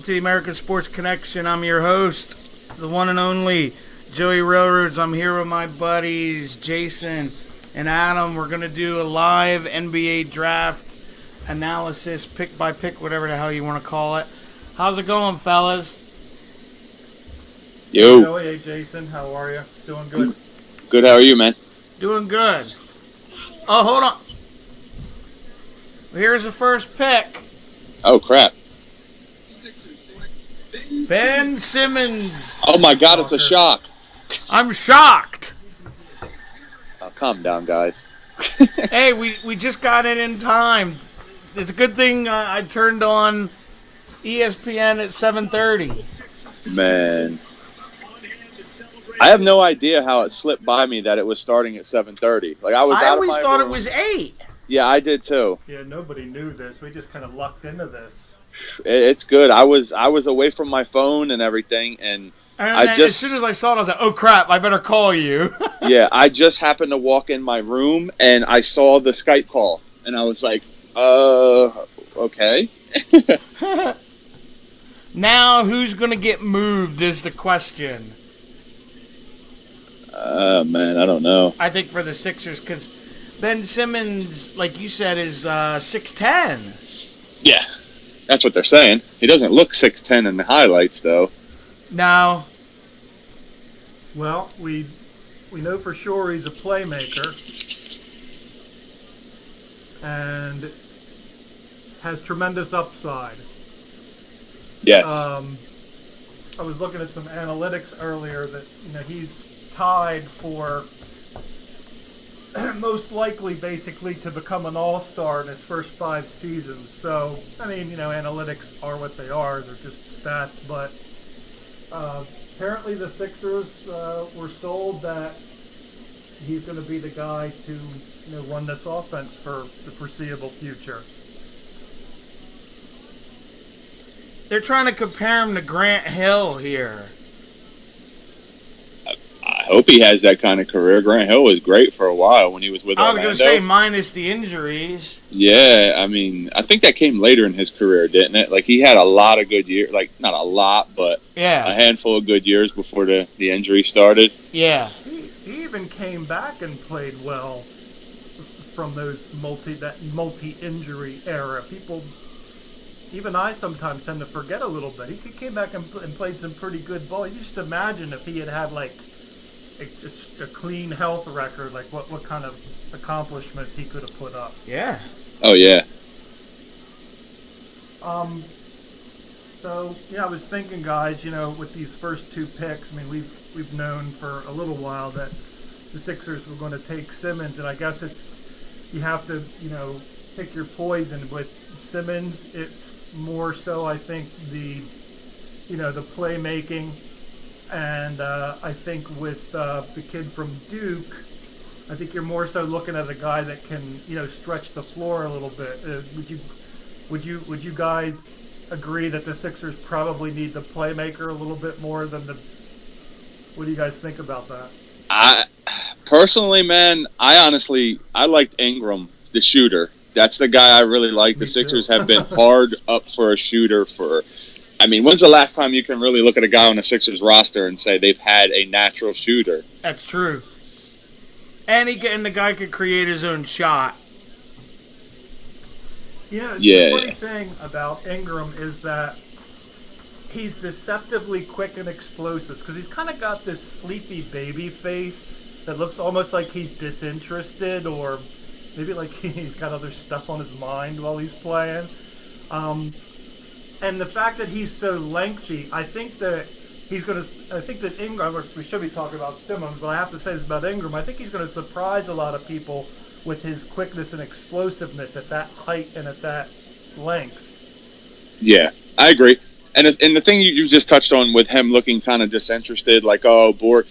welcome to the American Sports Connection. I'm your host, the one and only Joey Railroads. I'm here with my buddies Jason and Adam. We're going to do a live NBA draft analysis, pick by pick, whatever the hell you want to call it. How's it going, fellas? Yo. Joey, hey Jason, how are you? Doing good. Good, how are you, man? Doing good. Oh, hold on. Here's the first pick. Oh, crap. Ben Simmons. Oh, my God, it's a shock. I'm shocked. Oh, calm down, guys. Hey, we just got it in time. It's a good thing I turned on ESPN at 7:30. Man. I have no idea how it slipped by me that it was starting at 7:30. Like, I was I out of always my thought room. it was 8. Yeah, I did, too. Yeah, nobody knew this. We just kind of lucked into this. It's good. I was away from my phone and everything, and as soon as I saw it, I was like, oh, crap, I better call you. yeah, I just happened to walk in my room, and I saw the Skype call, and I was like, okay. Now, who's going to get moved is the question. Man, I don't know. I think for the Sixers, because Ben Simmons, like you said, is 6'10". Yeah, that's what they're saying. He doesn't look 6'10" in the highlights, though. No. Well, we know for sure he's a playmaker and has tremendous upside. Yes. I was looking at some analytics earlier that he's tied for most likely basically to become an all-star in his first 5 seasons. So, I mean, analytics are what they are. They're just stats. But apparently the Sixers were sold that he's going to be the guy to run this offense for the foreseeable future. They're trying to compare him to Grant Hill here. I hope he has that kind of career. Grant Hill was great for a while when he was with Orlando. I was going to say minus the injuries. Yeah, I mean, I think that came later in his career, didn't it? Like, he had a lot of good years. Like, not a lot, but a handful of good years before the injury started. Yeah. He even came back and played well from those multi-injury era. Even I sometimes tend to forget a little bit. He came back and played some pretty good ball. You just imagine if he had like just a clean health record, like what kind of accomplishments he could have put up. Yeah. Oh yeah. So I was thinking, guys, with these first 2 picks, I mean, we've known for a little while that the Sixers were going to take Simmons, and I guess you have to pick your poison with Simmons. It's more so, I think, the playmaking, and I think with the kid from Duke, I think you're more so looking at a guy that can stretch the floor a little bit. Would you guys agree that the Sixers probably need the playmaker a little bit more than the? What do you guys think about that? I personally, man, I liked Ingram, the shooter. That's the guy I really like. The Sixers have been hard up for a shooter when's the last time you can really look at a guy on a Sixers roster and say they've had a natural shooter? That's true. And the guy could create his own shot. The funny thing about Ingram is that he's deceptively quick and explosive because he's kind of got this sleepy baby face that looks almost like he's disinterested, or maybe like he's got other stuff on his mind while he's playing. And the fact that he's so lengthy, I think that Ingram, we should be talking about Simmons, but I have to say this about Ingram. I think he's going to surprise a lot of people with his quickness and explosiveness at that height and at that length. Yeah, I agree. And the thing you just touched on with him looking kind of disinterested, like, oh, bored,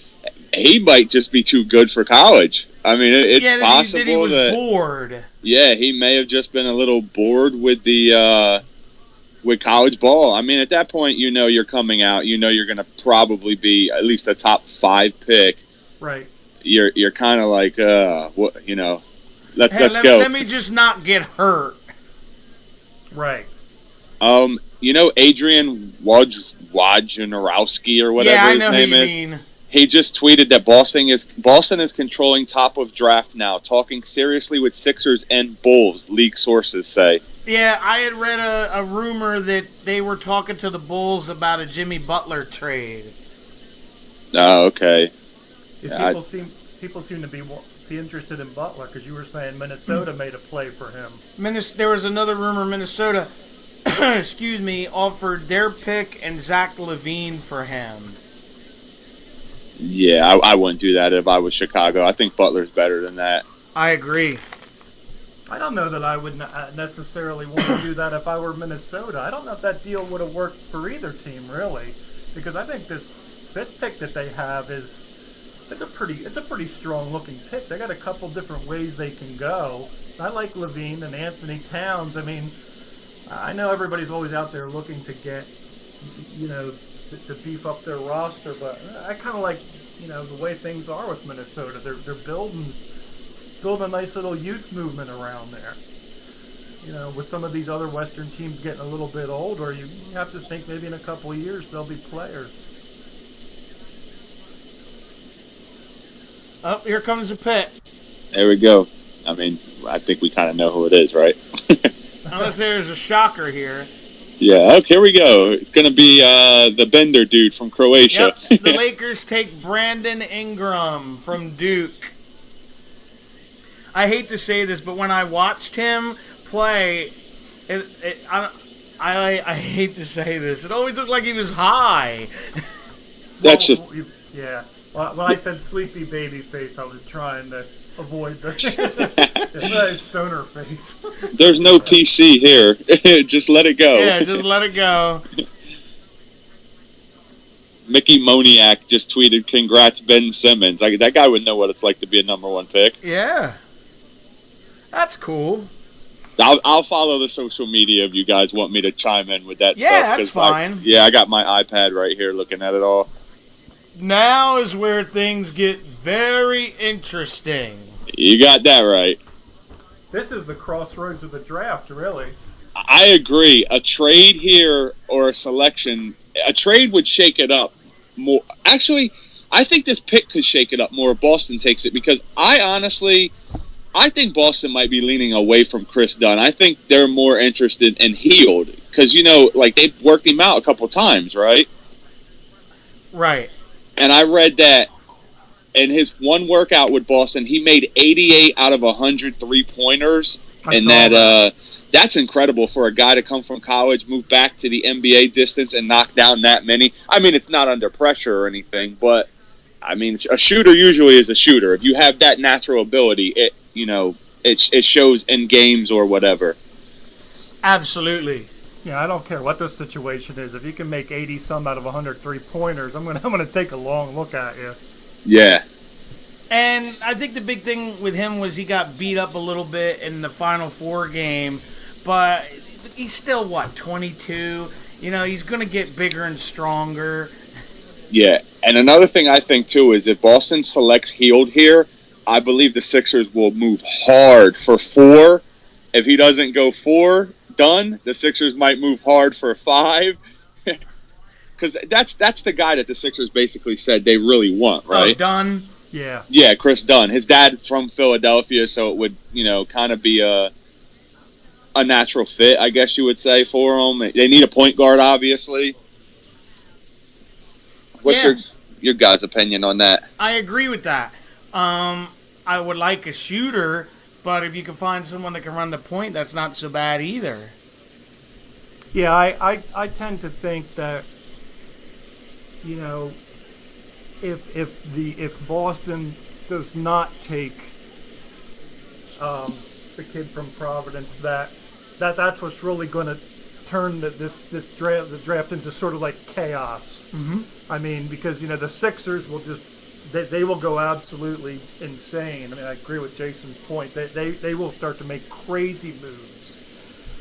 he might just be too good for college. I mean, it's possible he was that bored. Yeah, he may have just been a little bored with with college ball. I mean, at that point, you're coming out. You're going to probably be at least a top 5 pick. Right. You're kind of like, let's go. Let me just not get hurt. Right. Adrian Wojnarowski or whatever Yeah, I his know name who you is? mean. He just tweeted that Boston is controlling top of draft now, talking seriously with Sixers and Bulls, league sources say. Yeah, I had read a rumor that they were talking to the Bulls about a Jimmy Butler trade. Oh, okay. Yeah, people seem to be interested in Butler because you were saying Minnesota made a play for him. There was another rumor Minnesota, excuse me, offered their pick and Zach LaVine for him. Yeah, I wouldn't do that if I was Chicago. I think Butler's better than that. I agree. I don't know that I would necessarily want to do that if I were Minnesota. I don't know if that deal would have worked for either team, really, because I think this fifth pick that they have it's a pretty strong looking pick. They got a couple different ways they can go. I like LaVine and Anthony Towns. I mean, I know everybody's always out there looking to get, to beef up their roster, but I kind of like, the way things are with Minnesota. They're building a nice little youth movement around there. With some of these other Western teams getting a little bit older, you have to think maybe in a couple of years they'll be players. Oh, here comes the pick. There we go. I mean, I think we kind of know who it is, right? Unless there's a shocker here. Yeah, okay, here we go. It's going to be the Bender dude from Croatia. Yep, the Lakers take Brandon Ingram from Duke. I hate to say this, but when I watched him play, I hate to say this, it always looked like he was high. That's just... Yeah. Well, when I said sleepy baby face, I was trying to avoid the stoner face. There's no PC here. Just let it go. Yeah, just let it go. Mickey Moniak just tweeted, "Congrats, Ben Simmons." That guy would know what it's like to be a number one pick. Yeah. That's cool. I'll follow the social media if you guys want me to chime in with that stuff. Yeah, that's fine. I got my iPad right here looking at it all. Now is where things get very interesting. You got that right. This is the crossroads of the draft, really. I agree. A trade here or a selection, a trade would shake it up more. Actually, I think this pick could shake it up more if Boston takes it, because I think Boston might be leaning away from Chris Dunn. I think they're more interested in Hield because, they've worked him out a couple times, right? Right. And I read that in his one workout with Boston, he made 88 out of 100 3-pointers. And that's incredible for a guy to come from college, move back to the NBA distance, and knock down that many. I mean, it's not under pressure or anything, but, I mean, a shooter usually is a shooter. If you have that natural ability, it shows in games or whatever. Absolutely. Yeah, I don't care what the situation is. If you can make 80-some out of 100 3-pointers, I'm gonna take a long look at you. Yeah. And I think the big thing with him was he got beat up a little bit in the Final Four game, but he's still, 22? He's going to get bigger and stronger. Yeah, and another thing I think, too, is if Boston selects Hield here, I believe the Sixers will move hard for 4. If he doesn't go 4, done, the Sixers might move hard for 5. Because that's the guy that the Sixers basically said they really want, right? Oh, Dunn? Yeah. Yeah, Chris Dunn. His dad's from Philadelphia, so it would, kind of be a natural fit, I guess you would say, for him. They need a point guard, obviously. What's your guys' opinion on that? I agree with that. I would like a shooter, but if you can find someone that can run the point, that's not so bad either. Yeah, I tend to think that, if Boston does not take the kid from Providence, that's what's really going to turn the draft into sort of like chaos. Mm-hmm. I mean, because the Sixers will just they will go absolutely insane. I mean, I agree with Jason's point. They will start to make crazy moves.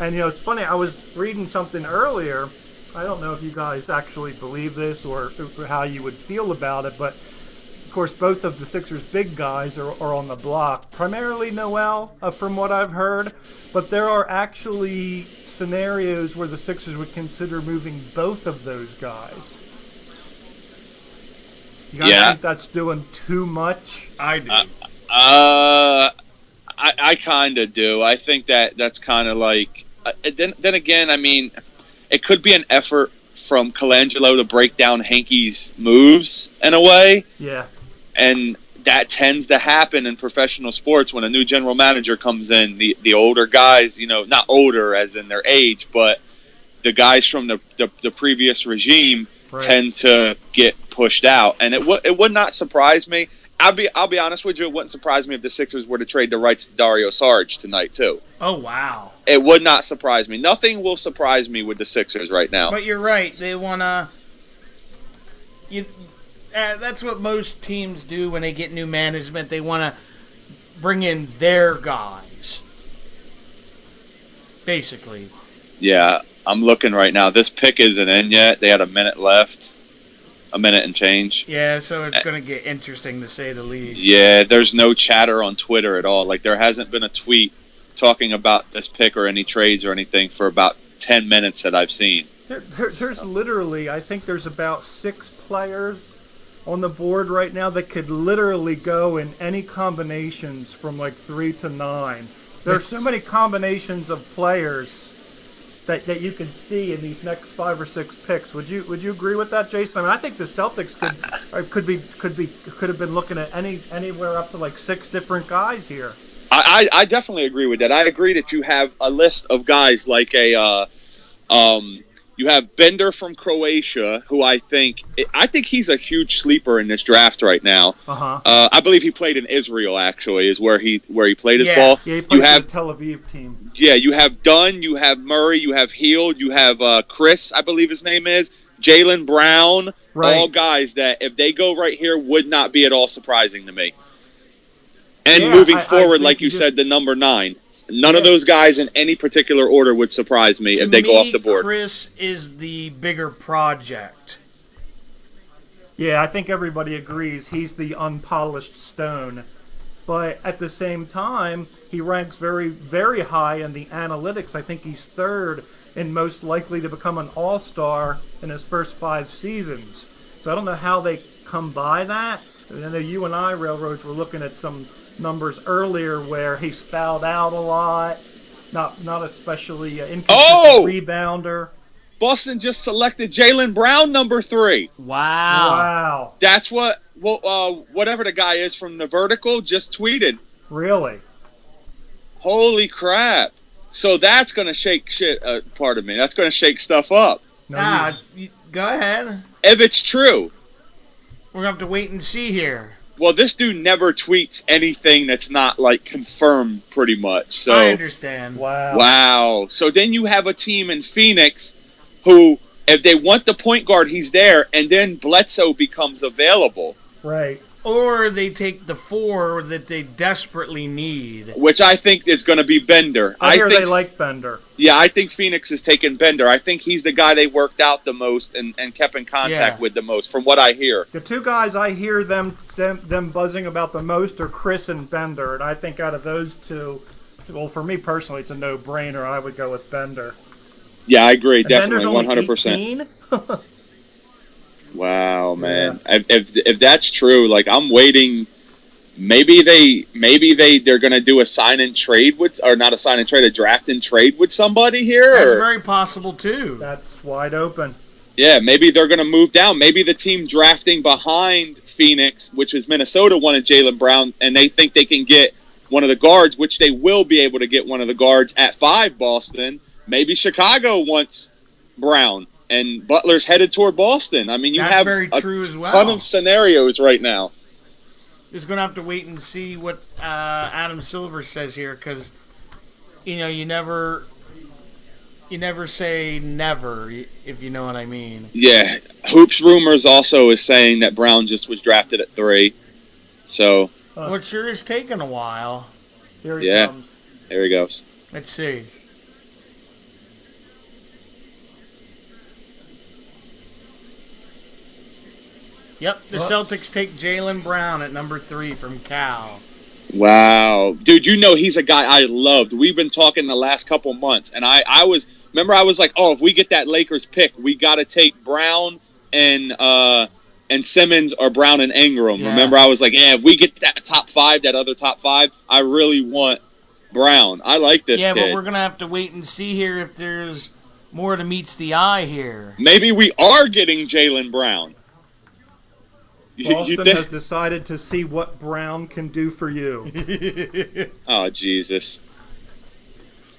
And it's funny. I was reading something earlier. I don't know if you guys actually believe this or how you would feel about it, but of course, both of the Sixers' big guys are on the block. Primarily Noel, from what I've heard, but there are actually scenarios where the Sixers would consider moving both of those guys. You guys think that's doing too much? I do. I kind of do. I think that's kind of like. Then again, I mean, it could be an effort from Colangelo to break down Hankey's moves in a way. Yeah. And that tends to happen in professional sports when a new general manager comes in. The older guys, not older as in their age, but the guys from the previous regime tend to get pushed out. And it would not surprise me. I'll be honest with you, it wouldn't surprise me if the Sixers were to trade the rights to Dario Saric tonight too. Oh, wow. It would not surprise me. Nothing will surprise me with the Sixers right now. But you're right. They want to... that's what most teams do when they get new management. They want to bring in their guys. Basically. Yeah, I'm looking right now. This pick isn't in yet. They had a minute left. A minute and change. Yeah, so it's going to get interesting to say the least. Yeah, there's no chatter on Twitter at all. Like, there hasn't been a tweet talking about this pick or any trades or anything for about 10 minutes that I've seen. There's literally, I think there's about 6 players on the board right now that could literally go in any combinations from like 3 to 9. There's so many combinations of players that you can see in these next 5 or 6 picks. Would you agree with that, Jason? I mean, I think the Celtics could have been looking at anywhere up to like 6 different guys here. I definitely agree with that. I agree that you have a list of guys like you have Bender from Croatia, who I think he's a huge sleeper in this draft right now. I believe he played in Israel. Actually, is where he played his ball. Yeah, he played for the Tel Aviv team. Yeah, you have Dunn, you have Murray, you have Hield, you have Chris, I believe his name is, Jaylen Brown. Right. All guys that if they go right here would not be at all surprising to me. And moving forward, like you said, the number 9. None of those guys in any particular order would surprise me if they go off the board. Chris is the bigger project. Yeah, I think everybody agrees he's the unpolished stone. But at the same time, he ranks very, very high in the analytics. I think he's 3rd and most likely to become an all-star in his first 5 seasons. So I don't know how they come by that. I know you and I, Railroads, were looking at some numbers earlier where he's fouled out a lot, not especially inconsistent rebounder. Boston just selected Jaylen Brown number 3. Wow. That's what whatever the guy is from the Vertical just tweeted. Really? Holy crap. So that's going to shake shit, pardon me, that's going to shake stuff up. Go ahead. If it's true. We're going to have to wait and see here. Well, this dude never tweets anything that's not, like, confirmed pretty much. So I understand. Wow. So then you have a team in Phoenix who, if they want the point guard, he's there, and then Bledsoe becomes available. Right. Or they take the 4 that they desperately need. Which I think is going to be Bender. I hear they like Bender. Yeah, I think Phoenix is taking Bender. I think he's the guy they worked out the most and kept in contact with the most, from what I hear. The 2 guys I hear them buzzing about the most are Chris and Bender. And I think out of those 2, well, for me personally, it's a no-brainer. I would go with Bender. Yeah, I agree. And definitely, Bender's 100%. Wow, man! Yeah. If that's true, like I'm waiting. Maybe they're gonna do a sign and trade with, or not a sign and trade, a draft and trade with somebody here. That's very possible too. That's wide open. Yeah, maybe they're gonna move down. Maybe the team drafting behind Phoenix, which is Minnesota, wanted Jaylen Brown, and they think they can get one of the guards, which they will be able to get one of the guards at 5. Boston. Maybe Chicago wants Brown. And Butler's headed toward Boston. I mean, you have a ton of scenarios right now. Just going to have to wait and see what Adam Silver says here, because, you never say never, if you know what I mean. Yeah. Hoops Rumors also is saying that Brown just was drafted at 3. So. Well, it sure is taking a while. Here he comes. There he goes. Let's see. Yep, the Celtics take Jaylen Brown at number 3 from Cal. Wow. Dude, he's a guy I loved. We've been talking the last couple months, and I was like, oh, if we get that Lakers pick, we got to take Brown and Simmons or Brown and Ingram. Yeah. Remember, I was like, if we get that top 5, that other top 5, I really want Brown. I like this kid. Yeah, but we're going to have to wait and see here if there's more that meets the eye here. Maybe we are getting Jaylen Brown. Boston has decided to see what Brown can do for you. Oh, Jesus.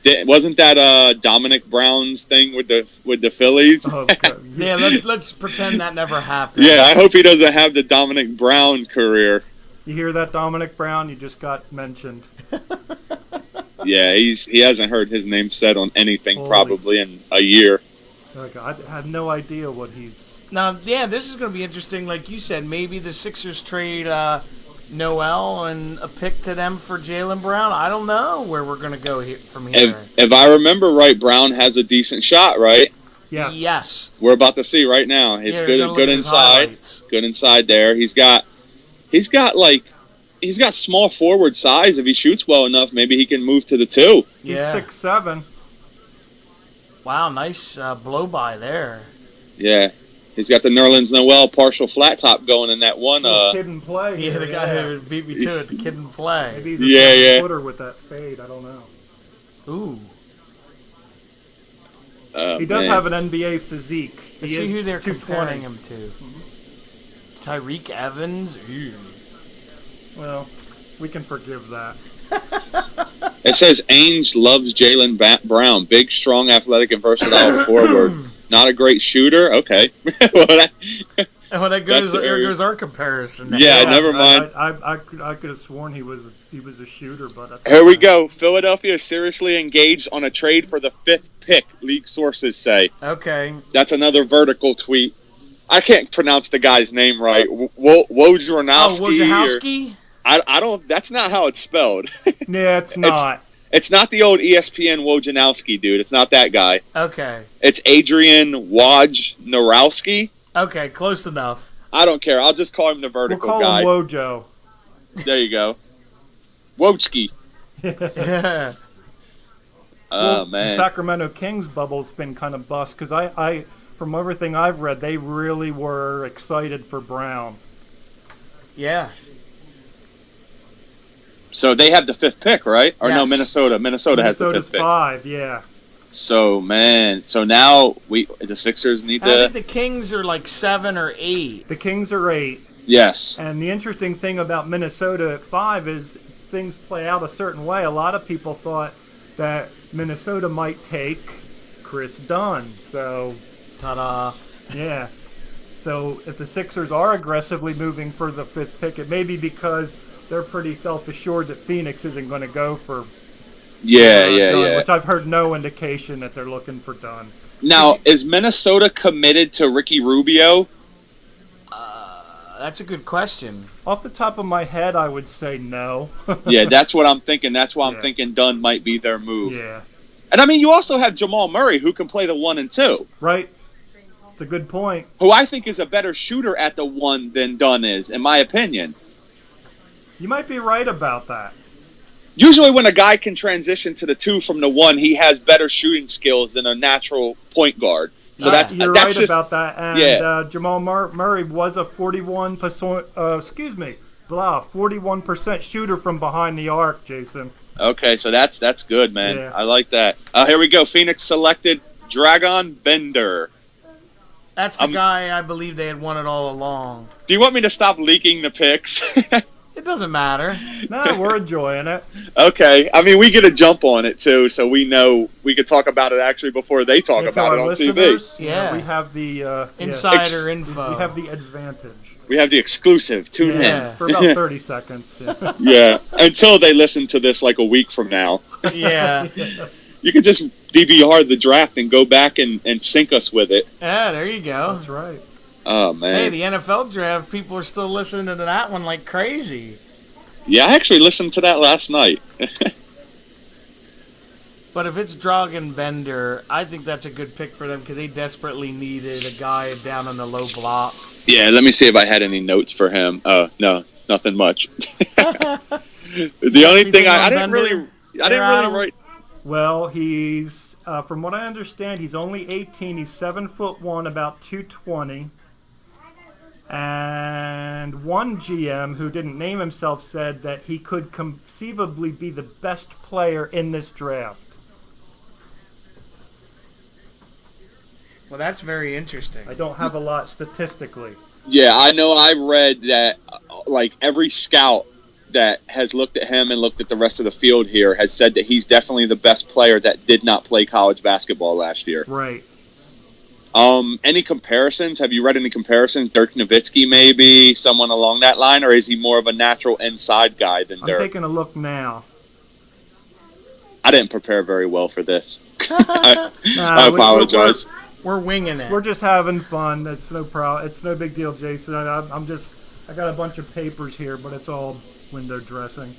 Wasn't that Dominic Brown's thing with the Phillies? Oh, okay. Yeah, let's pretend that never happened. Yeah, I hope he doesn't have the Dominic Brown career. You hear that, Dominic Brown? You just got mentioned. Yeah, he hasn't heard his name said on anything probably in a year. Okay, I had no idea what he's... Now, yeah, this is going to be interesting. Like you said, maybe the Sixers trade Noel and a pick to them for Jaylen Brown. I don't know where we're going to go from here. If I remember right, Brown has a decent shot, right? Yes. Yes. We're about to see right now. It's good inside. Good inside there. He's got small forward size. If he shoots well enough, maybe he can move to the 2. Yeah. He's 6'7". Wow, nice blow by there. Yeah. He's got the Nerlens Noel partial flat top going in that one. Kid and play. Yeah, the guy who beat me to it, the kid and play. Maybe he's a footer with that fade. I don't know. Ooh. He does have an NBA physique. Let's see who they're comparing him to. Tyreek Evans? Ew. Well, we can forgive that. It says Ainge loves Jaylen Brown. Big, strong, athletic, and versatile forward. Not a great shooter? Okay. There goes our comparison. Yeah, never mind. I could have sworn he was a shooter, but... Here we go. Philadelphia is seriously engaged on a trade for the 5th pick, league sources say. Okay. That's another vertical tweet. I can't pronounce the guy's name right. Wojnarowski. Wojnarowski? I don't... That's not how it's spelled. Yeah, it's not. It's not the old ESPN Wojnarowski, dude. It's not that guy. Okay. It's Adrian Wojnarowski. Okay, close enough. I don't care. I'll just call him the vertical guy. We'll call him Wojo. There you go. Wojski. Yeah. Oh, man. The Sacramento Kings bubble's been kind of bust because I, from everything I've read, they really were excited for Brown. Yeah. So they have the 5th pick, right? Or no, Yes. Minnesota. Minnesota has the 5th Minnesota's pick. 5, yeah. So, man. So now the Sixers need I to... think the Kings are like 7 or 8. The Kings are 8. Yes. And the interesting thing about Minnesota at 5 is things play out a certain way. A lot of people thought that Minnesota might take Chris Dunn. So, Ta-da. yeah. So if the Sixers are aggressively moving for the 5th pick, it may be because they're pretty self-assured that Phoenix isn't going to go for Dunn, which I've heard no indication that they're looking for Dunn. Now, is Minnesota committed to Ricky Rubio? That's a good question. Off the top of my head, I would say no. Yeah, that's what I'm thinking. That's why I'm thinking Dunn might be their move. Yeah. And, I mean, you also have Jamal Murray, who can play the 1 and 2. Right. It's a good point. Who I think is a better shooter at the 1 than Dunn is, in my opinion. You might be right about that. Usually when a guy can transition to the 2 from the 1, he has better shooting skills than a natural point guard. So you're that's right about that. And Jamal Murray was a 41% shooter from behind the arc, Jason. Okay, so that's good, man. Yeah. I like that. Here we go. Phoenix selected Dragon Bender. That's the guy I believe they had wanted all along. Do you want me to stop leaking the picks? It doesn't matter. No, we're enjoying it. Okay. I mean, we get a jump on it, too, so we know we could talk about it actually before they talk about it on TV. Yeah. We have the... Insider info. We have the advantage. We have the exclusive. Tune in. For about 30 seconds. Yeah. Yeah. Until they listen to this like a week from now. Yeah. You can just DVR the draft and go back and sync us with it. Yeah, there you go. That's right. Oh, man. Hey, the NFL draft, people are still listening to that one like crazy. Yeah, I actually listened to that last night. But if it's Dragan Bender, I think that's a good pick for them because they desperately needed a guy down on the low block. Yeah, let me see if I had any notes for him. No, nothing much. The only thing Anything on I didn't Bender? really, I didn't Adam? really write. Well, he's from what I understand, he's only 18. He's 7'1", about 220. And one GM who didn't name himself said that he could conceivably be the best player in this draft. Well, that's very interesting. I don't have a lot statistically. Yeah, I know. I read that like every scout that has looked at him and looked at the rest of the field here has said that he's definitely the best player that did not play college basketball last year. Right. Any comparisons? Have you read any comparisons? Dirk Nowitzki, maybe someone along that line, or is he more of a natural inside guy than I'm Dirk? taking a look now. I didn't prepare very well for this. Nah, I apologize. We're winging it. We're just having fun. It's no problem. It's no big deal, Jason. I got a bunch of papers here, but it's all window dressing.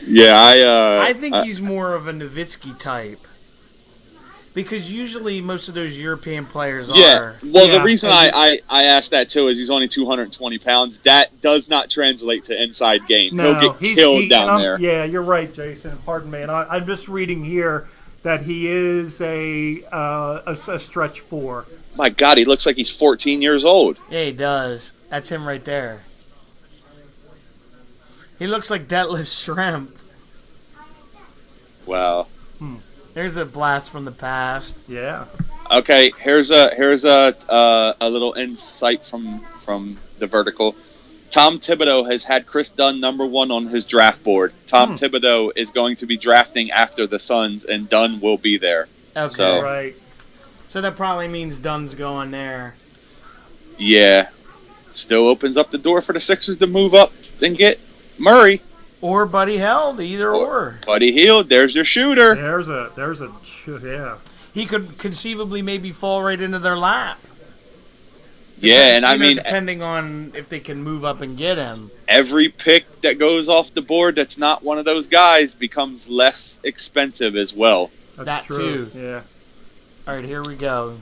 Yeah, I think he's more of a Nowitzki type. Because usually most of those European players are. Well, Yeah. the reason I asked that too is he's only 220 pounds. That does not translate to inside game. No, He'll get killed down there. Yeah, you're right, Jason. Pardon me. And I'm just reading here that he is a stretch four. My God, he looks like he's 14 years old. Yeah, he does. That's him right there. He looks like Detlef Schrempf. Wow. There's a blast from the past. Yeah. Okay, here's a little insight from the vertical. Tom Thibodeau has had Chris Dunn #1 on his draft board. Tom Thibodeau is going to be drafting after the Suns, and Dunn will be there. Okay. So- Right. So that probably means Dunn's going there. Yeah, still opens up the door for the Sixers to move up and get Murray. Or Buddy Held, either or. Buddy Hield, there's your shooter. Yeah. He could conceivably maybe fall right into their lap. Yeah, and I You know, mean, depending on if they can move up and get him. every pick that goes off the board that's not one of those guys becomes less expensive as well. That's That true. too. Yeah. All right, here we go.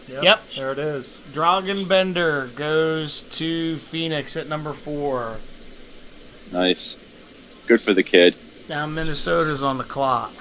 Yep. There it is. Dragan Bender goes to Phoenix at number 4. Nice. Good for the kid. Now Minnesota's on the clock.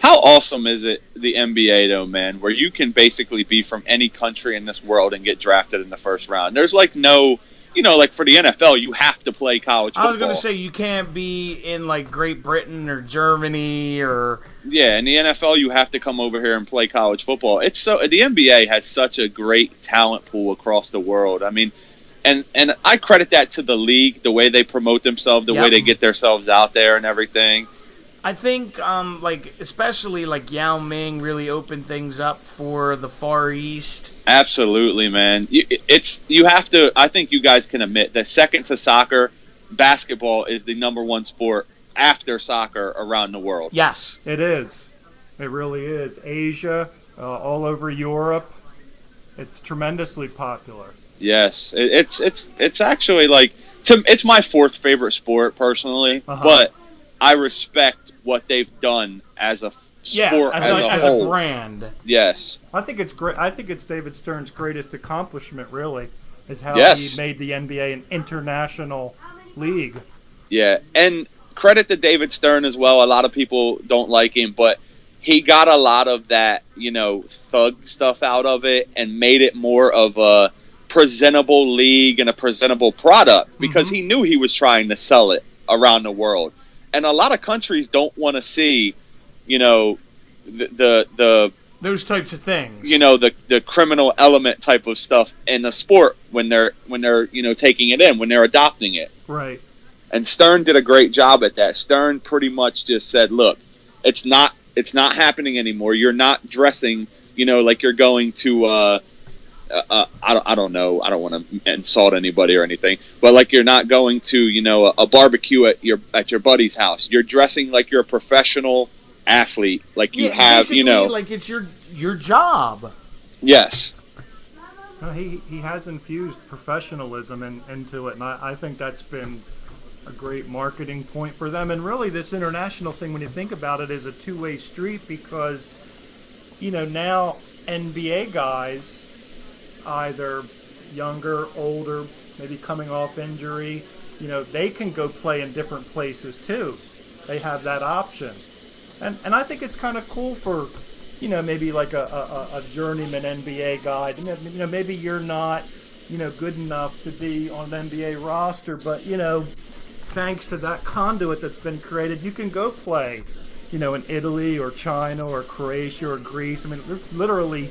How awesome is it, the NBA, though, man, where you can basically be from any country in this world and get drafted in the first round? There's like no, like for the NFL, you have to play college football. I was going to say you can't be in like Great Britain or Germany or... Yeah, in the NFL, you have to come over here and play college football. The NBA has such a great talent pool across the world. I mean, and I credit that to the league, the way they promote themselves, the way they get themselves out there and everything. I think, especially like Yao Ming really opened things up for the Far East. Absolutely, man. You have to. I think you guys can admit that second to soccer, basketball is the #1 sport after soccer around the world. Yes. It is. It really is. Asia, all over Europe. It's tremendously popular. Yes, it's actually like it's my 4th favorite sport personally, but I respect what they've done as a sport as whole. a brand. Yes. I think it's great. I think it's David Stern's greatest accomplishment, really, is how Yes. he made the NBA an international league. Yeah, and credit to David Stern as well. A lot of people don't like him, but he got a lot of that, thug stuff out of it and made it more of a presentable league and a presentable product because he knew he was trying to sell it around the world. And a lot of countries don't want to see, the Those types of things. the criminal element type of stuff in the sport when they're taking it in, when they're adopting it. Right. And Stern did a great job at that. Stern pretty much just said, "Look, it's not happening anymore. You're not dressing, like you're going to I don't know. I don't want to insult anybody or anything, but like you're not going to, a barbecue at your buddy's house. You're dressing like you're a professional athlete, like you have, like it's your job." Yes. No, he has infused professionalism into it, and I think that's been a great marketing point for them. And really, this international thing, when you think about it, is a two-way street because, now NBA guys, either younger, older, maybe coming off injury, they can go play in different places too. They have that option. And I think it's kind of cool for, maybe like a journeyman NBA guy. Maybe you're not, good enough to be on an NBA roster, but, thanks to that conduit that's been created, you can go play, in Italy or China or Croatia or Greece. I mean, there's literally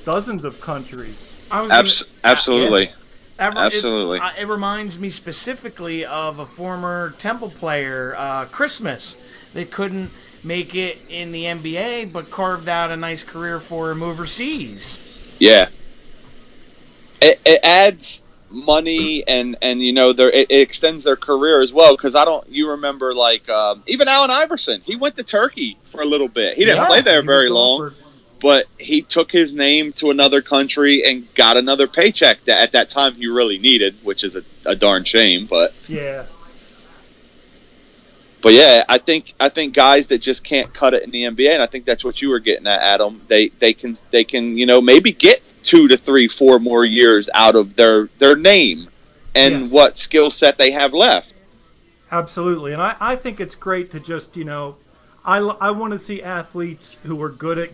dozens of countries. Absolutely. Absolutely. It reminds me specifically of a former Temple player, Christmas, that couldn't make it in the NBA, but carved out a nice career for him overseas. Yeah. It adds money and it extends their career as well, because you remember even Allen Iverson, he went to Turkey for a little bit. He didn't play there very long, but he took his name to another country and got another paycheck that at that time he really needed, which is a darn shame. But yeah, I think guys that just can't cut it in the NBA, and I think that's what you were getting at, Adam. They can maybe get 2 to 3, 4 more years out of their name and what skill set they have left. Absolutely, and I think it's great to just I want to see athletes who are good at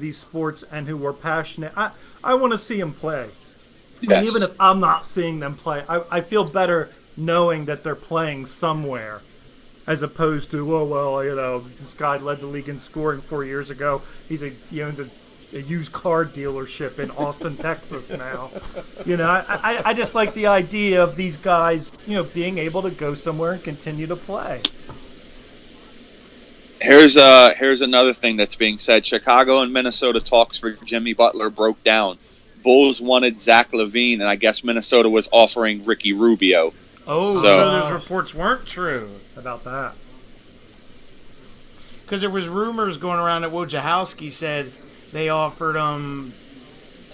these sports and who are passionate. I want to see them play. Yes. And even if I'm not seeing them play, I feel better knowing that they're playing somewhere, as opposed to this guy led the league in scoring 4 years ago. He owns a used car dealership in Austin, Texas now. I just like the idea of these guys being able to go somewhere and continue to play. Here's another thing that's being said. Chicago and Minnesota talks for Jimmy Butler broke down. Bulls wanted Zach LaVine, and I guess Minnesota was offering Ricky Rubio. Oh, so those reports weren't true. About that. Because there was rumors going around that Wojciechowski said they offered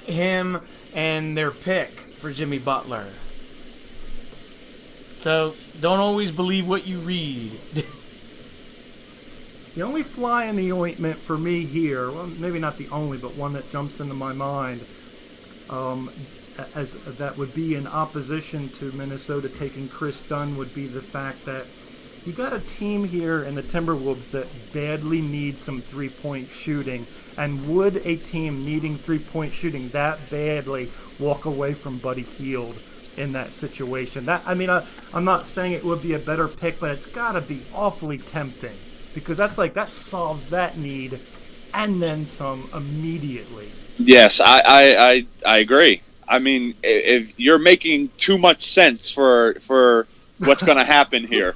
him and their pick for Jimmy Butler. So don't always believe what you read. The only fly in the ointment for me here, well, maybe not the only, but one that jumps into my mind, as that would be in opposition to Minnesota taking Chris Dunn, would be the fact that you got a team here in the Timberwolves that badly needs some three-point shooting. And would a team needing three-point shooting that badly walk away from Buddy Hield in that situation? I'm not saying it would be a better pick, but it's got to be awfully tempting, because that solves that need and then some immediately. Yes, I agree. I mean, if you're making too much sense for what's going to happen here.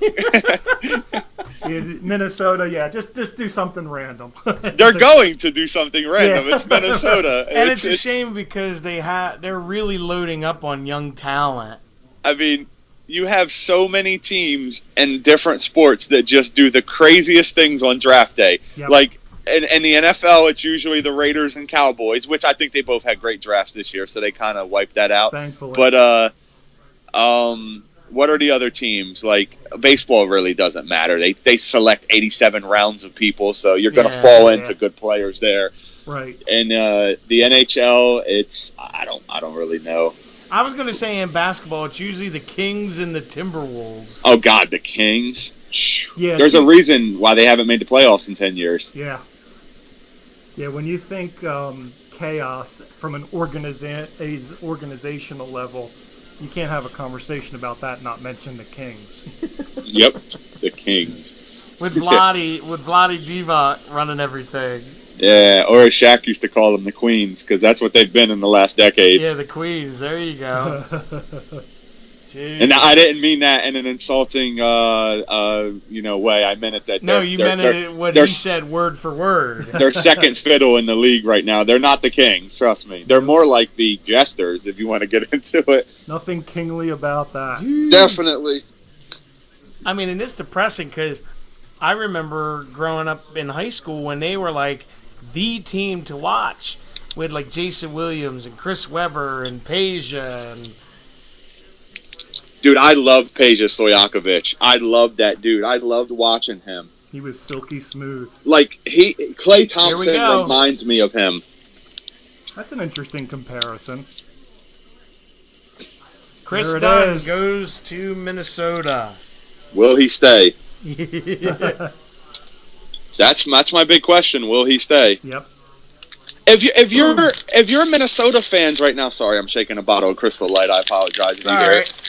Minnesota, just do something random. They're going to do something random. Yeah. It's Minnesota. And it's a shame because they're really loading up on young talent. I mean, you have so many teams in different sports that just do the craziest things on draft day. Yep. Like in the NFL, it's usually the Raiders and Cowboys, which I think they both had great drafts this year, so they kind of wiped that out. Thankfully. But what are the other teams? Like baseball really doesn't matter. They select 87 rounds of people, so you're going to fall into good players there. Right. And the NHL, I don't really know. I was going to say in basketball, it's usually the Kings and the Timberwolves. Oh God, the Kings. Yeah. There's a reason why they haven't made the playoffs in 10 years. Yeah. Yeah, when you think chaos from an organizational level, you can't have a conversation about that and not mention the Kings. Yep, the Kings. With Vlade Divac running everything. Yeah, or as Shaq used to call them, the Queens, because that's what they've been in the last decade. Yeah, the Queens. There you go. And I didn't mean that in an insulting, way. I meant it that. No, you meant it what he said, word for word. They're second fiddle in the league right now. They're not the Kings, trust me. They're more like the Jesters, if you want to get into it. Nothing kingly about that. Definitely. I mean, and it's depressing because I remember growing up in high school when they were like the team to watch with like Jason Williams and Chris Webber and Peja and Dude, I love Peja Stojakovic. I loved that dude. I loved watching him. He was silky smooth. Like, Klay Thompson go. reminds me of him. That's an interesting comparison. Chris There it Dunn is. goes to Minnesota. Will he stay? Yeah. That's my big question. Will he stay? Yep. If you're Minnesota fans right now, sorry, I'm shaking a bottle of Crystal Light. I apologize. If you All hear right. it.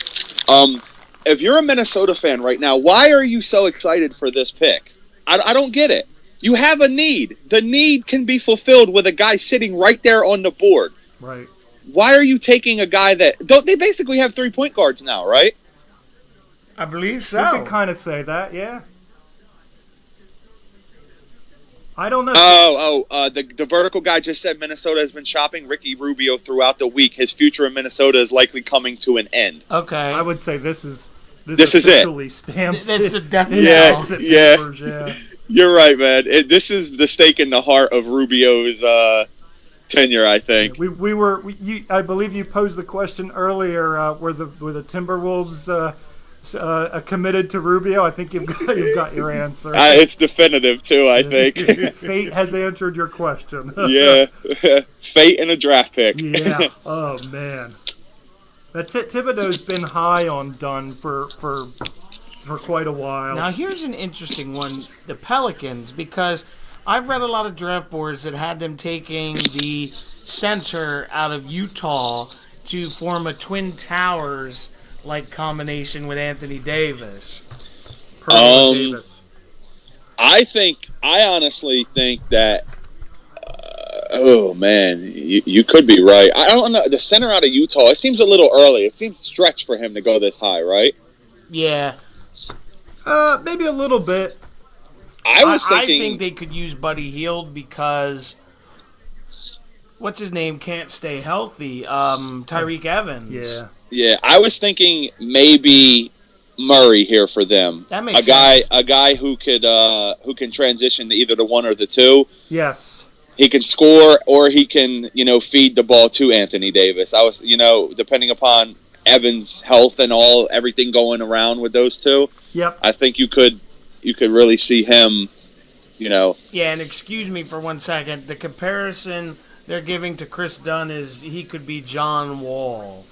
If you're a Minnesota fan right now, why are you so excited for this pick? I don't get it. You have a need. The need can be fulfilled with a guy sitting right there on the board. Right. Why are you taking a guy that don't they basically have 3-point guards now, right? I believe You so. could kind of say that, yeah. I don't know. The vertical guy just said Minnesota has been shopping Ricky Rubio throughout the week. His future in Minnesota is likely coming to an end. Okay. I would say this is This is it. officially stamps This is the death in knell. exit Yeah. papers, yeah. You're right, man. This is the stake in the heart of Rubio's tenure, I think. I believe you posed the question earlier. Were the Timberwolves committed to Rubio? I think you've got your answer. It's definitive too, I think. Fate has answered your question. Yeah, fate and a draft pick. Yeah. Oh man, that Thibodeau's been high on Dunn for quite a while. Now here's an interesting one: the Pelicans, because I've read a lot of draft boards that had them taking the center out of Utah to form a Twin Towers like combination with Anthony Davis. Davis. I honestly think that. Oh man, you could be right. I don't know the center out of Utah. It seems a little early. It seems stretched for him to go this high, right? Yeah, Maybe a little bit. I think they could use Buddy Hield because what's his name can't stay healthy. Tyreek Evans. Yeah. Yeah, I was thinking maybe Murray here for them. That makes sense. sense. A guy who can transition to either the one or the two. Yes. He can score or he can, feed the ball to Anthony Davis. I was, depending upon Evans' health and everything going around with those two. Yep. I think you could really see him, Yeah, and excuse me for 1 second. The comparison they're giving to Chris Dunn is he could be John Wall.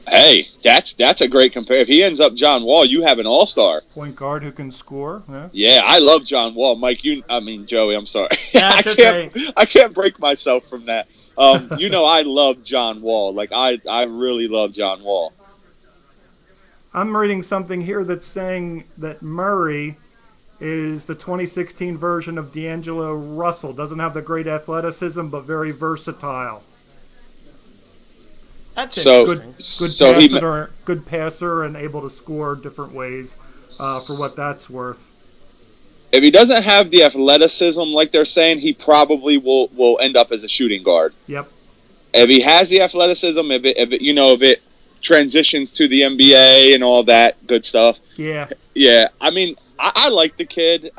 Hey, that's a great compare. If he ends up John Wall, you have an all-star. Point guard who can score. Yeah. Yeah, I love John Wall. Mike, Joey, I'm sorry. That's okay. I can't break myself from that. I love John Wall. Like, I really love John Wall. I'm reading something here that's saying that Murray is the 2016 version of D'Angelo Russell. Doesn't have the great athleticism, but very versatile. That's So- interesting. Good passer and able to score different ways for what that's worth. If he doesn't have the athleticism like they're saying, he probably will end up as a shooting guard. Yep. If he has the athleticism, if it transitions to the NBA and all that good stuff. Yeah. Yeah, I like the kid.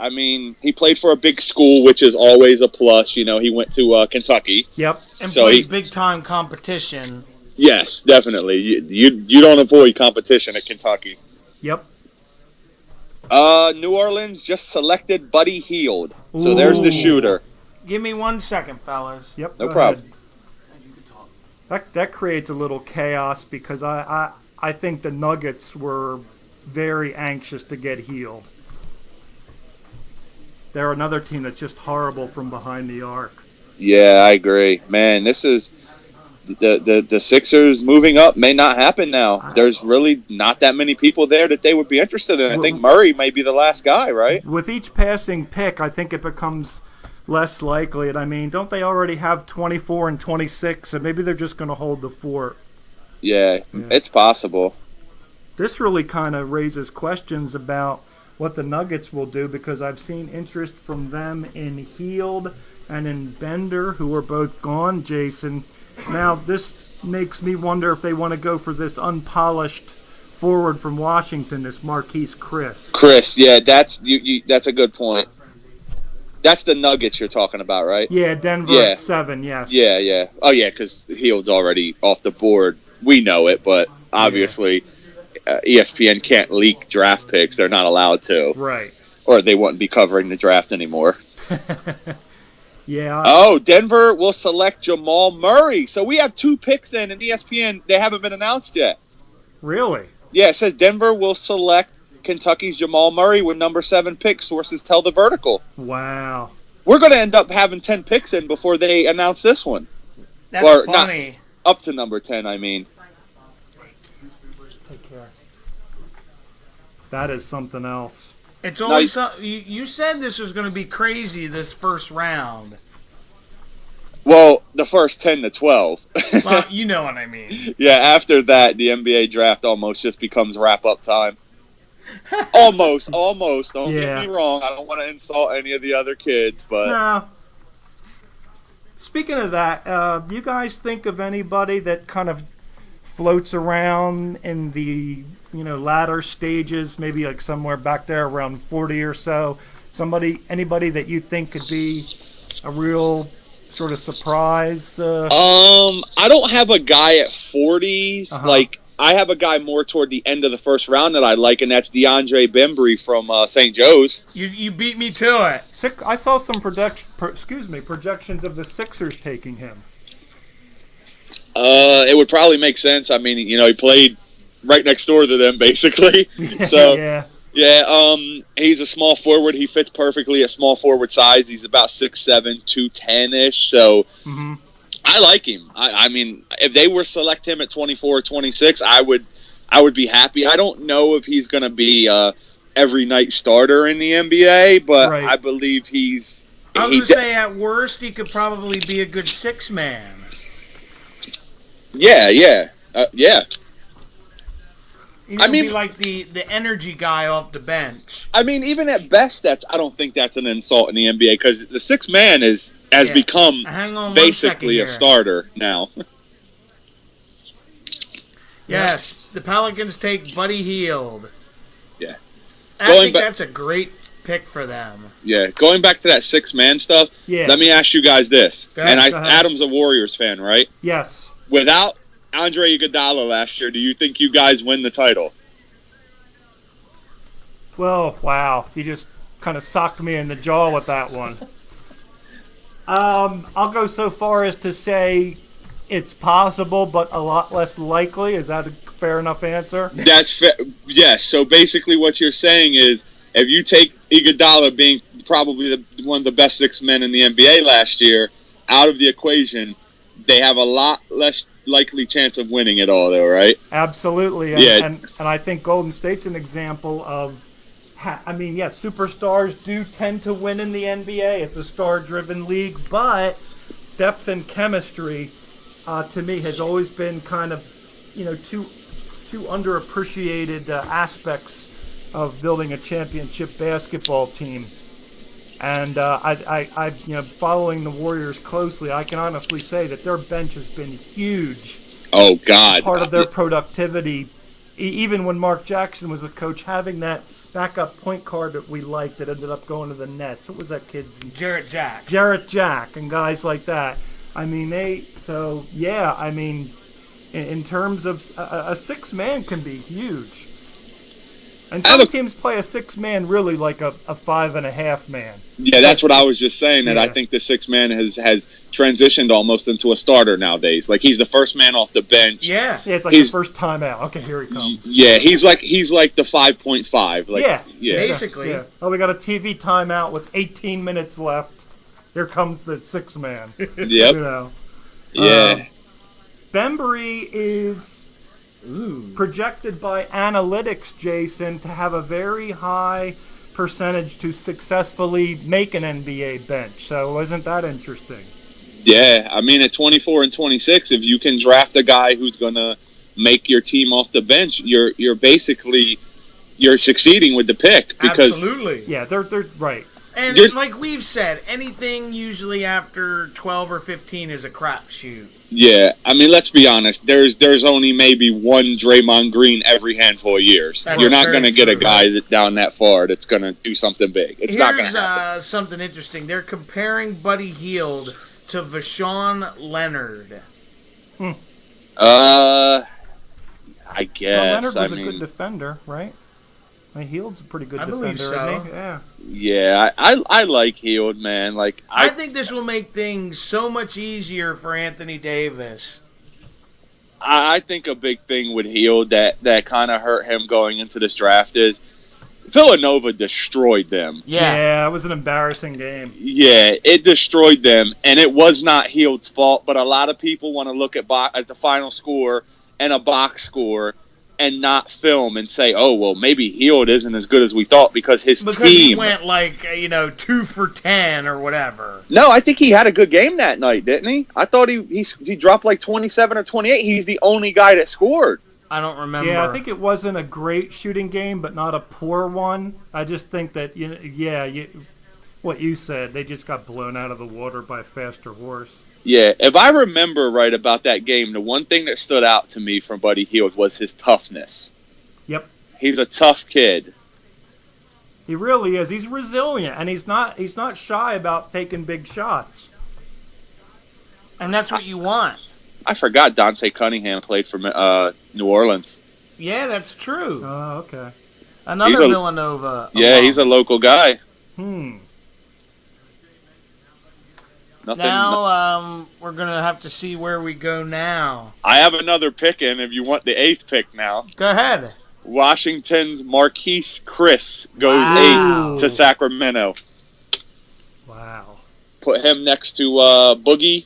He played for a big school, which is always a plus. He went to Kentucky. Yep. And So played big-time competition. Yes, definitely. You don't avoid competition at Kentucky. Yep. New Orleans just selected Buddy Hield. So there's the Ooh. shooter. Give me 1 second, fellas. Yep. No go problem. ahead. That creates a little chaos because I think the Nuggets were very anxious to get Hield. They're another team that's just horrible from behind the arc. Yeah, I agree. Man, this is the Sixers moving up may not happen now. There's really not that many people there that they would be interested in. I think Murray may be the last guy, right? With each passing pick, I think it becomes less likely. And don't they already have 24 and 26? And maybe they're just going to hold the fort. Yeah, it's possible. This really kind of raises questions about what the Nuggets will do because I've seen interest from them in Hield and in Bender, who are both gone, Jason. Now, this makes me wonder if they want to go for this unpolished forward from Washington, this Marquise Chris. Chris, yeah, that's a good point. That's the Nuggets you're talking about, right? Yeah, Denver Yeah. at 7, yes. Yeah. Oh, yeah, because Hield's already off the board. We know it, but obviously ESPN can't leak draft picks. They're not allowed to. Right. Or they wouldn't be covering the draft anymore. Yeah. Oh, Denver will select Jamal Murray. So we have 2 picks in, and ESPN, they haven't been announced yet. Really? Yeah, it says Denver will select Kentucky's Jamal Murray with number 7 pick. Sources tell The Vertical. Wow. We're going to end up having 10 picks in before they announce this one. That's funny. Up to number 10, I mean. Take care. That is something else. It's always you said this was going to be crazy this first round. Well, the first 10 to 12. Well, you know what I mean. Yeah, after that, the NBA draft almost just becomes wrap-up time. Almost. Don't get me wrong. I don't want to insult any of the other kids, but... No. Speaking of that, do you guys think of anybody that kind of floats around in the, latter stages, maybe like somewhere back there around 40 or so? Anybody that you think could be a real sort of surprise? I don't have a guy at 40s. Like, I have a guy more toward the end of the first round that I like, and that's DeAndre Bembry from St. Joe's. You beat me to it. I saw some projections of the Sixers taking him. It would probably make sense. I mean, he played right next door to them, basically. So, yeah, he's a small forward. He fits perfectly at small forward size. He's about 6'7", 210-ish, so I like him. I mean, if they were select him at 24 or 26, I would be happy. I don't know if he's going to be every night starter in the NBA, but I believe he's... I was going to say, at worst, he could probably be a good 6-man. Yeah. I mean, be like the energy guy off the bench. I mean, even at best, I don't think that's an insult in the NBA, because the 6-man has become basically a starter now. Yes, the Pelicans take Buddy Hield. Yeah, I think that's a great pick for them. Yeah, going back to that 6-man stuff. Yeah. Let me ask you guys this, Adam's a Warriors fan, right? Yes. Without Andre Iguodala last year, do you think you guys win the title? Well, wow. You just kind of socked me in the jaw with that one. I'll go so far as to say it's possible, but a lot less likely. Is that a fair enough answer? That's fair. Yes. So basically what you're saying is, if you take Iguodala being probably one of the best 6 men in the NBA last year out of the equation, they have a lot less likely chance of winning it all, though, right? Absolutely. And I think Golden State's an example of, superstars do tend to win in the NBA. It's a star-driven league, but depth and chemistry, to me, has always been kind of, two underappreciated aspects of building a championship basketball team. And I following the Warriors closely, I can honestly say that their bench has been huge. Oh, God. Part of their productivity. Even when Mark Jackson was the coach, having that backup point guard that we liked that ended up going to the Nets. What was that kid's name? Jarrett Jack and guys like that. I mean, in terms of a 6-man can be huge. And some teams play a 6-man really like a 5.5-man. Yeah, that's what I was just saying, that I think the 6-man has transitioned almost into a starter nowadays. Like, he's the first man off the bench. Yeah, it's like the first time out. Okay, here he comes. Yeah, he's like the 5.5. Like, basically. Yeah. Oh, we got a TV timeout with 18 minutes left. Here comes the 6-man. Yep. Yeah. Bembry is projected by analytics, Jason, to have a very high percentage to successfully make an NBA bench. So isn't that interesting? Yeah, I mean, at 24 and 26, if you can draft a guy who's going to make your team off the bench, you're basically succeeding with the pick. Because absolutely. Yeah, they're right. And like we've said, anything usually after 12 or 15 is a crapshoot. Yeah, I mean, let's be honest. There's only maybe one Draymond Green every handful of years. You're not going to get a guy down that far that's going to do something big. It's not going to happen. Here's something interesting. They're comparing Buddy Hield to Vashawn Leonard. I I Well, guess. Leonard was I a good mean, defender, right? I mean, Hield's a pretty good I defender, believe so. isn't he? Yeah. yeah, I like Hield, man. Like I think this will make things so much easier for Anthony Davis. I think a big thing with Hield that kind of hurt him going into this draft is Villanova destroyed them. Yeah. It was an embarrassing game. Yeah, it destroyed them, and it was not Hield's fault. But a lot of people want to look at the final score and a box score and not film and say, "Oh, well, maybe Hield isn't as good as we thought because his Because team." he went like 2 for 10 or whatever. No, I think he had a good game that night, didn't he? I thought he dropped like 27 or 28. He's the only guy that scored. I don't remember. Yeah, I think it wasn't a great shooting game, but not a poor one. I just think that, what you said, they just got blown out of the water by a faster horse. Yeah, if I remember right about that game, the one thing that stood out to me from Buddy Hield was his toughness. Yep. He's a tough kid. He really is. He's resilient, and he's not shy about taking big shots. And that's what you want. I forgot Dante Cunningham played for New Orleans. Yeah, that's true. Oh, okay. Another He's a- Villanova. Yeah, alum. he's a local guy. Nothing. Now, we're going to have to see where we go now. I have another pick in if you want the 8th pick now. Go ahead. Washington's Marquise Chris goes Wow. 8 to Sacramento. Wow. Put him next to Boogie,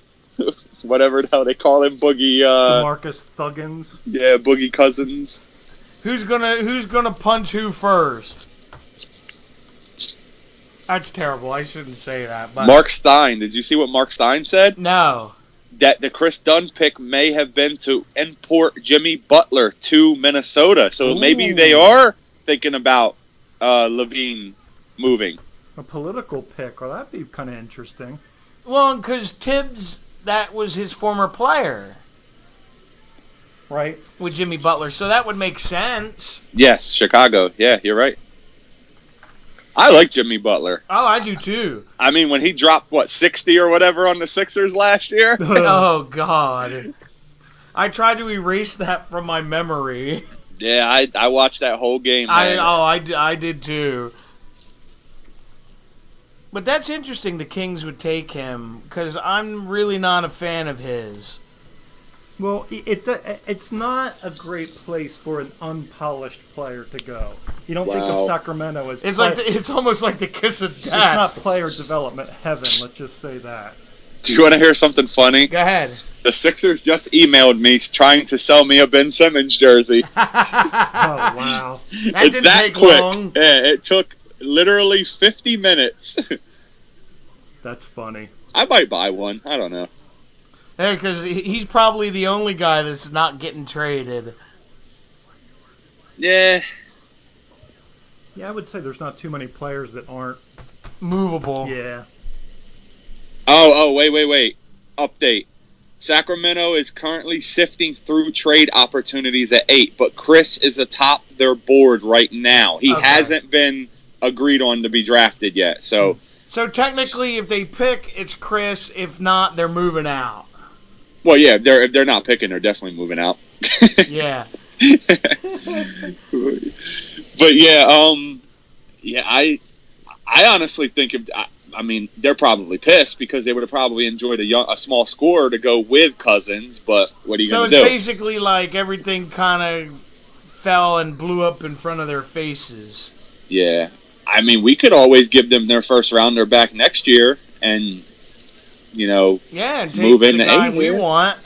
whatever the hell they call him, Boogie. DeMarcus Thuggins. Yeah, Boogie Cousins. Who's gonna punch who first? That's terrible. I shouldn't say that. But Mark Stein. Did you see what Mark Stein said? No. That the Chris Dunn pick may have been to import Jimmy Butler to Minnesota. So maybe they are thinking about Levine moving. A political pick. Well, that'd be kind of interesting. Well, because Tibbs, that was his former player Right? with Jimmy Butler, so that would make sense. Yes, Chicago. Yeah, you're right. I like Jimmy Butler. Oh, I do too. I mean, when he dropped, 60 or whatever on the Sixers last year? Oh, God. I tried to erase that from my memory. Yeah, I watched that whole game, man. I did too. But that's interesting the Kings would take him, because I'm really not a fan of his. Well, it's not a great place for an unpolished player to go. You don't think of Sacramento as It's almost like the kiss of death. It's not player development heaven, let's just say that. Do you want to hear something funny? Go ahead. The Sixers just emailed me trying to sell me a Ben Simmons jersey. Oh, wow. That didn't take quick. long. Yeah, it took literally 50 minutes. That's funny. I might buy one. I don't know. Yeah, because he's probably the only guy that's not getting traded. Yeah. Yeah, I would say there's not too many players that aren't. Movable. Yeah. Oh, wait. Update. Sacramento is currently sifting through trade opportunities at 8, but Chris is atop their board right now. He hasn't been agreed on to be drafted yet, so... So technically, if they pick, it's Chris. If not, they're moving out. Well, yeah, if they're not picking, they're definitely moving out. Yeah. But yeah, I honestly think I mean, they're probably pissed because they would have probably enjoyed a small scorer to go with Cousins. But what are you going to do? So it's basically like everything kind of fell and blew up in front of their faces. Yeah, I mean, we could always give them their first rounder back next year, and and take move in the the guy 8 we here. want.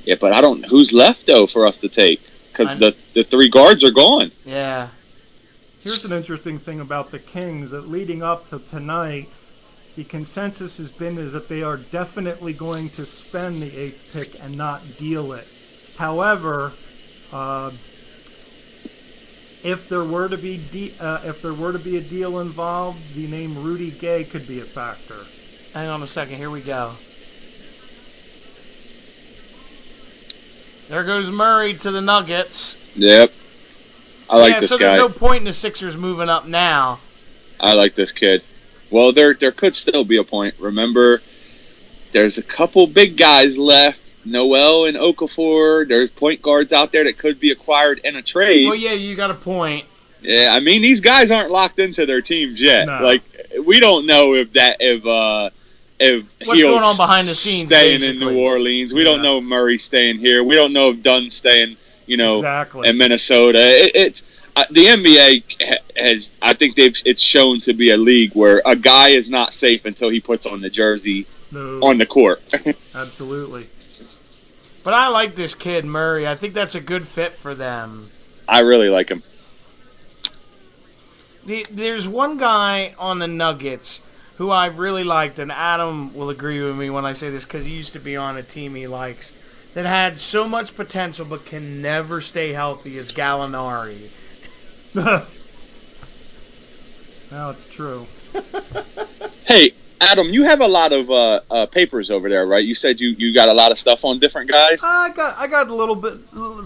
Yeah, but I don't. Who's left though for us to take? Because the 3 guards are gone. Yeah. Here's an interesting thing about the Kings that leading up to tonight, the consensus has been is that they are definitely going to spend the 8th pick and not deal it. However, if there were to be a deal involved, the name Rudy Gay could be a factor. Hang on a second. Here we go. There goes Murray to the Nuggets. Yep, I like this so guy. there's no point in the Sixers moving up now. I like this kid. Well, there could still be a point. Remember, there's a couple big guys left Noel and Okafor. There's point guards out there that could be acquired in a trade. Well, yeah, you got a point. Yeah, I mean, these guys aren't locked into their teams yet. No. Like, we don't know if What's Hield's going on behind the scenes, staying basically. in New Orleans. We don't know if Murray's staying here. We don't know if Dunn's staying, Exactly. in Minnesota. It's the NBA has. I think it's shown to be a league where a guy is not safe until he puts on the jersey No, on the court. absolutely. But I like this kid, Murray. I think that's a good fit for them. I really like him. There's one guy on the Nuggets who I've really liked, and Adam will agree with me when I say this because he used to be on a team he likes, that had so much potential but can never stay healthy is Gallinari. No, it's true. Hey, Adam, you have a lot of papers over there, right? You said you got a lot of stuff on different guys. I got a little bit,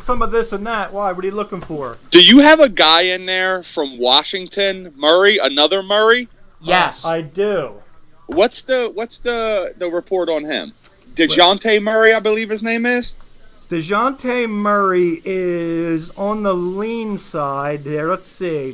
some of this and that. Why? What are you looking for? Do you have a guy in there from Washington, Murray, another Murray? Yes. I do. What's the report on him? DeJounte Murray, I believe his name is. DeJounte Murray is on the lean side there. Let's see.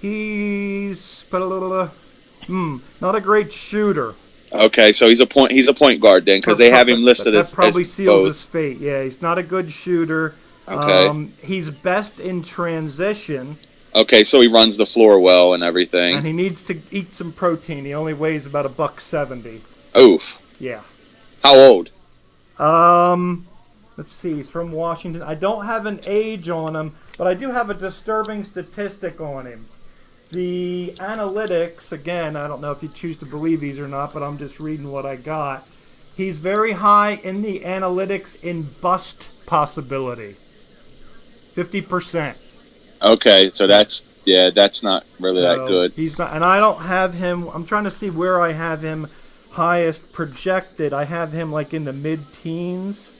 He's not a great shooter. Okay, so he's a point guard then, because they have him listed as that probably as seals both. his fate. Yeah, he's not a good shooter. Okay. He's best in transition, Okay, so he runs the floor well and everything. and he needs to eat some protein. He only weighs about $170. Oof. Yeah. How old? Let's see. He's from Washington. I don't have an age on him, but I do have a disturbing statistic on him. The analytics, again, I don't know if you choose to believe these or not, but I'm just reading what I got. He's very high in the analytics in bust possibility. 50%. Okay, so that's not really that So good. He's not, and I don't have him. I'm trying to see where I have him highest projected. I have him like in the mid-teens.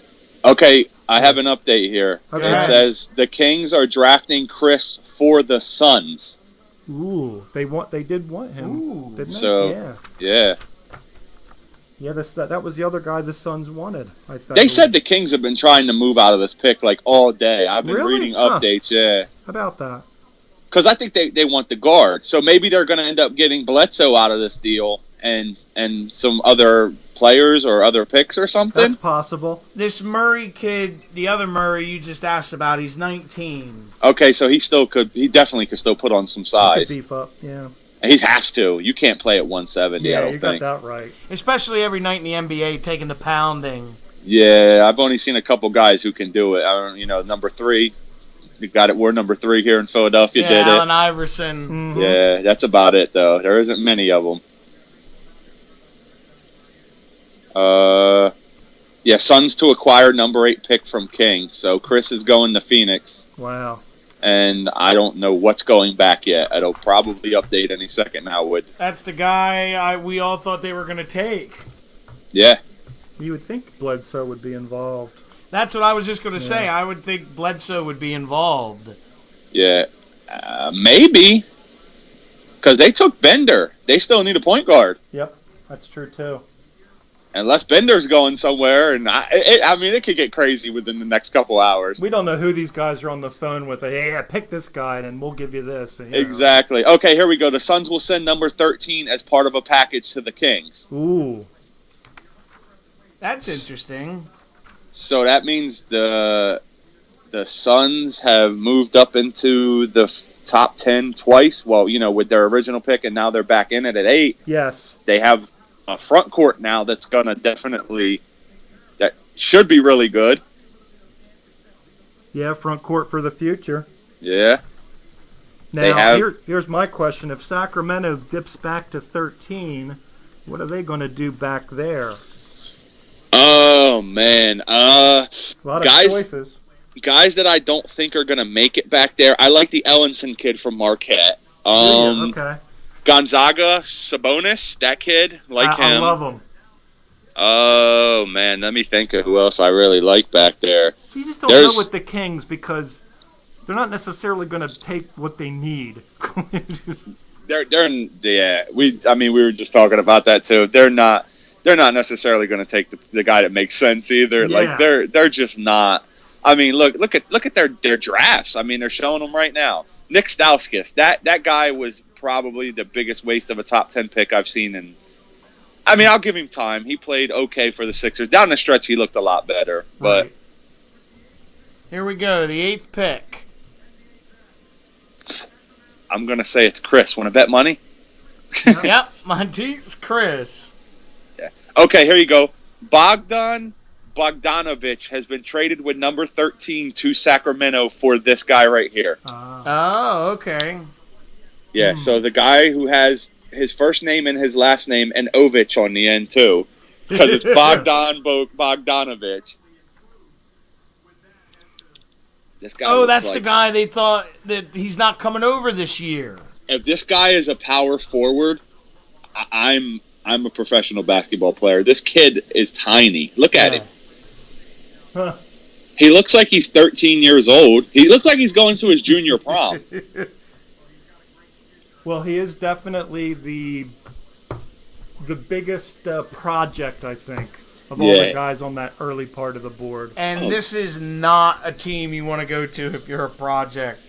Okay, I have an update here. Okay. It says the Kings are drafting Chris for the Suns. Ooh, they did want him, Ooh. didn't So- they? Yeah. Yeah. That was the other guy the Suns wanted. I thought. They said the Kings have been trying to move out of this pick like all day. I've been Really? reading Huh. updates, yeah. How about that? Because I think they want the guard. So maybe they're going to end up getting Bledsoe out of this deal and some other players or other picks or something. That's possible. This Murray kid, the other Murray you just asked about, he's 19. Okay, so he definitely could still put on some He could size. beef up. Yeah. He has to. You can't play at 170, I Yeah, don't you think. got that right. Especially every night in the NBA taking the pounding. Yeah, I've only seen a couple guys who can do it. I don't, number 3. You got it. We're number 3 here in Philadelphia. Yeah, Did Allen it. Iverson. Mhm. Yeah, that's about it though. There isn't many of them. Yeah, Suns to acquire number 8 pick from King. So Chris is going to Phoenix, Wow. and I don't know what's going back yet. It'll probably update any second now. That's the guy we all thought they were going to take. Yeah. You would think Bledsoe would be involved. That's what I was just going to say. I would think Bledsoe would be involved. Yeah, maybe, because they took Bender. They still need a point guard. Yep, that's true too. Unless Bender's going somewhere, and it could get crazy within the next couple hours. We don't know who these guys are on the phone with. Yeah, pick this guy, and we'll give you this. And, you know. Exactly. Okay, here we go. The Suns will send number 13 as part of a package to the Kings. Ooh. That's interesting. So that means the Suns have moved up into the top 10 twice. Well, with their original pick, and now they're back in it at 8. Yes. They have a front court now that's going to that should be really good. Yeah, front court for the future. Yeah. They Now, have- here's my question. If Sacramento dips back to 13, what are they going to do back there? Oh, man. A lot of Guys- choices. Guys that I don't think are going to make it back there. I like the Ellenson kid from Marquette. Okay. Gonzaga, Sabonis, that kid, I him. love them. Oh, man, let me think of who else I really like back there. So you just don't There's- know with the Kings because they're not necessarily going to take what they need. We were just talking about that too. They're not they're not necessarily going to take the guy that makes sense either. Yeah. Like they're just not. I mean, look at their drafts. I mean, they're showing them right now. Nick Stauskas, that guy was probably the biggest waste of a top 10 pick I've seen. And I mean, I'll give him time. He played okay for the Sixers. Down the stretch, he looked a lot better. But Right. Here we go, the 8th pick. I'm going to say it's Chris. Want to bet money? Yep, Monte's Chris. Okay, here you go. Bogdan Bogdanovic has been traded with number 13 to Sacramento for this guy right here. Oh, okay. Yeah, so the guy who has his first name and his last name and Ovich on the end too, because it's Bogdanovic. This guy. Oh, looks that's like, the guy they thought that he's not coming over this year. If this guy is a power forward, I'm a professional basketball player. This kid is tiny. Look at him. Huh. He looks like he's 13 years old. He looks like he's going to his junior prom. Well, he is definitely the biggest project, I think, of all the Yeah. guys on that early part of the board. And this is not a team you want to go to if you're a project.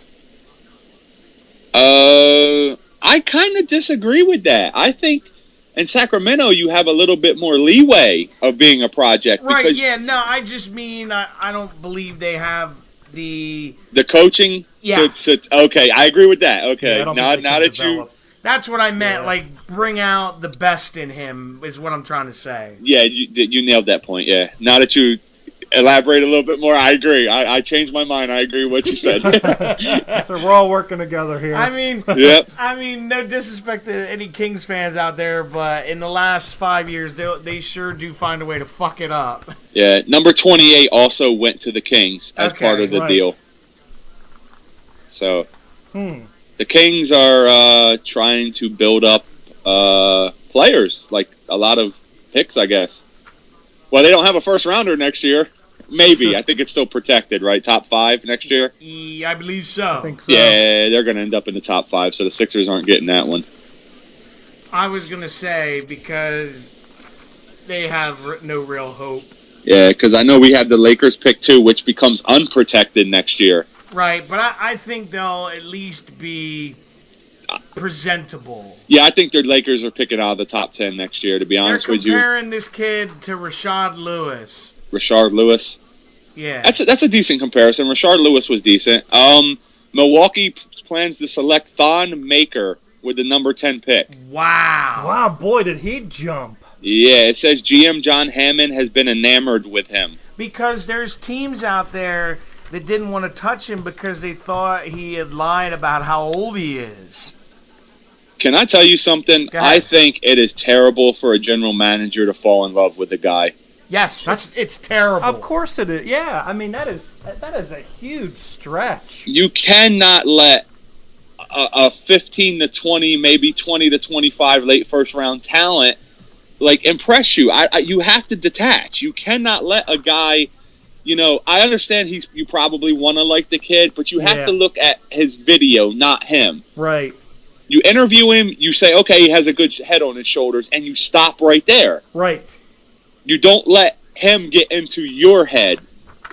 I kind of disagree with that. I think in Sacramento you have a little bit more leeway of being a project. Right, because yeah, no, I just mean I don't believe they have the... the coaching. Yeah. Okay, I agree with that. Okay, Yeah, I don't now think they can that you... develop. That's what I meant, Yeah. like, bring out the best in him is what I'm trying to say. Yeah, you nailed that point, yeah. Now that you elaborate a little bit more, I agree. I changed my mind. I agree with what you said. So we're all working together here. I mean... Yep. I mean, no disrespect to any Kings fans out there, but in the last 5 years, they sure do find a way to fuck it up. Yeah, number 28 also went to the Kings as Okay, part of the right. deal. So Hmm. the Kings are trying to build up players, like a lot of picks, I guess. Well, they don't have a first rounder next year. Maybe. I think it's still protected, right? Top 5 next year? Yeah, I believe so. I think so. Yeah, they're going to end up in the top 5, so the Sixers aren't getting that one. I was going to say because they have no real hope. Yeah, because I know we have the Lakers pick 2, which becomes unprotected next year. Right, but I think they'll at least be presentable. Yeah, I think the Lakers are picking out of the top 10 next year, to be They're honest with you. comparing this kid to Rashard Lewis. Rashard Lewis. Yeah. That's a decent comparison. Rashard Lewis was decent. Milwaukee plans to select Thon Maker with the number 10 pick. Wow. Wow, boy, did he jump. Yeah, it says GM John Hammond has been enamored with him. Because there's teams out there that didn't want to touch him because they thought he had lied about how old he is. Can I tell you something? Go ahead. I think it is terrible for a general manager to fall in love with a guy. Yes, it's terrible. Of course it is. Yeah, I mean, that is a huge stretch. You cannot let a 15 to 20, maybe 20 to 25 late first round talent like impress you. You have to detach. You cannot let a guy, you know, I understand you probably want to like the kid, but you have Yeah. to look at his video, not him. Right. You interview him, you say, okay, he has a good head on his shoulders, and you stop right there. Right. You don't let him get into your head,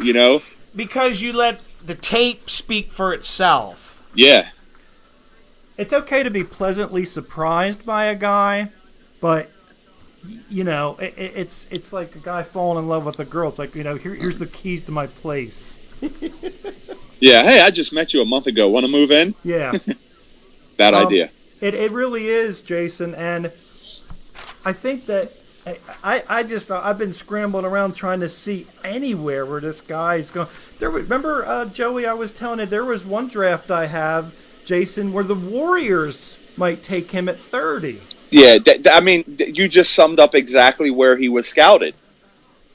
you know? Because you let the tape speak for itself. Yeah. It's okay to be pleasantly surprised by a guy, but you know, it's like a guy falling in love with a girl. It's like, you know, here's the keys to my place. Yeah, hey, I just met you a month ago. Want to move in? Yeah. Bad idea. It really is, Jason, and I think that I've been scrambling around trying to see anywhere where this guy's going. Remember, Joey, I was telling you there was one draft I have, Jason, where the Warriors might take him at 30. Yeah, I mean, you just summed up exactly where he was scouted.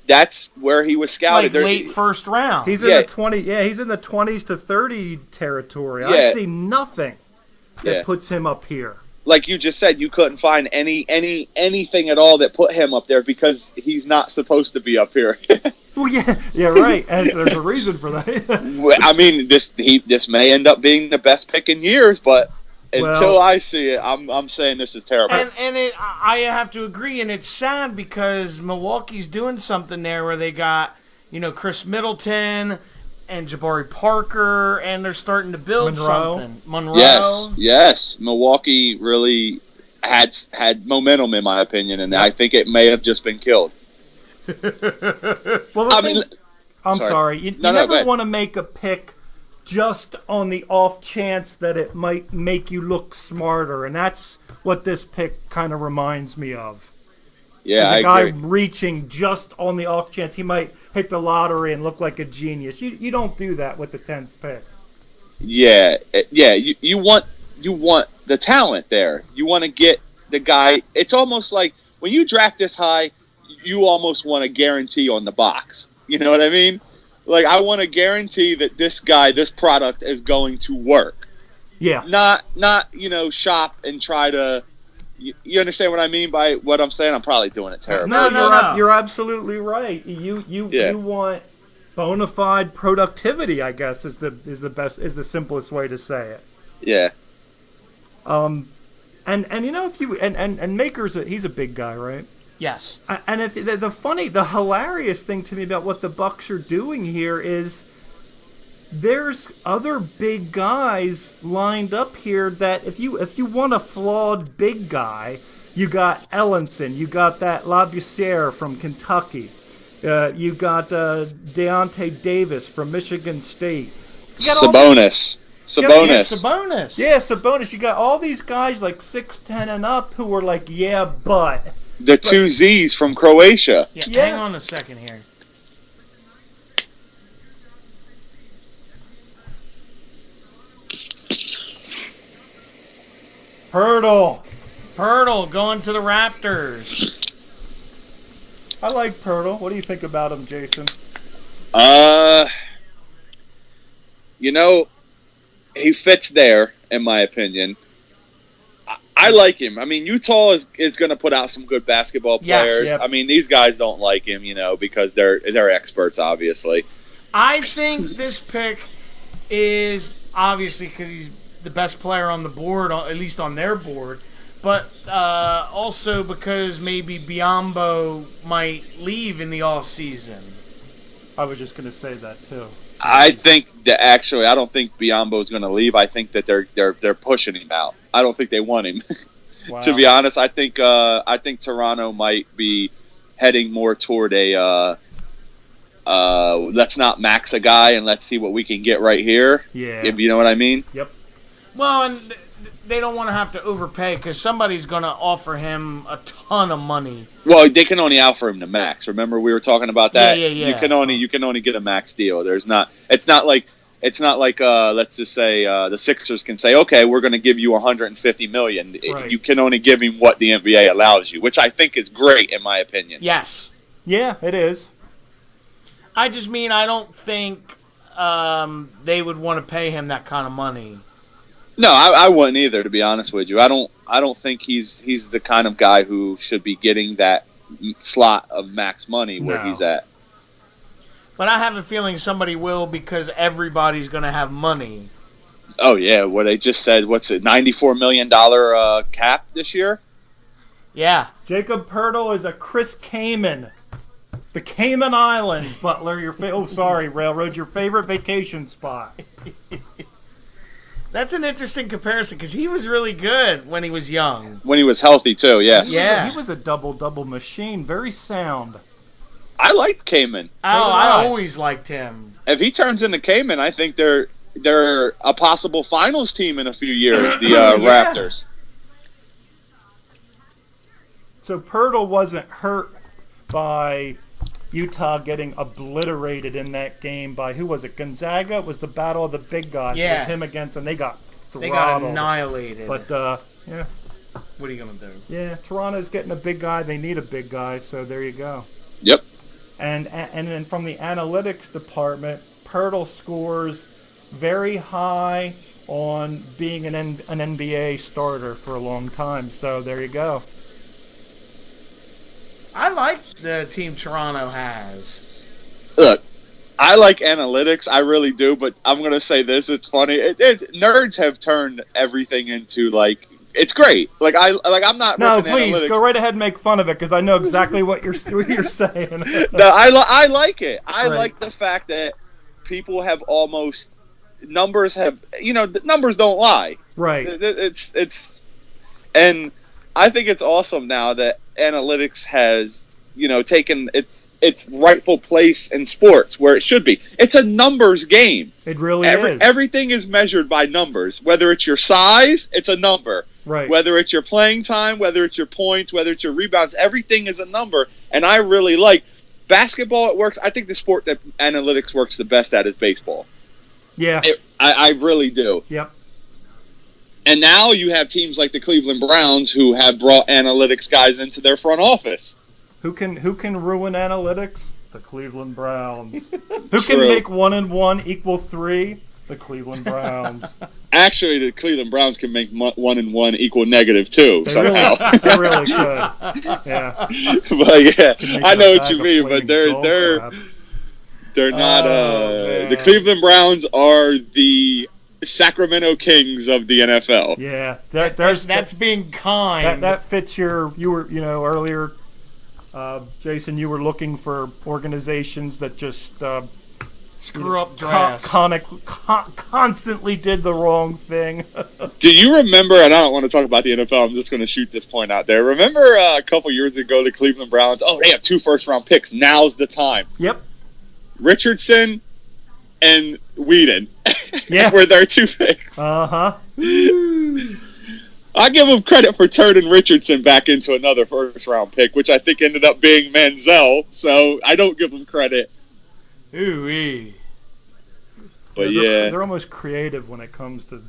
That's where he was scouted. Like late first round. He's in the 20. Yeah, he's in the 20s to 30 territory. Yeah. I see nothing that Yeah. puts him up here. Like you just said, you couldn't find anything at all that put him up there because he's not supposed to be up here. Well, yeah, right. And there's a reason for that. I mean, this may end up being the best pick in years, but Until I see it, I'm saying this is terrible. I have to agree, and it's sad because Milwaukee's doing something there where they got, Chris Middleton and Jabari Parker, and they're starting to build something. Monroe. Yes. Milwaukee really had momentum, in my opinion, and I think it may have just been killed. Well, I'm sorry. You never want to make a pick just on the off chance that it might make you look smarter, and that's what this pick kind of reminds me of. Yeah, As a guy reaching just on the off chance he might hit the lottery and look like a genius. You don't do that with the 10th pick. Yeah. You want the talent there. You want to get the guy. It's almost like when you draft this high, you almost want a guarantee on the box. You know what I mean? Like, I want to guarantee that this product is going to work. Yeah. Not shop and try to. You understand what I mean by what I'm saying? I'm probably doing it terribly. No. You're absolutely right. You want bona fide productivity, I guess, is the simplest way to say it. Yeah. And if you and Maker's he's a big guy, right? Yes. And if the hilarious thing to me about what the Bucks are doing here is there's other big guys lined up here that if you want a flawed big guy, you got Ellenson, you got that Labussiere from Kentucky, you got Deontay Davis from Michigan State, Sabonis. Yeah, Sabonis. You got all these guys like 6'10" and up who were like, yeah, but. The two Z's from Croatia. Yeah, hang on a second here. Pirtle going to the Raptors. I like Pirtle. What do you think about him, Jason? He fits there, in my opinion. I like him. I mean, Utah is going to put out some good basketball players. Yes. Yep. I mean, these guys don't like him, because they're experts, obviously. I think this pick is obviously because he's the best player on the board, at least on their board, but also because maybe Biyombo might leave in the offseason. I was just going to say that too. I think that actually, I don't think Biyombo is going to leave. I think that they're pushing him out. I don't think they want him. Wow. To be honest, I think Toronto might be heading more toward a let's not max a guy and let's see what we can get right here. Yeah, if you know what I mean. Yep. Well, and they don't want to have to overpay because somebody's going to offer him a ton of money. Well, they can only offer him the max. Remember, we were talking about that. Yeah. You can only get a max deal. It's not like let's just say the Sixers can say, okay, we're going to give you $150 million. Right. You can only give him what the NBA allows you, which I think is great in my opinion. Yes. Yeah, it is. I just mean I don't think they would want to pay him that kind of money. No, I wouldn't either, to be honest with you. I don't think he's the kind of guy who should be getting that slot of max money where he's at. But I have a feeling somebody will because everybody's going to have money. Oh, yeah. What they just said, what's it, $94 million cap this year? Yeah. Jacob Pirtle is a Chris Kaman. The Cayman Islands, Butler. Railroad, your favorite vacation spot. That's an interesting comparison because he was really good when he was young. When he was healthy, too, yes. Yeah. He was a double-double machine. Very sound. I liked Kaman. Oh, I always liked him. If he turns into Kaman, I think they're a possible finals team in a few years, the Raptors. So Pirtle wasn't hurt by Utah getting obliterated in that game by, who was it, Gonzaga? It was the battle of the big guys. Yeah. It was him against, and they got throttled. They got annihilated. But, yeah. What are you going to do? Yeah, Toronto's getting a big guy. They need a big guy, so there you go. Yep. And then from the analytics department, Pirtle scores very high on being an NBA starter for a long time. So there you go. I like the team Toronto has. Look, I like analytics, I really do, but I'm gonna say this: it's funny. Nerds have turned everything into like it's great. I'm not. No, ripping please analytics. go right ahead and make fun of it because I know exactly what you're saying. No, I like it. I Right. like the fact that people have almost numbers have numbers don't lie. Right. It's and I think it's awesome now that analytics has taken its rightful place in sports where it should be. It's a numbers game. It really is. Everything is measured by numbers. Whether it's your size, it's a number. Right. Whether it's your playing time, whether it's your points, whether it's your rebounds, everything is a number. And I really like basketball. It works. I think the sport that analytics works the best at is baseball. Yeah. I really do. Yep. And now you have teams like the Cleveland Browns who have brought analytics guys into their front office. Who can ruin analytics? The Cleveland Browns. Who can True. make 1 and 1 equal 3? The Cleveland Browns. Actually, the Cleveland Browns can make 1 and 1 equal -2 They somehow. they really could. Yeah. But yeah, Could make I a know what bag you of mean. But flaming they're gold they're not. Oh, The man. Cleveland Browns are the Sacramento Kings of the NFL. Yeah. That's being kind. That fits you were earlier, Jason, you were looking for organizations that just Screw up drafts. constantly did the wrong thing. Do you remember? And I don't want to talk about the NFL. I'm just going to shoot this point out there. Remember a couple years ago, the Cleveland Browns? Oh, they have 2 first-round picks. Now's the time. Yep. Richardson and Whedon Yeah. were their 2 picks. Uh-huh. I give them credit for turning Richardson back into another first-round pick, which I think ended up being Manziel. So I don't give them credit. Ooh-wee. But They're almost creative when it comes to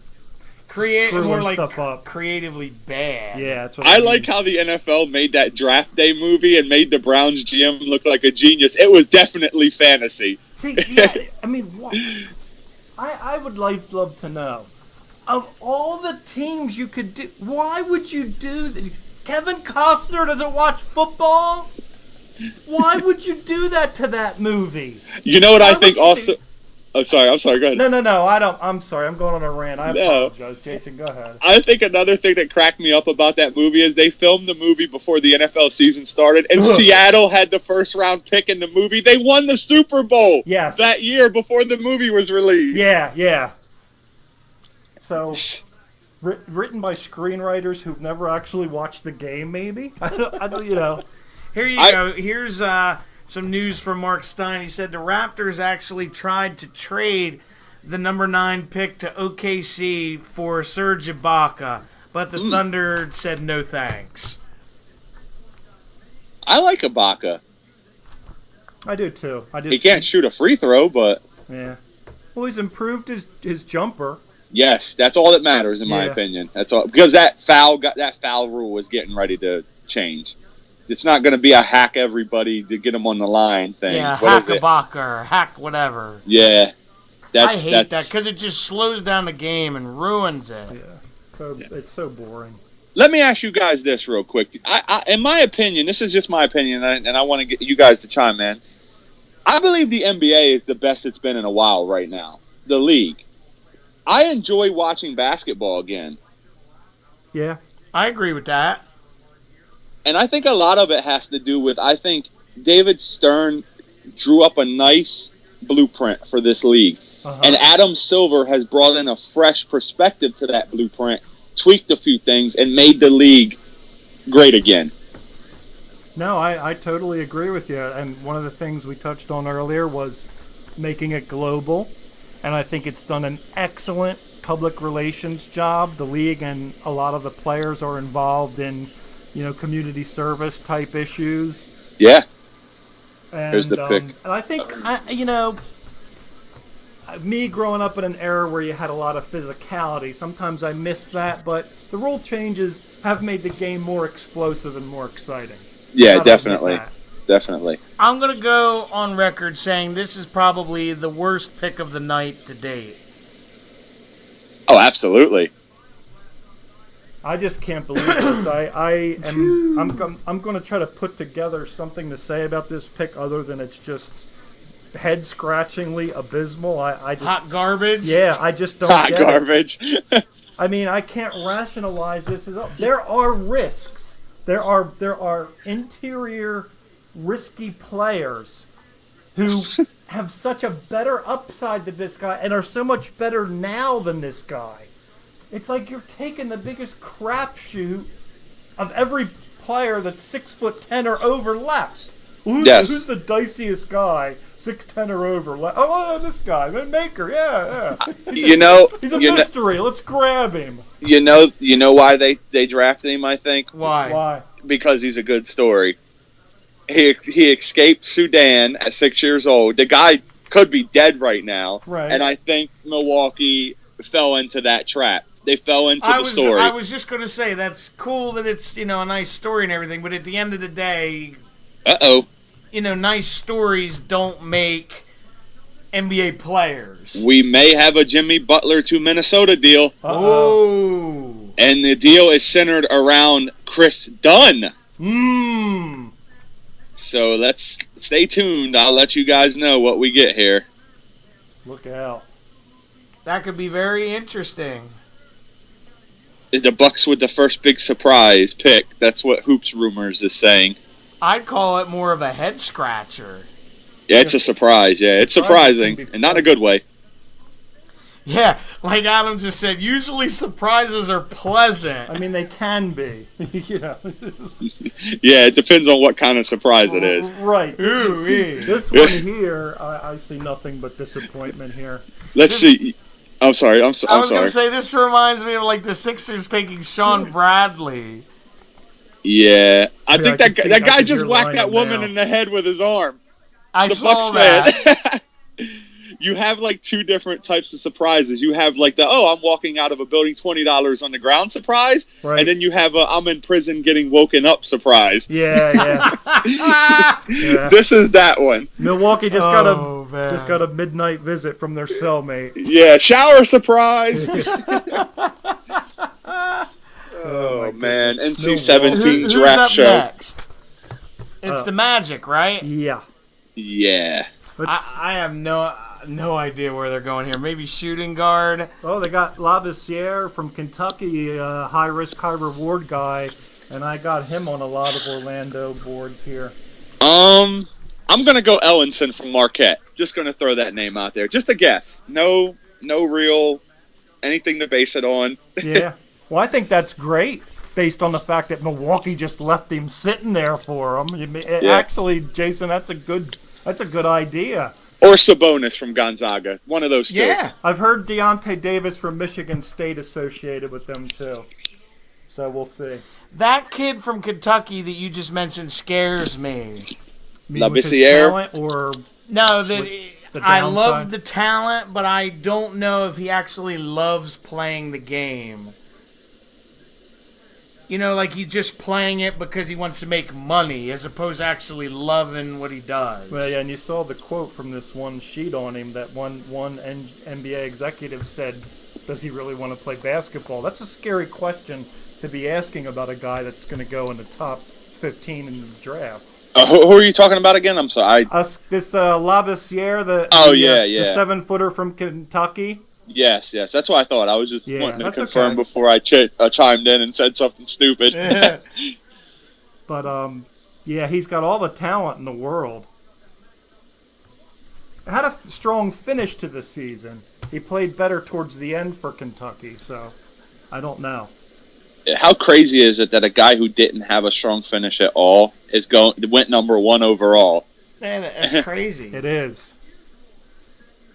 screwing More like stuff up. creatively bad. Yeah, that's what I mean. like how the NFL made that draft day movie and made the Browns GM look like a genius. It was definitely fantasy. See, yeah, I mean, what? I would love to know. Of all the teams you could do, why would you do that? Kevin Costner doesn't watch football? Why would you do that to that movie? You know what Why I would think you also... say- I'm sorry, go ahead. No, I don't. I'm sorry, I'm going on a rant. I No. apologize. Jason, go ahead. I think another thing that cracked me up about that movie is they filmed the movie before the NFL season started, and Ugh. Seattle had the first-round pick in the movie. They won the Super Bowl Yes. that year before the movie was released. Yeah. So, written by screenwriters who've never actually watched the game, maybe? I don't. Here you go. Here's some news from Mark Stein. He said the Raptors actually tried to trade the number 9 pick to OKC for Serge Ibaka, but the Thunder said no thanks. I like Ibaka. I do too. He can't shoot a free throw, but Yeah. Well, he's improved his jumper. yes, that's all that matters in my Yeah. opinion. That's all because that foul rule was getting ready to change. It's not going to be a hack everybody to get them on the line thing. Yeah, What hack is it? Ibaka or hack whatever. Yeah, I hate that because it just slows down the game and ruins it. Yeah. So it's so boring. Let me ask you guys this real quick. In my opinion, this is just my opinion, and I want to get you guys to chime in. I believe the NBA is the best it's been in a while right now. The league. I enjoy watching basketball again. Yeah. I agree with that. And I think a lot of it has to do with, I think David Stern drew up a nice blueprint for this league. Uh-huh. And Adam Silver has brought in a fresh perspective to that blueprint, tweaked a few things, and made the league great again. No, I totally agree with you. And one of the things we touched on earlier was making it global. And I think it's done an excellent public relations job. The league and a lot of the players are involved in, community service type issues. Yeah. And, Here's the pick. And I think, me growing up in an era where you had a lot of physicality, sometimes I miss that. But the rule changes have made the game more explosive and more exciting. Yeah, Gotta admit definitely. that. Definitely. I'm going to go on record saying this is probably the worst pick of the night to date. Oh, absolutely. I just can't believe this. I'm going to try to put together something to say about this pick other than it's just head-scratchingly abysmal. I just Hot garbage. yeah, I just don't Hot get it. garbage. I mean, I can't rationalize this. There are risks. There are interior risky players who have such a better upside than this guy and are so much better now than this guy. It's like you're taking the biggest crapshoot of every player that's 6'10" or over left. Who's the diciest guy? 6'10" or over. Oh, this guy, Maker. Yeah. He's a mystery. Let's grab him. You know why they drafted him? I think Why? because he's a good story. He escaped Sudan at 6 years old. The guy could be dead right now, right? And I think Milwaukee fell into that trap. They fell into the story. I was just going to say that's cool that it's a nice story and everything, but at the end of the day, nice stories don't make NBA players. We may have a Jimmy Butler to Minnesota deal. Oh. And the deal is centered around Chris Dunn. So let's stay tuned. I'll let you guys know what we get here. Look out. That could be very interesting. The Bucks with the first big surprise pick. That's what Hoops Rumors is saying. I'd call it more of a head scratcher. Yeah, it's a surprise. Yeah, it's surprising, and not in a good way. Yeah, like Adam just said, usually surprises are pleasant. I mean, they can be. Yeah, it depends on what kind of surprise it is. Right. Ooh-wee. This one here, I see nothing but disappointment here. Let's see. I'm sorry. I'm I was sorry. going to say, this reminds me of like the Sixers taking Sean Bradley. Yeah, I Yeah, think I that guy can just hear whacked that Lyman woman now. in the head with his arm. I The saw Bucks that. man. You have like two different types of surprises. You have like I'm walking out of a building, $20 on the ground surprise, Right. and then you have I'm in prison getting woken up surprise. Yeah. Yeah. This is that one. Milwaukee just Oh, man. got a midnight visit from their cellmate. Yeah, shower surprise. Oh man, NC-17 Who's draft up show. next? It's the Magic, right? Yeah. Yeah. I have no idea where they're going here. Maybe shooting guard. Oh, they got Labissiere from Kentucky, high risk, high reward guy, and I got him on a lot of Orlando boards here. I'm gonna go Ellenson from Marquette. Just gonna throw that name out there. Just a guess. No real anything to base it on. Yeah. Well, I think that's great, based on the fact that Milwaukee just left him sitting there for him. Actually, Jason, that's a good idea. Or Sabonis from Gonzaga. One of those two. Yeah. I've heard Deontay Davis from Michigan State associated with them too, so we'll see. That kid from Kentucky that you just mentioned scares me. You mean with his Labissiere? talent or No, the I downside? love the talent, but I don't know if he actually loves playing the game. Like he's just playing it because he wants to make money, as opposed to actually loving what he does. Well, yeah, and you saw the quote from this one sheet on him that one NBA executive said, does he really want to play basketball? That's a scary question to be asking about a guy that's going to go in the top 15 in the draft. Who are you talking about again? I'm sorry. This Labissiere, the 7-footer from Kentucky. Yes. That's what I thought. I was just Yeah, wanting to that's confirm okay. before I chimed in and said something stupid. But, he's got all the talent in the world. Had a strong finish to the season. He played better towards the end for Kentucky, so I don't know. How crazy is it that a guy who didn't have a strong finish at all went number 1 overall? Man, that's crazy. It is.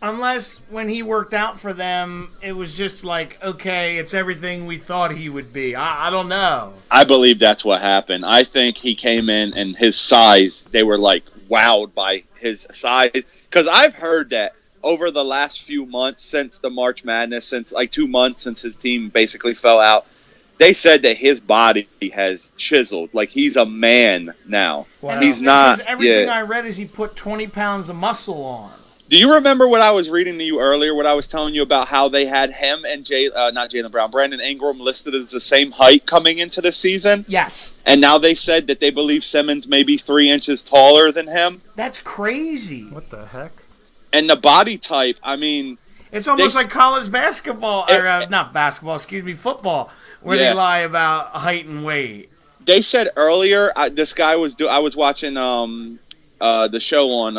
Unless when he worked out for them, it was just like, okay, it's everything we thought he would be. I don't know. I believe that's what happened. I think he came in and his size, they were like wowed by his size. Because I've heard that over the last few months since the March Madness, since like 2 months since his team basically fell out, they said that his body has chiseled. Like he's a man now. Wow. He's not. Everything Yeah. I read is he put 20 pounds of muscle on. Do you remember what I was reading to you earlier? What I was telling you about how they had him and Brandon Ingram listed as the same height coming into the season, Yes. and now they said that they believe Simmons may be 3 inches taller than him. That's crazy. What the heck? And the body type, I mean, It's almost They- like college basketball, or not basketball, excuse me, football, where they Yeah. lie about height and weight. they said earlier, this guy was I was watching the show on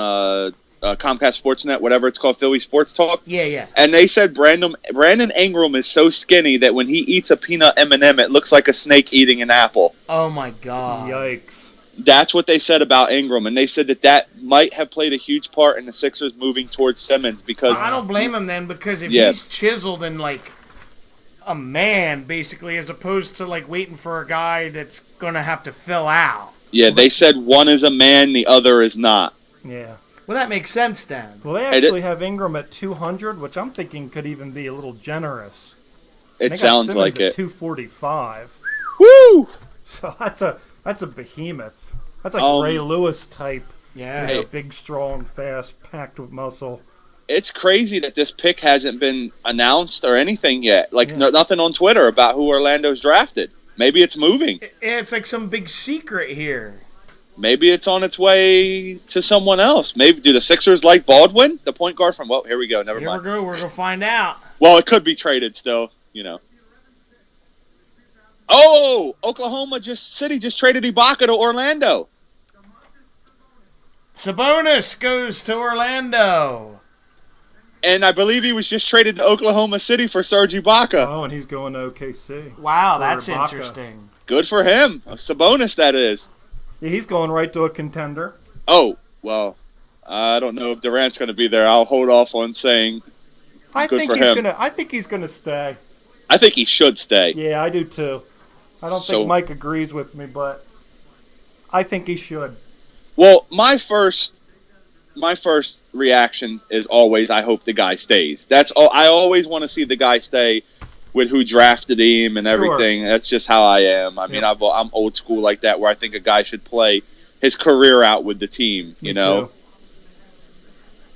Comcast Sportsnet, whatever it's called, Philly Sports Talk, Yeah. and they said Brandon Ingram is so skinny that when he eats a peanut M&M, it looks like a snake eating an apple. Oh my God. Yikes. That's what they said about Ingram, and they said that might have played a huge part in the Sixers moving towards Simmons because I don't blame him then, because if Yeah. he's chiseled and like a man, basically, as opposed to like waiting for a guy that's gonna have to fill out. yeah, they said one is a man, the other is not. Yeah. Well, that makes sense then. Well, they actually have Ingram at 200, which I'm thinking could even be a little generous. It They got sounds Simmons like at it. 245. Woo! So that's a behemoth. That's like Um, Ray Lewis type. Yeah. Hey. Big, strong, fast, packed with muscle. It's crazy that this pick hasn't been announced or anything yet. Like Yeah. nothing on Twitter about who Orlando's drafted. Maybe it's moving. It's like some big secret here. Maybe it's on its way to someone else. Maybe do the Sixers like Baldwin, the point guard from? Well, here we go. Never Here we mind. go. We're gonna find out. Well, it could be traded still. You know. Oh, Oklahoma City just traded Ibaka to Orlando. Sabonis goes to Orlando. And I believe he was just traded to Oklahoma City for Serge Ibaka. Oh, and he's going to OKC. Wow, For that's Ibaka. interesting. Good for him. Sabonis, that is. Yeah, he's going right to a contender. Oh, well, I don't know if Durant's going to be there. I'll hold off on saying. I Good think for he's him. gonna. I think he's gonna stay. I think he should stay. Yeah, I do too. I don't So- think Mike agrees with me, but I think he should. Well, my first reaction is always, I hope the guy stays. That's all. I always want to see the guy stay with who drafted him and everything. That's just how I am. I mean, Yep. I'm old school like that, where I think a guy should play his career out with the team. Me You know. too.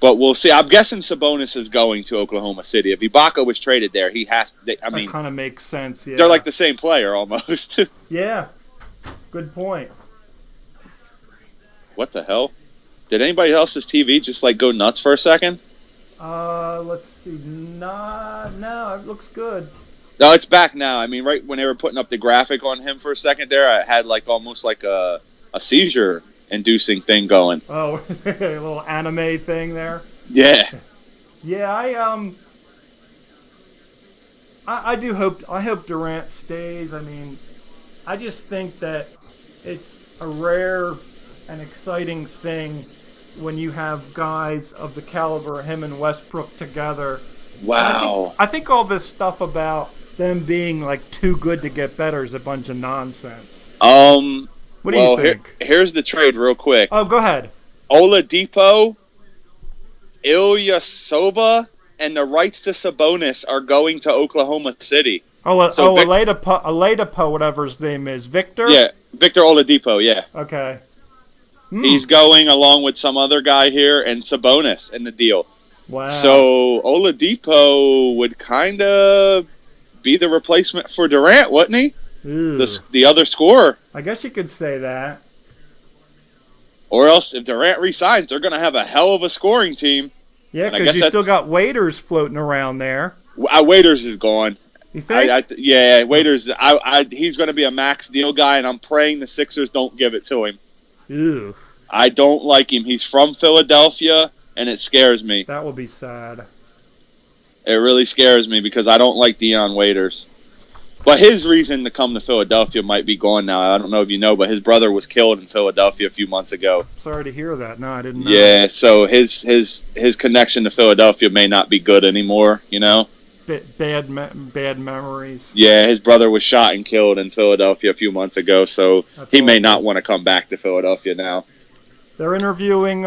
But we'll see. I'm guessing Sabonis is going to Oklahoma City. If Ibaka was traded there, he has. I mean, That kind of makes sense. Yeah. they're like the same player almost. Yeah. Good point. What the hell? Did anybody else's TV just like go nuts for a second? Let's see. No, it looks good. No, it's back now. I mean, right when they were putting up the graphic on him for a second there, I had like almost like a seizure-inducing thing going. Oh, a little anime thing there. Yeah. Yeah, I do hope. I hope Durant stays. I mean, I just think that it's a rare and exciting thing when you have guys of the caliber of him and Westbrook together. Wow. I think all this stuff about them being like too good to get better is a bunch of nonsense. What do you think? Here's the trade real quick. Oh, go ahead. Oladipo, Ilyasova, and the rights to Sabonis are going to Oklahoma City. So Oladipo, whatever his name is, Victor. Yeah, Victor Oladipo, yeah. Okay. He's going along with some other guy here and Sabonis in the deal. Wow. So Oladipo would kind of be the replacement for Durant, wouldn't he? Ew. The other scorer. I guess you could say that. Or else, if Durant resigns, they're going to have a hell of a scoring team. Yeah, And I because guess you still that's- got waiters floating around there. Waiters is gone. You think? Yeah, Waiters. He's going to be a max deal guy, and I'm praying the Sixers don't give it to him. Ew, I don't like him. He's from Philadelphia, and it scares me. that would be sad. It really scares me because I don't like Deion Waiters. But his reason to come to Philadelphia might be gone now. I don't know if you know, but his brother was killed in Philadelphia a few months ago. Sorry to hear that. No, I didn't know. Yeah, so his connection to Philadelphia may not be good anymore, you know? Bad memories. Yeah, his brother was shot and killed in Philadelphia a few months ago, so That's he may awful. not want to come back to Philadelphia now. They're interviewing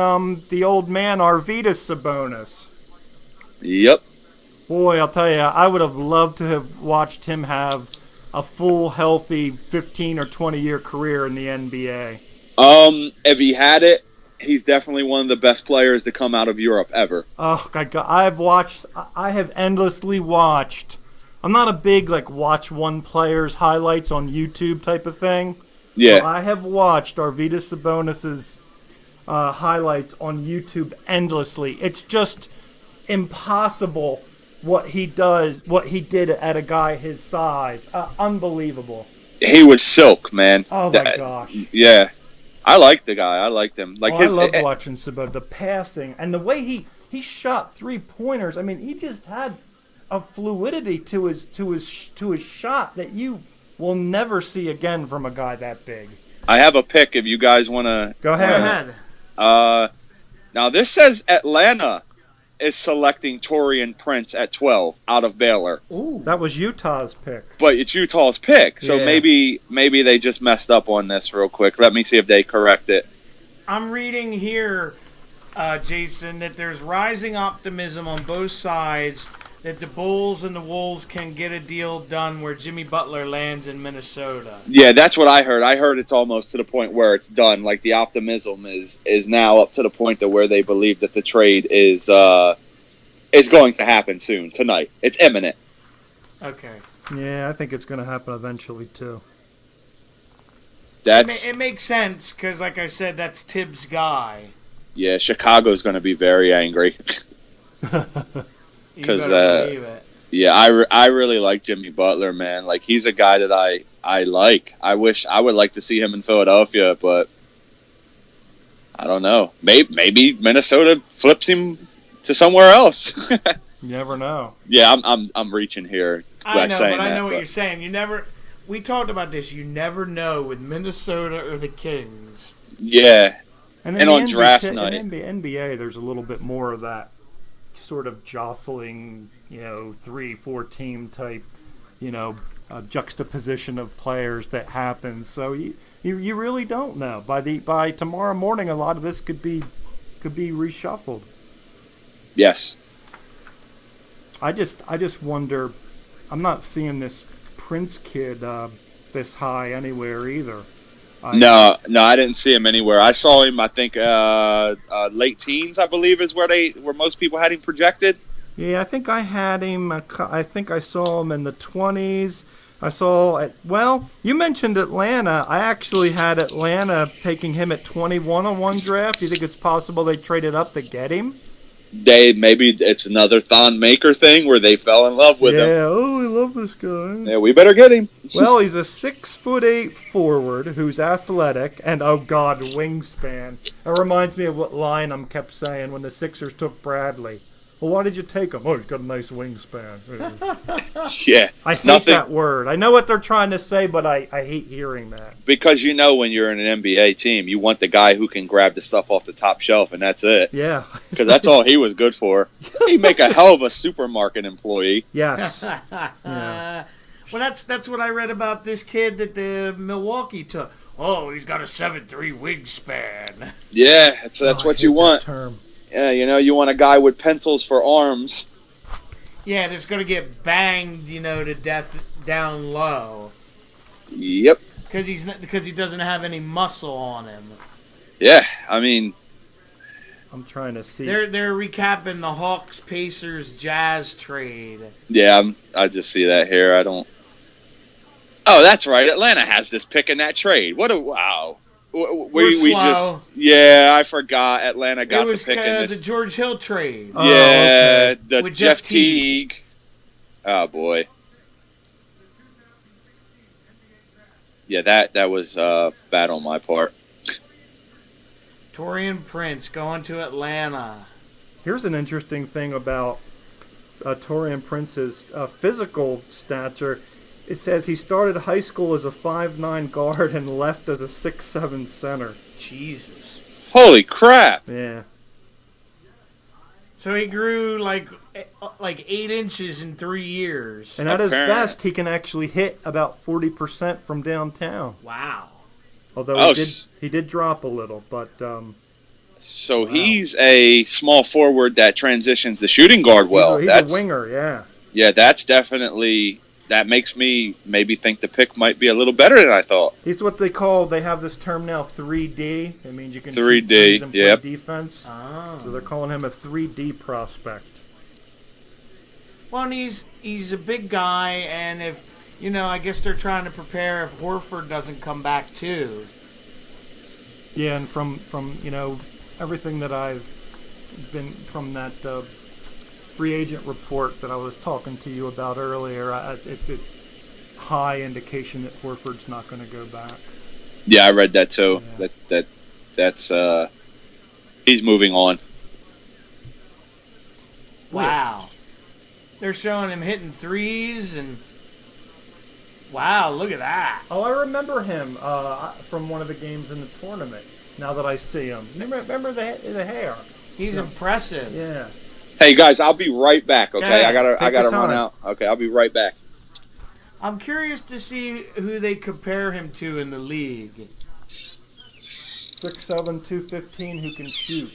the old man Arvydas Sabonis. Yep. Boy, I'll tell you, I would have loved to have watched him have a full, healthy 15 or 20-year career in the NBA. If he had it, he's definitely one of the best players to come out of Europe ever. Oh, I have endlessly watched. I'm not a big, watch one player's highlights on YouTube type of thing. Yeah. But I have watched Arvydas Sabonis's highlights on YouTube endlessly. It's just impossible what he did at a guy his size. Unbelievable. He was silk, man. Oh my gosh. Yeah. I like the guy. I liked him. Like I love watching Saboda. The passing and the way he shot 3-pointers. I mean, he just had a fluidity to his shot that you will never see again from a guy that big. I have a pick if you guys want to. Go ahead. Now this says Atlanta is selecting Taurean Prince at 12 out of Baylor. Ooh. That was Utah's pick. But it's Utah's pick, so Yeah. maybe they just messed up on this real quick. Let me see if they correct it. I'm reading here, Jason, that there's rising optimism on both sides that the Bulls and the Wolves can get a deal done where Jimmy Butler lands in Minnesota. Yeah, that's what I heard. I heard it's almost to the point where it's done. Like the optimism is now up to the point to where they believe that the trade is going to happen soon, tonight. It's imminent. Okay. Yeah, I think it's going to happen eventually too. That's It makes sense because, like I said, that's Tibbs' guy. yeah. Chicago's going to be very angry. You 'Cause, better believe it. Yeah, I really like Jimmy Butler, man. Like he's a guy that I like. I wish I would like to see him in Philadelphia, but I don't know. Maybe Minnesota flips him to somewhere else. You never know. Yeah, I'm reaching here. I know, saying but I that, know what you're saying. We talked about this. You never know with Minnesota or the Kings. Yeah, And on draft night. in the NBA, there's a little bit more of that sort of jostling, 3-4 team type, juxtaposition of players that happens. So you really don't know. By tomorrow morning, a lot of this could be reshuffled. yes. I just wonder. I'm not seeing this Prince kid this high anywhere either. No, I didn't see him anywhere. I saw him. I think late teens, I believe, is where most people had him projected. Yeah, I think I had him. I think I saw him in the 20s. You mentioned Atlanta. I actually had Atlanta taking him at 21 on one draft. Do you think it's possible they traded up to get him? Maybe it's another Thon Maker thing where they fell in love with him. Yeah, we love this guy. Yeah, we better get him. Well, he's a 6'8" forward who's athletic and, oh God, wingspan. It reminds me of what Lynham kept saying when the Sixers took Bradley. Well, why did you take him? Oh, he's got a nice wingspan. Yeah. I hate nothing, that word. I know what they're trying to say, but I hate hearing that. because when you're in an NBA team, you want the guy who can grab the stuff off the top shelf, and that's it. Yeah. Because that's all he was good for. He'd make a hell of a supermarket employee. Yes. Yeah. Well, that's what I read about this kid that the Milwaukee took. Oh, he's got a 7'3" wingspan. Yeah, that's Oh, I what hate you that want. term. Yeah, you want a guy with pencils for arms. Yeah, that's going to get banged, to death down low. Yep. Because he doesn't have any muscle on him. Yeah, I mean, I'm trying to see. They're recapping the Hawks, Pacers, Jazz trade. yeah, I just see that here. I don't. Oh, that's right. Atlanta has this pick in that trade. What a wow. We're slow. Yeah, I forgot. Atlanta got It was the pick in the this. George Hill trade. Oh, Yeah, okay. the With Jeff Jeff Teague. Oh boy. Yeah, that was bad on my part. Taurean Prince going to Atlanta. Here's an interesting thing about Taurean Prince's physical stature. It says he started high school as a 5'9" guard and left as a 6'7" center. Jesus. Holy crap! Yeah. So he grew like 8 inches in 3 years. And at his Apparent. best, he can actually hit about 40% from downtown. Wow. Although Oh, he did drop a little, but So he's a small forward that transitions the shooting guard well. he's That's a winger, yeah. Yeah, that's definitely. That makes me maybe think the pick might be a little better than I thought. He's what they have this term now, 3D. It means you can 3D, shoot threes and play yep. defense. Oh. So they're calling him a 3D prospect. Well, and he's a big guy, and if I guess they're trying to prepare if Horford doesn't come back too. Yeah, and from everything that I've been from that free agent report that I was talking to you about earlier, it's a high indication that Horford's not going to go back. Yeah, I read that too. Yeah. That's he's moving on. Wow. They're showing him hitting threes and wow, look at that. Oh, I remember him from one of the games in the tournament. Now that I see him, remember the hair? He's impressive. Yeah. Hey guys, I'll be right back. Okay, Okay. I gotta your run time. out. Okay, I'll be right back. I'm curious to see who they compare him to in the league. 6'7", 215, who can shoot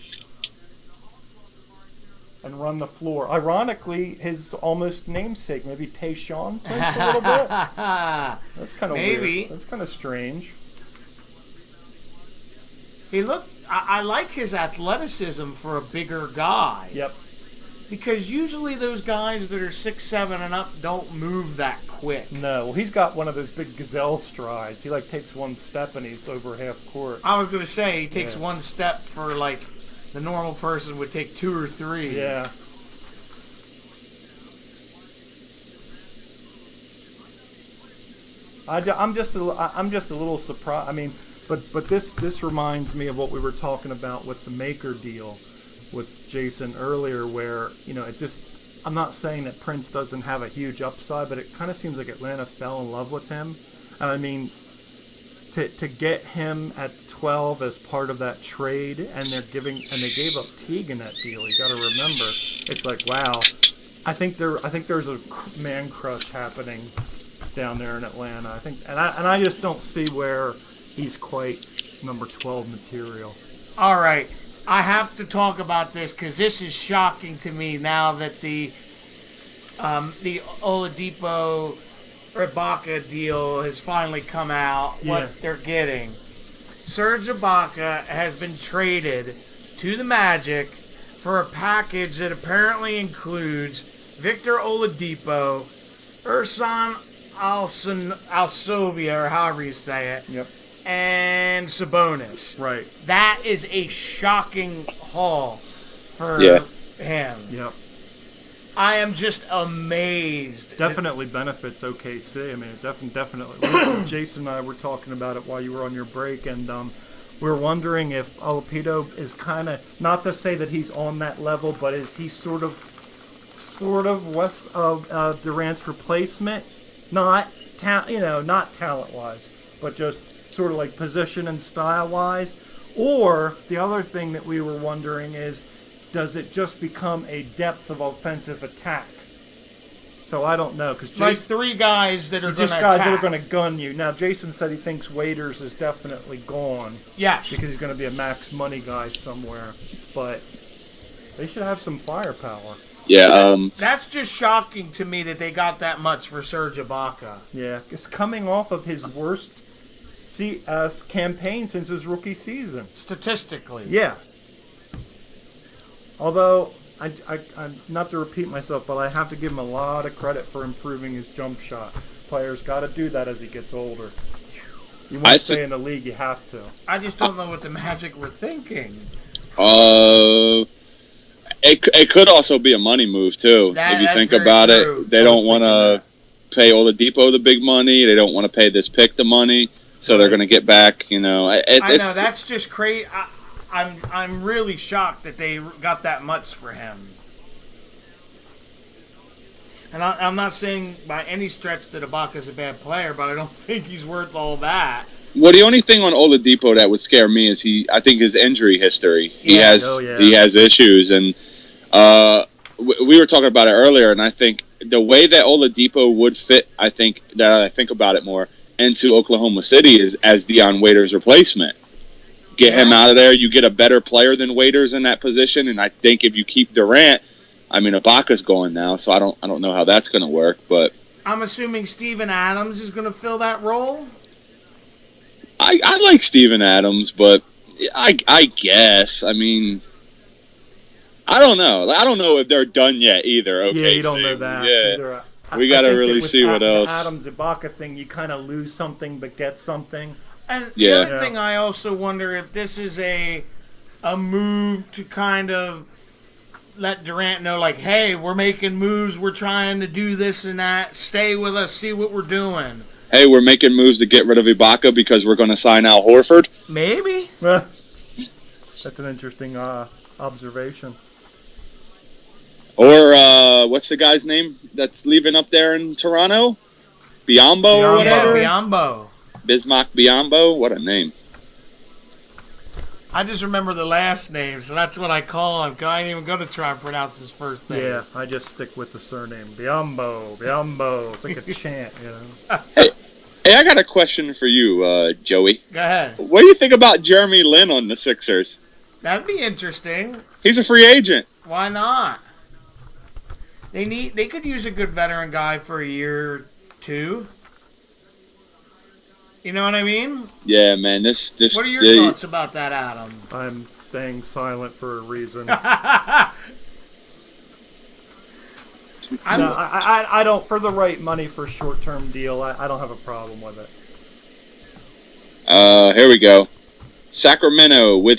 and run the floor. Ironically, his almost namesake, maybe Tayshaun Prince a little bit. That's kind of Maybe. weird. That's kind of strange. He looked. I like his athleticism for a bigger guy. Yep. Because usually those guys that are 6'7" and up don't move that quick. No, well, he's got one of those big gazelle strides. He takes one step and he's over half court. I was going to say he takes Yeah. one step for like the normal person would take two or three. Yeah. I'm just a little surprised. I mean, but this reminds me of what we were talking about with the Maker deal with Jason earlier, where I'm not saying that Prince doesn't have a huge upside, but it kind of seems like Atlanta fell in love with him, and I mean, to get him at 12 as part of that trade, and they gave up Teague in that deal. You got to remember, it's like, wow. I think there's a man crush happening down there in Atlanta. And I just don't see where he's quite number 12 material. All right. I have to talk about this because this is shocking to me now that the Oladipo Ibaka deal has finally come out. Yeah. What they're getting. Serge Ibaka has been traded to the Magic for a package that apparently includes Victor Oladipo, Ersan Alsovia, or however you say it, Yep. and Sabonis. Right. That is a shocking haul for Yeah. him. Yep. I am just amazed. Definitely benefits OKC. I mean, it definitely. Jason and I were talking about it while you were on your break, and we were wondering if Oladipo is kind of, not to say that he's on that level, but is he sort of West of Durant's replacement? Not talent-wise, but just sort of like position and style-wise. Or the other thing that we were wondering is, does it just become a depth of offensive attack? So I don't know, because Like three guys that are going to just attack. guys that are going to gun you. Now Jason said he thinks Waiters is definitely gone Yes. because he's going to be a max money guy somewhere, but they should have some firepower. Yeah. That's just shocking to me that they got that much for Serge Ibaka. Yeah, it's coming off of his worst campaign since his rookie season. Statistically. Yeah. Although, I'm not to repeat myself, but I have to give him a lot of credit for improving his jump shot. Players got to do that as he gets older. You want to stay in the league, you have to. I just don't know what the Magic were thinking. It could also be a money move too. If you That's think very about true. it, they don't want to pay Oladipo the big money. They don't want to pay this pick the money, so they're going to get back. I know that's just crazy. I'm really shocked that they got that much for him. And I'm not saying by any stretch that Ibaka's a bad player, but I don't think he's worth all that. Well, the only thing on Oladipo that would scare me is I think his injury history. He Yeah. has issues, and we were talking about it earlier. And I think the way that Oladipo would fit, I think about it more, into Oklahoma City is as Dion Waiters' replacement. Get him out of there. You get a better player than Waiters in that position, and I think if you keep Durant, I mean Ibaka's going now, so I don't know how that's going to work, but I'm assuming Steven Adams is going to fill that role. I like Steven Adams, but I guess. I mean, I don't know. I don't know if they're done yet either. Okay, Yeah, you don't know that. Yeah, Either. we got to really see what else. The Adams Ibaka thing, you kind of lose something but get something. And the Yeah. other thing, I also wonder if this is a move to kind of let Durant know, like, hey, we're making moves, we're trying to do this and that. Stay with us, see what we're doing. Hey, we're making moves to get rid of Ibaka because we're going to sign Al Horford. Maybe. That's an interesting observation. Or what's the guy's name that's leaving up there in Toronto? Biombo or whatever? Yeah, Biombo. Bismack Biombo? What a name. I just remember the last name, so that's what I call him. I ain't even going to try and pronounce his first name. Yeah, I just stick with the surname. Biombo, Biombo. It's like a chant, you know. Hey, I got a question for you, Joey. Go ahead. What do you think about Jeremy Lin on the Sixers? That'd be interesting. He's a free agent. Why not? They could use a good veteran guy for a year or two. You know what I mean? Yeah, man. This. What are your thoughts about that, Adam? I'm staying silent for a reason. No, I don't. For the right money for a short-term deal, I don't have a problem with it. Here we go. Sacramento via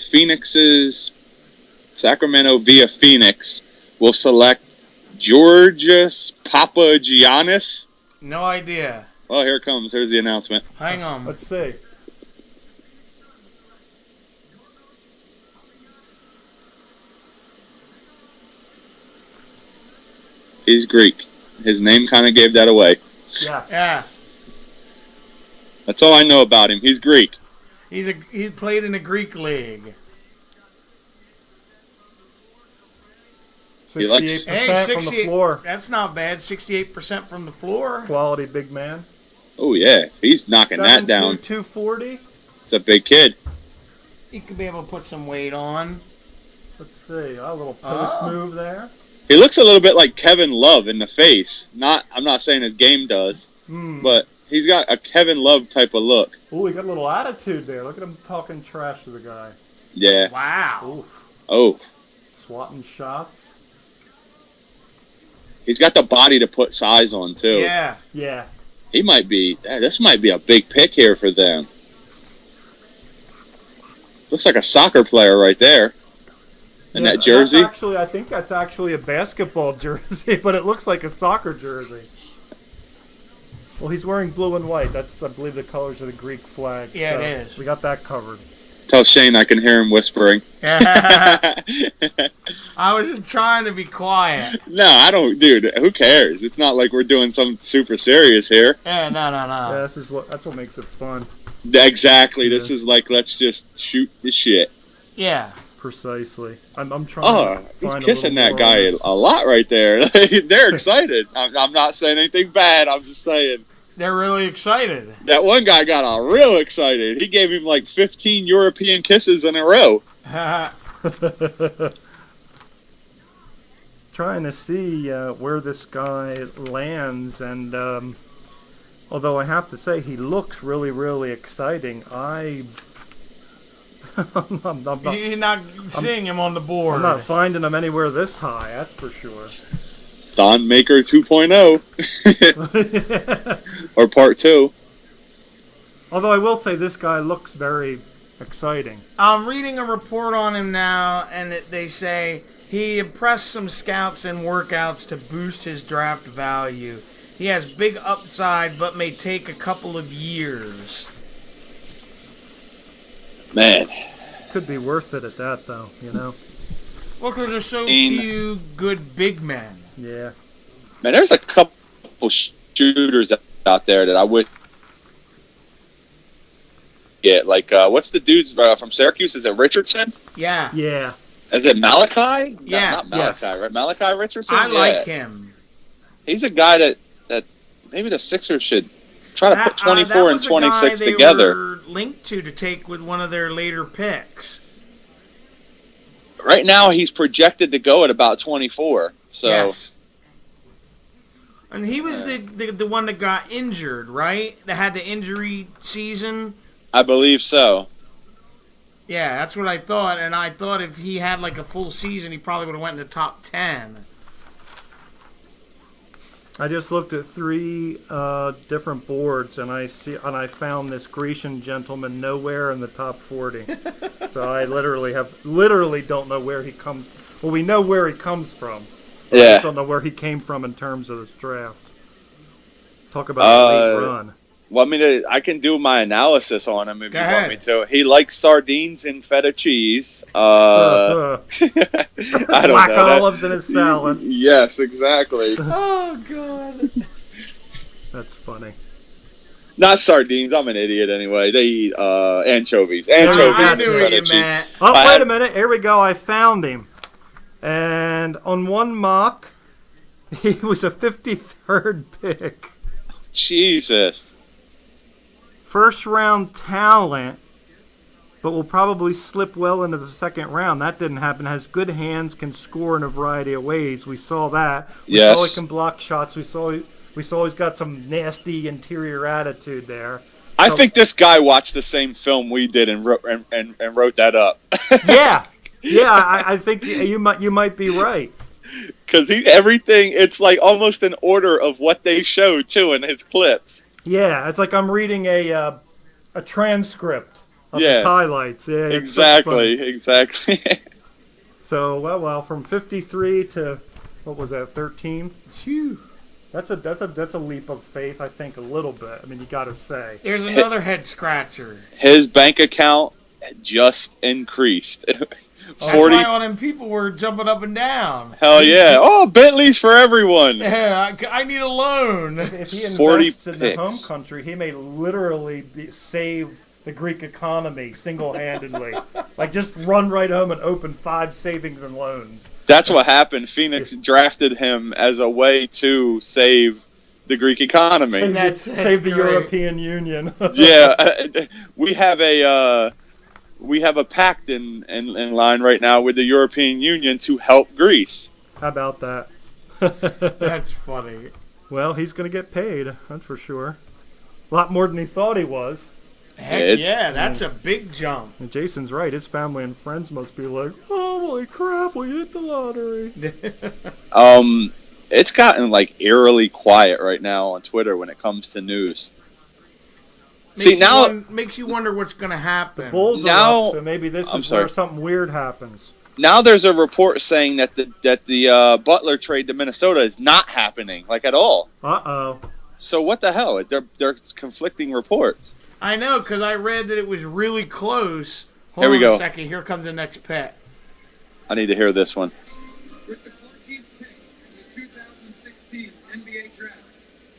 Phoenix will select Georgios Papagiannis. No idea. Oh, here it comes. Here's the announcement. Hang on. Let's see. He's Greek. His name kind of gave that away. Yes. Yeah. That's all I know about him. He's Greek. He played in a Greek league. 68% Hey, from the floor. That's not bad. 68% from the floor. Quality big man. Oh, yeah. He's knocking that down. 240. It's a big kid. He could be able to put some weight on. Let's see. A little post move there. He looks a little bit like Kevin Love in the face. I'm not saying his game does, but he's got a Kevin Love type of look. Oh, he got a little attitude there. Look at him talking trash to the guy. Yeah. Wow. Oof. Oh. Swatting shots. He's got the body to put size on, too. Yeah. Yeah. He might be... This might be a big pick here for them. Looks like a soccer player right there. In that jersey. I think that's actually a basketball jersey, but it looks like a soccer jersey. Well, he's wearing blue and white. That's, I believe, the colors of the Greek flag. Yeah, so it is. We got that covered. Tell Shane I can hear him whispering. I was trying to be quiet. No, I don't, dude. Who cares? It's not like we're doing something super serious here. Yeah, no. Yeah, that's what makes it fun. Exactly. This is like, let's just shoot the shit. Yeah. Precisely. I'm trying. He's kissing that guy a lot right there. They're excited. I'm not saying anything bad. I'm just saying. They're really excited. That one guy got real excited. He gave him like 15 European kisses in a row. Trying to see where this guy lands, and although I have to say he looks really, really exciting, I'm You're not seeing him on the board. I'm not finding him anywhere this high, that's for sure. Don Maker 2.0. Or part 2. Although I will say this guy looks very exciting. I'm reading a report on him now, and they say he impressed some scouts in workouts to boost his draft value. He has big upside, but may take a couple of years. Man. Could be worth it at that, though, you know? Well, because there's so few good big men. Yeah. Man, there's a couple shooters out there that I would get. Like, what's the dude's from Syracuse? Is it Richardson? Yeah. Yeah. Is it Malachi? Yeah. No, not Malachi, yes. right? Malachi Richardson? I like him. He's a guy that maybe the Sixers should try to put 24 and 26 they together. were linked to take with one of their later picks. Right now, he's projected to go at about 24. So. Yes. And he was the one that got injured, right? That had the injury season. I believe so. Yeah, that's what I thought. And I thought if he had like a full season, he probably would have went in the top 10. I just looked at 3 different boards, and I found this Grecian gentleman nowhere in the top 40. So I literally don't know where he comes. Well, we know where he comes from. But I Yeah. just don't know where he came from in terms of this draft. Talk about a late run. Want me to? I can do my analysis on him if Go you ahead. want me to. He likes sardines and feta cheese. I don't Black know. olives in his salad. Yes, exactly. Oh God. That's funny. Not sardines. I'm an idiot anyway. They eat anchovies. you I Anchovies go. and knew what feta you cheese. meant. Oh, I wait had- a minute. Here we go. I found him. And on one mock, he was a 53rd pick. Jesus. First round talent, but will probably slip well into the second round. That didn't happen. Has good hands, can score in a variety of ways. We saw that. We saw he Yes. can block shots. We saw he's got some nasty interior attitude there. I think this guy watched the same film we did and wrote that up. Yeah, I think you might be right. Because everything, it's like almost an order of what they show too in his clips. Yeah, it's like I'm reading a transcript of Yeah. his highlights. Yeah, it's so funny. Exactly. So well, from 53 to what was that, 13? Phew. That's a leap of faith, I think, a little bit. I mean, you got to say. Here's another head scratcher. His bank account just increased. That's 40. why all them people were jumping up and down. Hell yeah. Oh, Bentley's for everyone. Yeah, I need a loan. If he 40 invests in the home picks. country, he may literally save the Greek economy single-handedly. Like, just run right home and open 5 savings and loans. That's what happened. Phoenix drafted him as a way to save the Greek economy. That's Save the great. European Union. Yeah, we have a pact in line right now with the European Union to help Greece. How about that? That's funny. Well, he's going to get paid, that's for sure. A lot more than he thought he was. Heck It's- yeah, that's a big jump. And Jason's right. His family and friends must be like, holy crap, we hit the lottery. It's gotten like eerily quiet right now on Twitter when it comes to news. See, now Makes you wonder what's going to happen. Bulls Now- are up, so maybe this I'm is sorry. where something weird happens. now there's a report saying that the Butler trade to Minnesota is not happening like at all. Uh-oh. So what the hell? There's conflicting reports. I know, because I read that it was really close. Hold Here we on go. a second. Here comes the next pet. I need to hear this one. With the 14th pick in the 2016 NBA draft,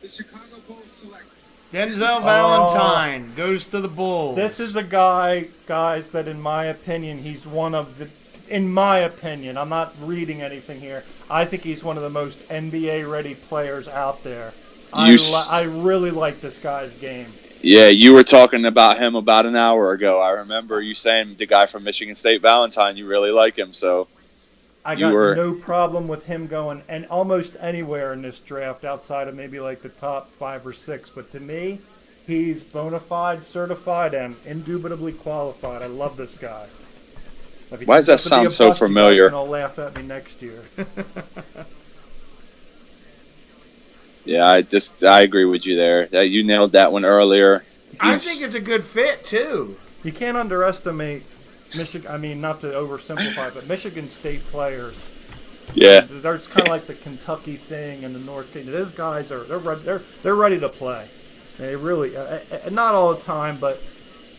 the Chicago Bulls select Denzel Valentine goes to the Bulls. This is a guy, guys, that in my opinion, he's one of the... In my opinion, I'm not reading anything here. I think he's one of the most NBA-ready players out there. I really like this guy's game. Yeah, you were talking about him about an hour ago. I remember you saying the guy from Michigan State, Valentine, you really like him. So I You got were- no problem with him going and almost anywhere in this draft outside of maybe like the top 5 or 6. But to me, he's bona fide, certified, and indubitably qualified. I love this guy. If he Why does turns that out to be a sound so bust, you guys familiar? can all laugh at me next year. yeah, I agree with you there. You nailed that one earlier. I He's- think it's a good fit, too. You can't underestimate Michigan. I mean, not to oversimplify, but Michigan State players. yeah. It's kind of like the Kentucky thing and the North Carolina. Those guys are they're ready to play. They really not all the time, but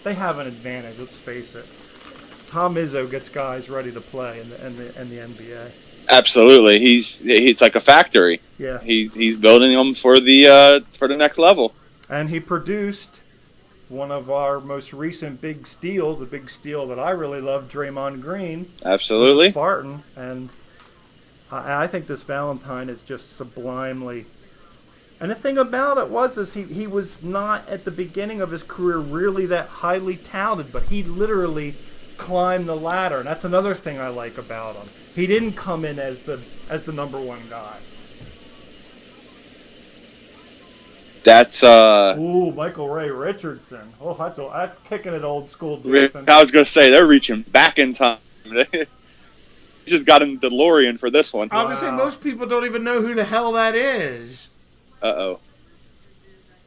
they have an advantage. Let's face it. Tom Izzo gets guys ready to play in the NBA. Absolutely. He's like a factory. Yeah, He's building them for the next level. and he produced one of our most recent big steals, a big steal that I really love, Draymond Green. Absolutely. Spartan, and I think this Valentine is just sublimely. And the thing about it is he was not at the beginning of his career really that highly touted, but he literally climbed the ladder, and that's another thing I like about him. He didn't come in as the number one guy. That's Ooh, Michael Ray Richardson. Oh, that's kicking it old school, Jason. I was gonna say they're reaching back in time. They just got in DeLorean for this one. I was going to say, Wow. most people don't even know who the hell that is. Uh-oh.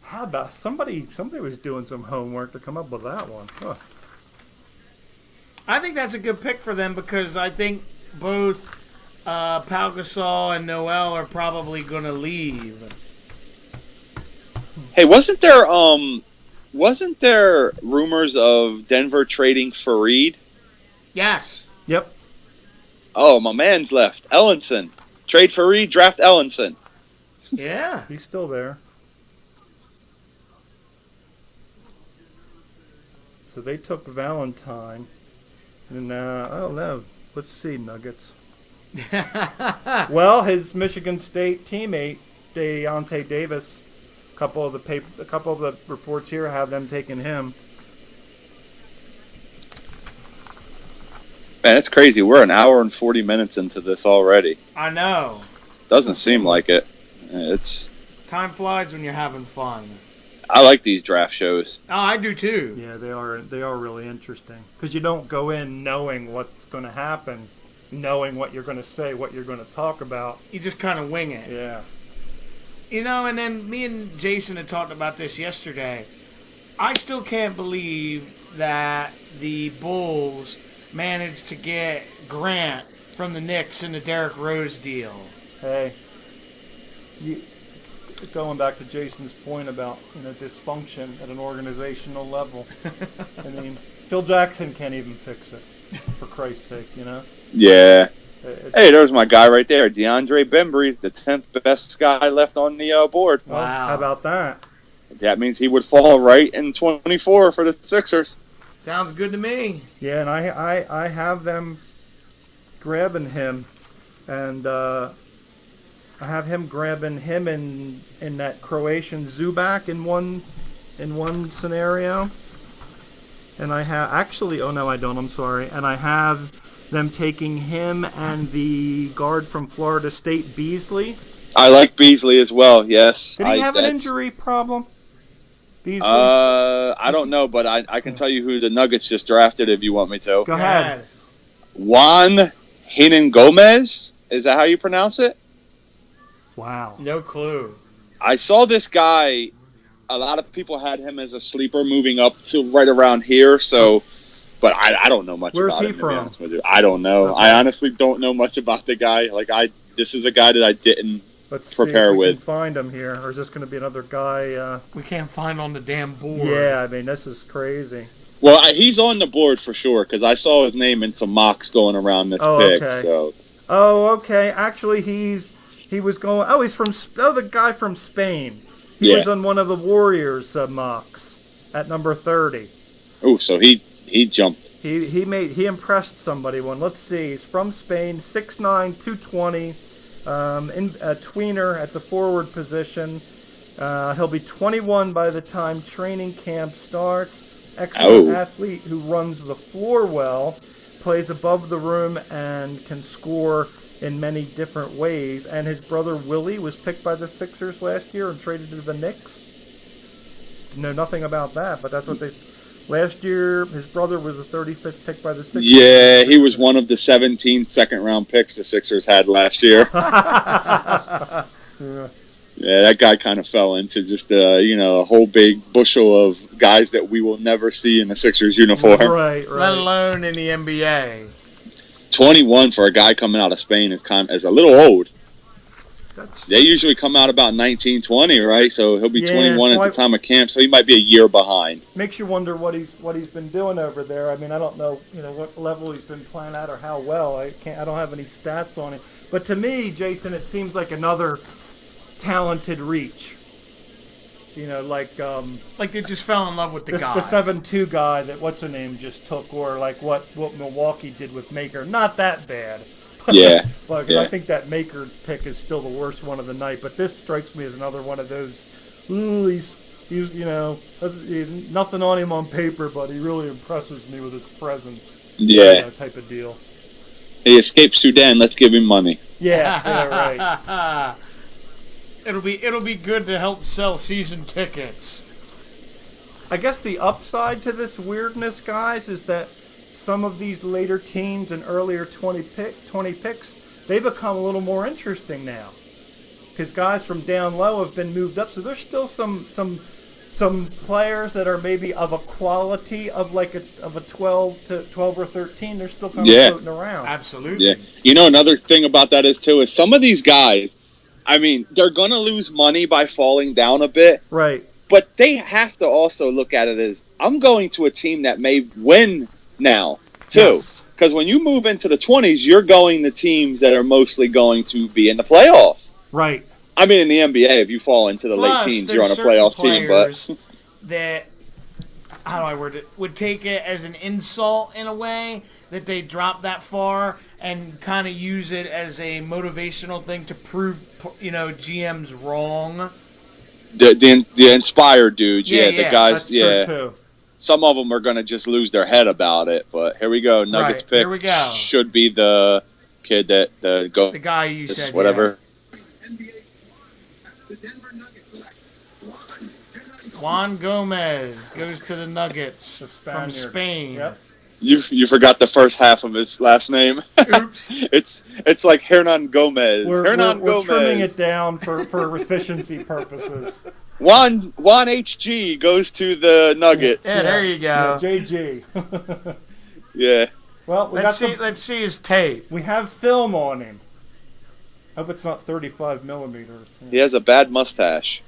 How about somebody was doing some homework to come up with that one. Huh. I think that's a good pick for them because I think both Pau Gasol and Noel are probably going to leave. Hey, wasn't there rumors of Denver trading Fareed? Yes. Yep. Oh, my man's left. Ellenson. Trade Fareed, draft Ellenson. Yeah. He's still there. So they took Valentine. And oh no, let's see, Nuggets. Well, his Michigan State teammate, Deontay Davis, a couple of the reports here have them taking him. Man, it's crazy. We're an hour and 40 minutes into this already. I know. Doesn't seem like it. It's. Time flies when you're having fun. I like these draft shows. Oh, I do too. Yeah, they are really interesting because you don't go in knowing what's going to happen, knowing what you're going to say, what you're going to talk about. You just kind of wing it. Yeah. You know, and then me and Jason had talked about this yesterday. I still can't believe that the Bulls managed to get Grant from the Knicks in the Derrick Rose deal. Hey, going back to Jason's point about dysfunction at an organizational level. I mean, Phil Jackson can't even fix it, for Christ's sake, Yeah. Hey, there's my guy right there, DeAndre Bembry, the 10th best guy left on the board. Well, Wow. How about that? That means he would fall right in 24 for the Sixers. Sounds good to me. Yeah, and I have them grabbing him, and I have him grabbing him in that Croatian Zubac in one scenario, and I have oh no I don't, I'm sorry, and I have them taking him and the guard from Florida State, Beasley. I like Beasley as well. Yes. Did he have an injury problem? Beasley? I don't know, but I can tell you who the Nuggets just drafted if you want me to. Go ahead. Juan Henan Gomez. Is that how you pronounce it? Wow. No clue. I saw this guy. A lot of people had him as a sleeper moving up to right around here. So, but I don't know much Where's about he him. To be from? honest with you. I don't know. Okay. I honestly don't know much about the guy. This is a guy that I didn't Let's prepare see if we with. can find him here, or is this going to be another guy? We can't find on the damn board. Yeah, I mean this is crazy. Well, he's on the board for sure because I saw his name in some mocks going around this pick. Okay. So. Oh, okay. Actually, he was going. Oh, he's from. Oh, the guy from Spain. He was on one of the Warriors mocks at number 30. Oh, so he jumped. He impressed somebody one. Let's see. He's from Spain, 6'9", 220, in a tweener at the forward position. He'll be 21 by the time training camp starts. Excellent athlete who runs the floor well, plays above the rim, and can score in many different ways. And his brother Willie was picked by the Sixers last year and traded to the Knicks. Know nothing about that, but that's what they. Last year, his brother was the 35th pick by the Sixers. Yeah, he was one of the 17 second-round picks the Sixers had last year. Yeah, that guy kind of fell into just a whole big bushel of guys that we will never see in the Sixers uniform. Right. Let alone in the NBA. 21 for a guy coming out of Spain is a little old. They usually come out about 19, 20, right? So he'll be 21 at the time of camp, so he might be a year behind. Makes you wonder what he's been doing over there. I mean, I don't know, what level he's been playing at or how well. I don't have any stats on it. But to me, Jason, it seems like another talented reach. Like they just fell in love with the guy. The 7'2" guy that what's her name just took, or like what Milwaukee did with Maker. Not that bad. Yeah. But I think that Maker pick is still the worst one of the night. But this strikes me as another one of those. Ooh, he's nothing on him on paper, but he really impresses me with his presence. Yeah. Type of deal. He escaped Sudan. Let's give him money. Yeah, right. It'll be good to help sell season tickets. I guess the upside to this weirdness, guys, is that some of these later teens and earlier 20 picks, they become a little more interesting now. because guys from down low have been moved up. So there's still some players that are maybe of a quality of like a 12 or 13. They're still kind of floating around. Absolutely. Yeah. You know, another thing about that is some of these guys, I mean, they're going to lose money by falling down a bit. Right. But they have to also look at it as, I'm going to a team that may win now, too. Because when you move into the 20s, you're going to teams that are mostly going to be in the playoffs. Right. I mean, in the NBA, if you fall into the late teens, you're on a playoff team. But that, how do I word it, would take it as an insult in a way that they drop that far and kind of use it as a motivational thing to prove, GM's wrong. The inspired dudes, the guys, that's true too. Some of them are going to just lose their head about it. But here we go. Nuggets pick here we go. Should be the kid the guy you said, whatever. NBA, the Denver Nuggets select Juan Gomez goes to the Nuggets from Spain. Yep. You forgot the first half of his last name. Oops. It's like Hernan Gomez. We're Gomez. trimming it down for efficiency purposes. Juan HG goes to the Nuggets. Yeah, there you go. Yeah, JG. Yeah. Well, let's see his tape. We have film on him. Hope it's not 35 millimeters. He has a bad mustache.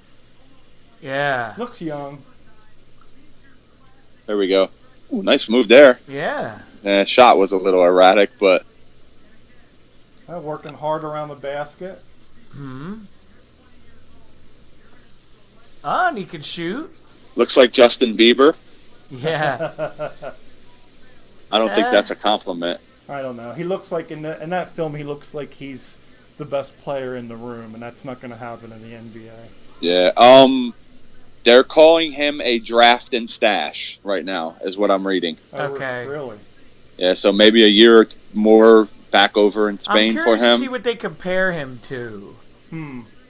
Yeah. Looks young. There we go. Ooh, nice move there. Yeah. Shot was a little erratic, but Working hard around the basket. And he could shoot. looks like Justin Bieber. Yeah. I don't think that's a compliment. I don't know. He looks like in that film, he looks like he's the best player in the room, and that's not going to happen in the NBA. Yeah. They're calling him a draft and stash right now, is what I'm reading. Okay. Really? Yeah, so maybe a year or more back over in Spain I'm for curious him. to see what they compare him to.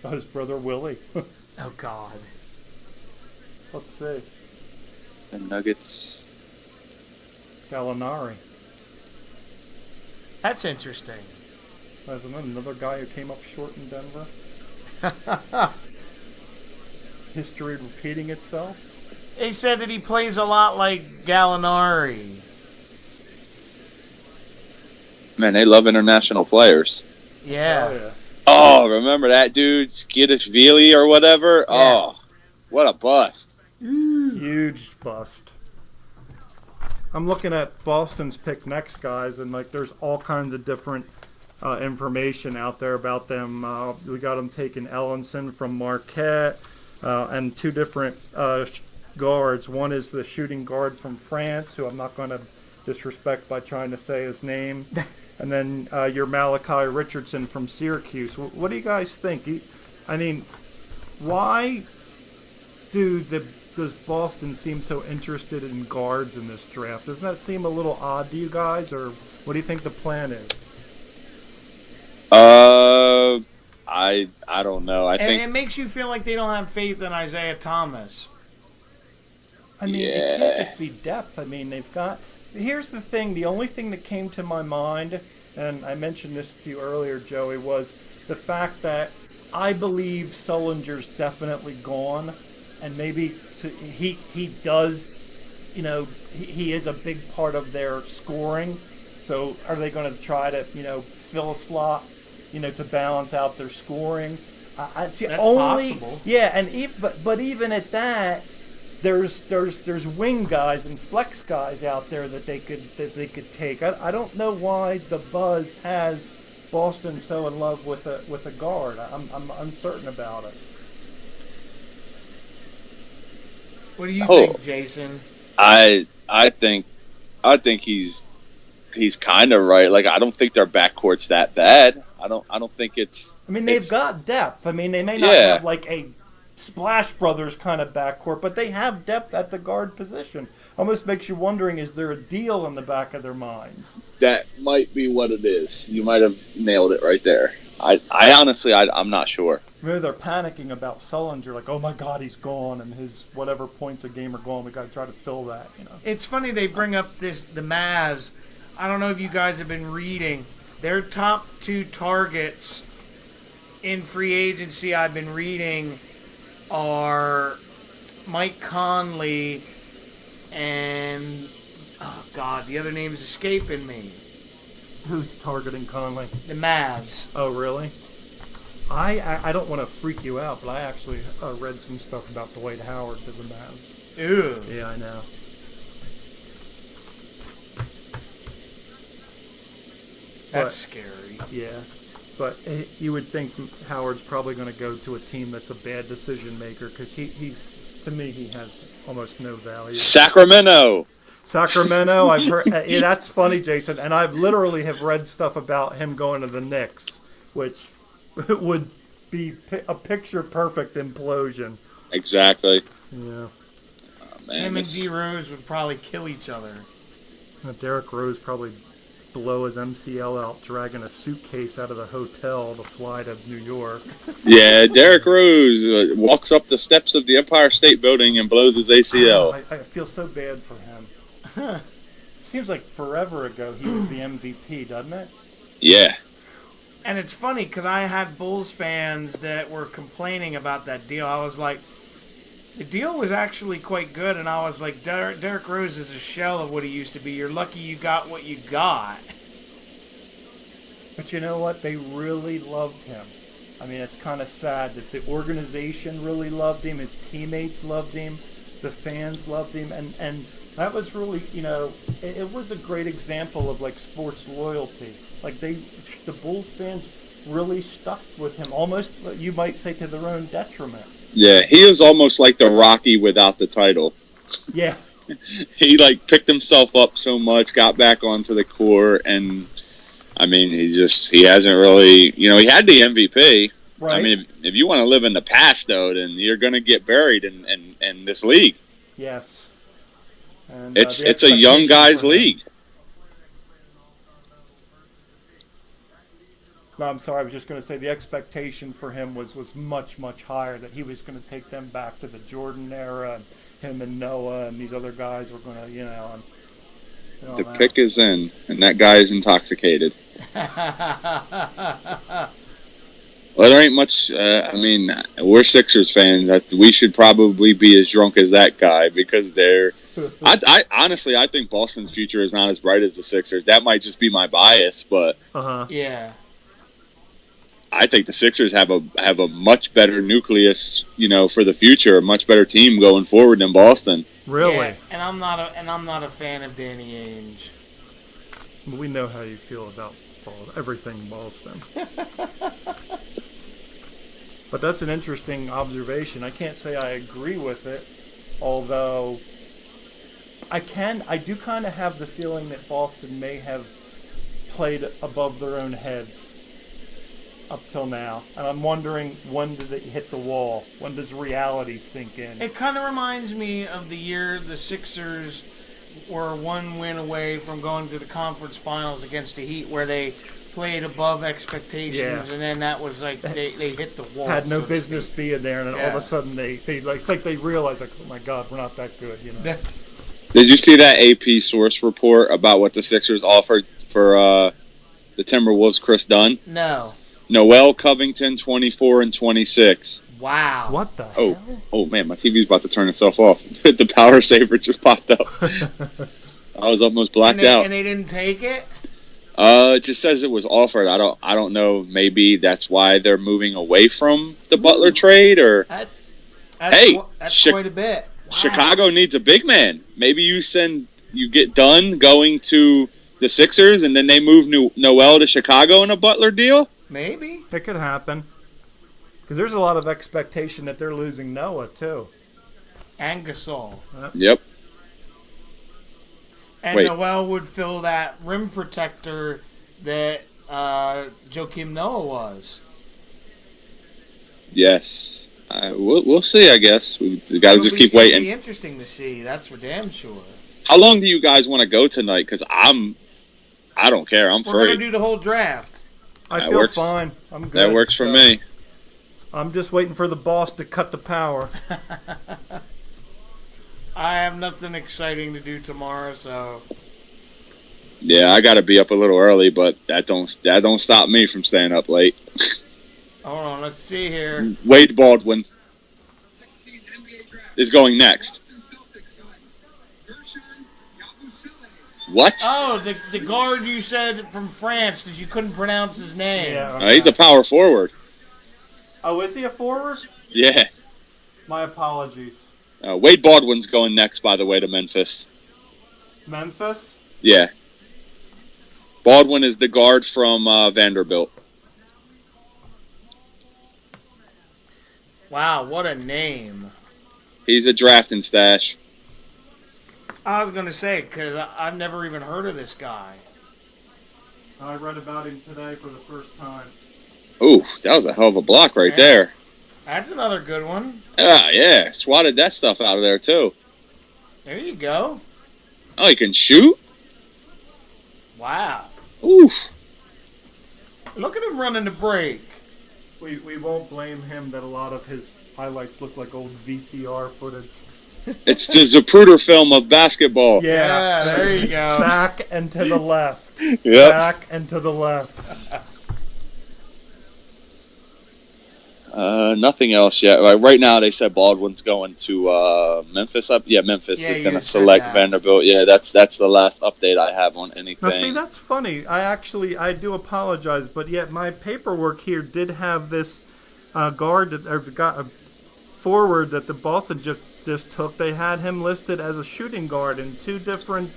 His brother Willie. Oh, God. Let's see. The Nuggets. Gallinari. That's interesting. There's another guy who came up short in Denver. History repeating itself. They said that he plays a lot like Gallinari. Man, they love international players. Yeah. Oh, yeah. Oh, remember that dude, Skidishvili or whatever? Yeah. Oh, what a bust. Huge bust. I'm looking at Boston's pick next, guys, and there's all kinds of different information out there about them. We got them taking Ellenson from Marquette, and two different guards. One is the shooting guard from France, who I'm not going to disrespect by trying to say his name, and then your Malachi Richardson from Syracuse. What do you guys think? Why does Boston seem so interested in guards in this draft? Doesn't that seem a little odd to you guys, or what do you think the plan is? I don't know. I think it makes you feel like they don't have faith in Isaiah Thomas. It can't just be depth. They've got... Here's the thing. The only thing that came to my mind, and I mentioned this to you earlier, Joey, was the fact that I believe Sullinger's definitely gone, and maybe he does, he is a big part of their scoring. So are they going to try to, fill a slot, to balance out their scoring? That's possible. Yeah, and but even at that, there's wing guys and flex guys out there that they could take. I don't know why the buzz has Boston so in love with a guard. I'm uncertain about it. What do you think, Jason? I think he's kind of right. I don't think their backcourt's that bad. I don't think it's. They've got depth. They may not have a Splash Brothers kind of backcourt, but they have depth at the guard position. Almost makes you wondering: is there a deal in the back of their minds? That might be what it is. You might have nailed it right there. I honestly, I'm not sure. Maybe they're panicking about Sullinger, oh my God, he's gone, and his whatever points a game are gone. We got to try to fill that. It's funny they bring up the Mavs. I don't know if you guys have been reading. Their top two targets in free agency I've been reading are Mike Conley and, oh God, the other name is escaping me. Who's targeting Conley? The Mavs. Oh, really? I don't want to freak you out, but I actually read some stuff about Dwight Howard to the Mavs. Ew. Yeah, I know. That's scary. Yeah, but you would think Howard's probably going to go to a team that's a bad decision maker because he's, to me, he has almost no value. Sacramento. I've heard. Yeah, that's funny, Jason. And I've literally have read stuff about him going to the Knicks, which would be a picture-perfect implosion. Exactly. Yeah. Oh, man, Him and D Rose would probably kill each other. Derrick Rose probably blow his MCL out dragging a suitcase out of the hotel to fly to New York. Yeah, Derrick Rose walks up the steps of the Empire State Building and blows his ACL. I feel so bad for him. Seems like forever ago he was the MVP, doesn't it? Yeah. And it's funny because I had Bulls fans that were complaining about that deal. I was like, the deal was actually quite good, and I was like, Derrick Rose is a shell of what he used to be. You're lucky you got what you got. But you know what? They really loved him. I mean, it's kind of sad that the organization really loved him, his teammates loved him, the fans loved him, and that was really, it was a great example of like sports loyalty. Like the Bulls fans really stuck with him, almost you might say to their own detriment. Yeah, he was almost like the Rocky without the title. Yeah. He picked himself up so much, got back onto the court, and I mean, he hasn't really, he had the MVP. Right. I mean, if you want to live in the past, though, then you're going to get buried in this league. Yes. And, it's a young guys league. No, I'm sorry. I was just going to say the expectation for him was much, much higher, that he was going to take them back to the Jordan era, and him and Noah and these other guys were going to, The pick is in, and that guy is intoxicated. Well, there ain't much. I mean, we're Sixers fans. We should probably be as drunk as that guy because they're. I honestly, I think Boston's future is not as bright as the Sixers. That might just be my bias, but Yeah. I think the Sixers have a much better nucleus, for the future, a much better team going forward than Boston. Really? Yeah, and I'm not a fan of Danny Ainge. We know how you feel about everything Boston. But that's an interesting observation. I can't say I agree with it, although I do kind of have the feeling that Boston may have played above their own heads up till now. And I'm wondering, when did it hit the wall? When does reality sink in? It kind of reminds me of the year the Sixers were one win away from going to the conference finals against the Heat, where they played above expectations, and then that was like they hit the wall. Had no business being there, and then all of a sudden they it's like they realize, like, oh my God, we're not that good, Did you see that AP source report about what the Sixers offered for the Timberwolves' Chris Dunn? No. Noel Covington, 24 and 26. Wow. What the hell? Oh man, my TV's about to turn itself off. The power saver just popped up. I was almost blacked out. And they didn't take it? It just says it was offered. I don't know.Maybe that's why they're moving away from the Butler trade, or That's quite a bit. Wow. Chicago needs a big man. Maybe you get done going to the Sixers, and then they move Noel to Chicago in a Butler deal. Maybe it could happen, because there's a lot of expectation that they're losing Noah too, and Gasol. Yep. And Noel would fill that rim protector that Joakim Noah was. Yes. We'll see, I guess. We got to just keep waiting. It'll be interesting to see. That's for damn sure. How long do you guys want to go tonight? Because I don't care. I'm free. We're going to do the whole draft. I feel fine. I'm good. That works for me. I'm just waiting for the boss to cut the power. I have nothing exciting to do tomorrow, so. Yeah, I got to be up a little early, but that don't stop me from staying up late. Hold on, let's see here. Wade Baldwin 16 NBA draft. is going next. Boston Celtics select Gershon Yabusele. What? Oh, the guard you said from France that you couldn't pronounce his name. Yeah. He's a power forward. Oh, is he a forward? Yeah. My apologies. Wade Baldwin's going next, by the way, to Memphis. Memphis? Yeah. Baldwin is the guard from Vanderbilt. Wow, what a name. He's a drafting stash. I was going to say, because I've never even heard of this guy. I read about him today for the first time. Ooh, that was a hell of a block right Yeah. there. That's another good one. Yeah. Swatted that stuff out of there, too. There you go. Oh, he can shoot? Wow. Oof. Look at him running the break. We won't blame him that a lot of his highlights look like old VCR footage. It's the Zapruder film of basketball. Yeah, there you go. Back and to the left. Yep. Back and to the left. Nothing else yet. Right now, they said Baldwin's going to Memphis. Memphis Yeah, is you going to said select that. Vanderbilt. Yeah, that's the last update I have on anything. Now, see, that's funny. I do apologize, but yet my paperwork here did have this guard got a forward that the Boston just took. They had him listed as a shooting guard in two different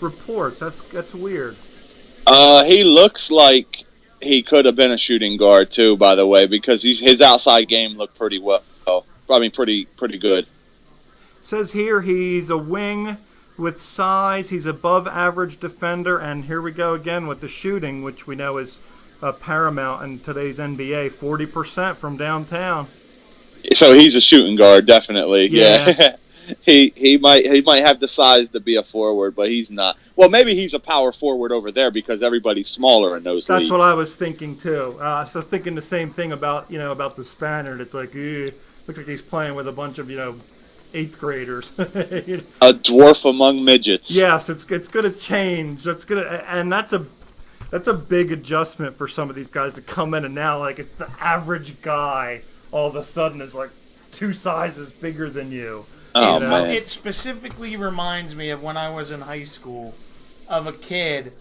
reports. That's weird. He looks like he could have been a shooting guard too, by the way, because his outside game looked pretty well. I mean, pretty good. Says here he's a wing with size. He's above average defender, and here we go again with the shooting, which we know is paramount in today's NBA. 40% from downtown. So he's a shooting guard, definitely. Yeah. Yeah. He might have the size to be a forward, but he's not. Well, maybe he's a power forward over there because everybody's smaller in those That's leagues. what I was thinking too. So I was thinking the same thing about the Spaniard. It's like, looks like he's playing with a bunch of eighth graders. A dwarf among midgets. Yes, it's gonna change. That's a big adjustment for some of these guys to come in and now like it's the average guy all of a sudden is like 2 sizes bigger than you. Oh, You know? man. It specifically reminds me of when I was in high school of a kid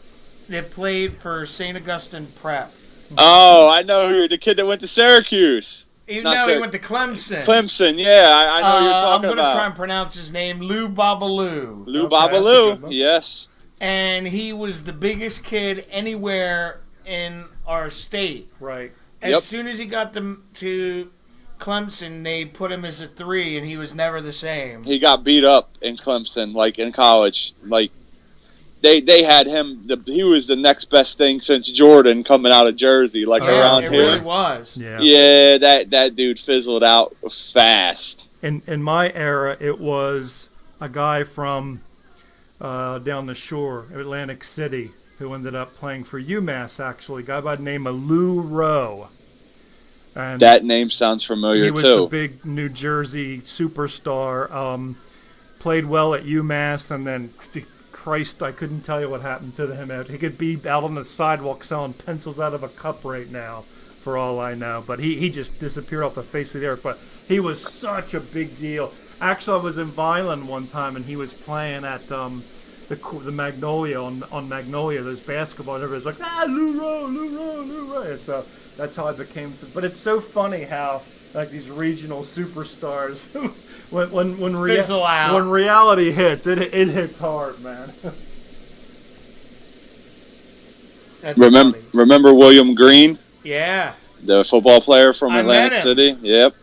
that played for St. Augustine Prep. Oh, I know the kid that went to Syracuse. He Not went to Clemson. Clemson, yeah, I know who you're I'm talking going to about. try and pronounce his name, Lou Babaloo. Lou Okay, that's a good Babaloo, one. yes. And he was the biggest kid anywhere in our state. Right. As Yep. soon as he got to Clemson, they put him as a 3, and he was never the same. He got beat up in Clemson, like in college. Like they had him. He was the next best thing since Jordan coming out of Jersey, like Yeah, around it here. really was. Yeah. Yeah, that dude fizzled out fast. In my era, it was a guy from down the shore, Atlantic City, who ended up playing for UMass. Actually, a guy by the name of Lou Rowe. And That name sounds familiar he was too. the big New Jersey superstar. Played well at UMass, and then Christ, I couldn't tell you what happened to him. He could be out on the sidewalk selling pencils out of a cup right now, for all I know. But he just disappeared off the face of the earth. But he was such a big deal. Actually, I was in Vineland one time, and he was playing at the Magnolia on Magnolia. There's basketball, and everybody's like, Lou Rowe. So that's how I became. But it's so funny how like these regional superstars, when Fizzle out. when reality hits, it hits hard, man. That's Remember, funny. remember William Green, Yeah. the football player from I Atlantic met him. City? Yep.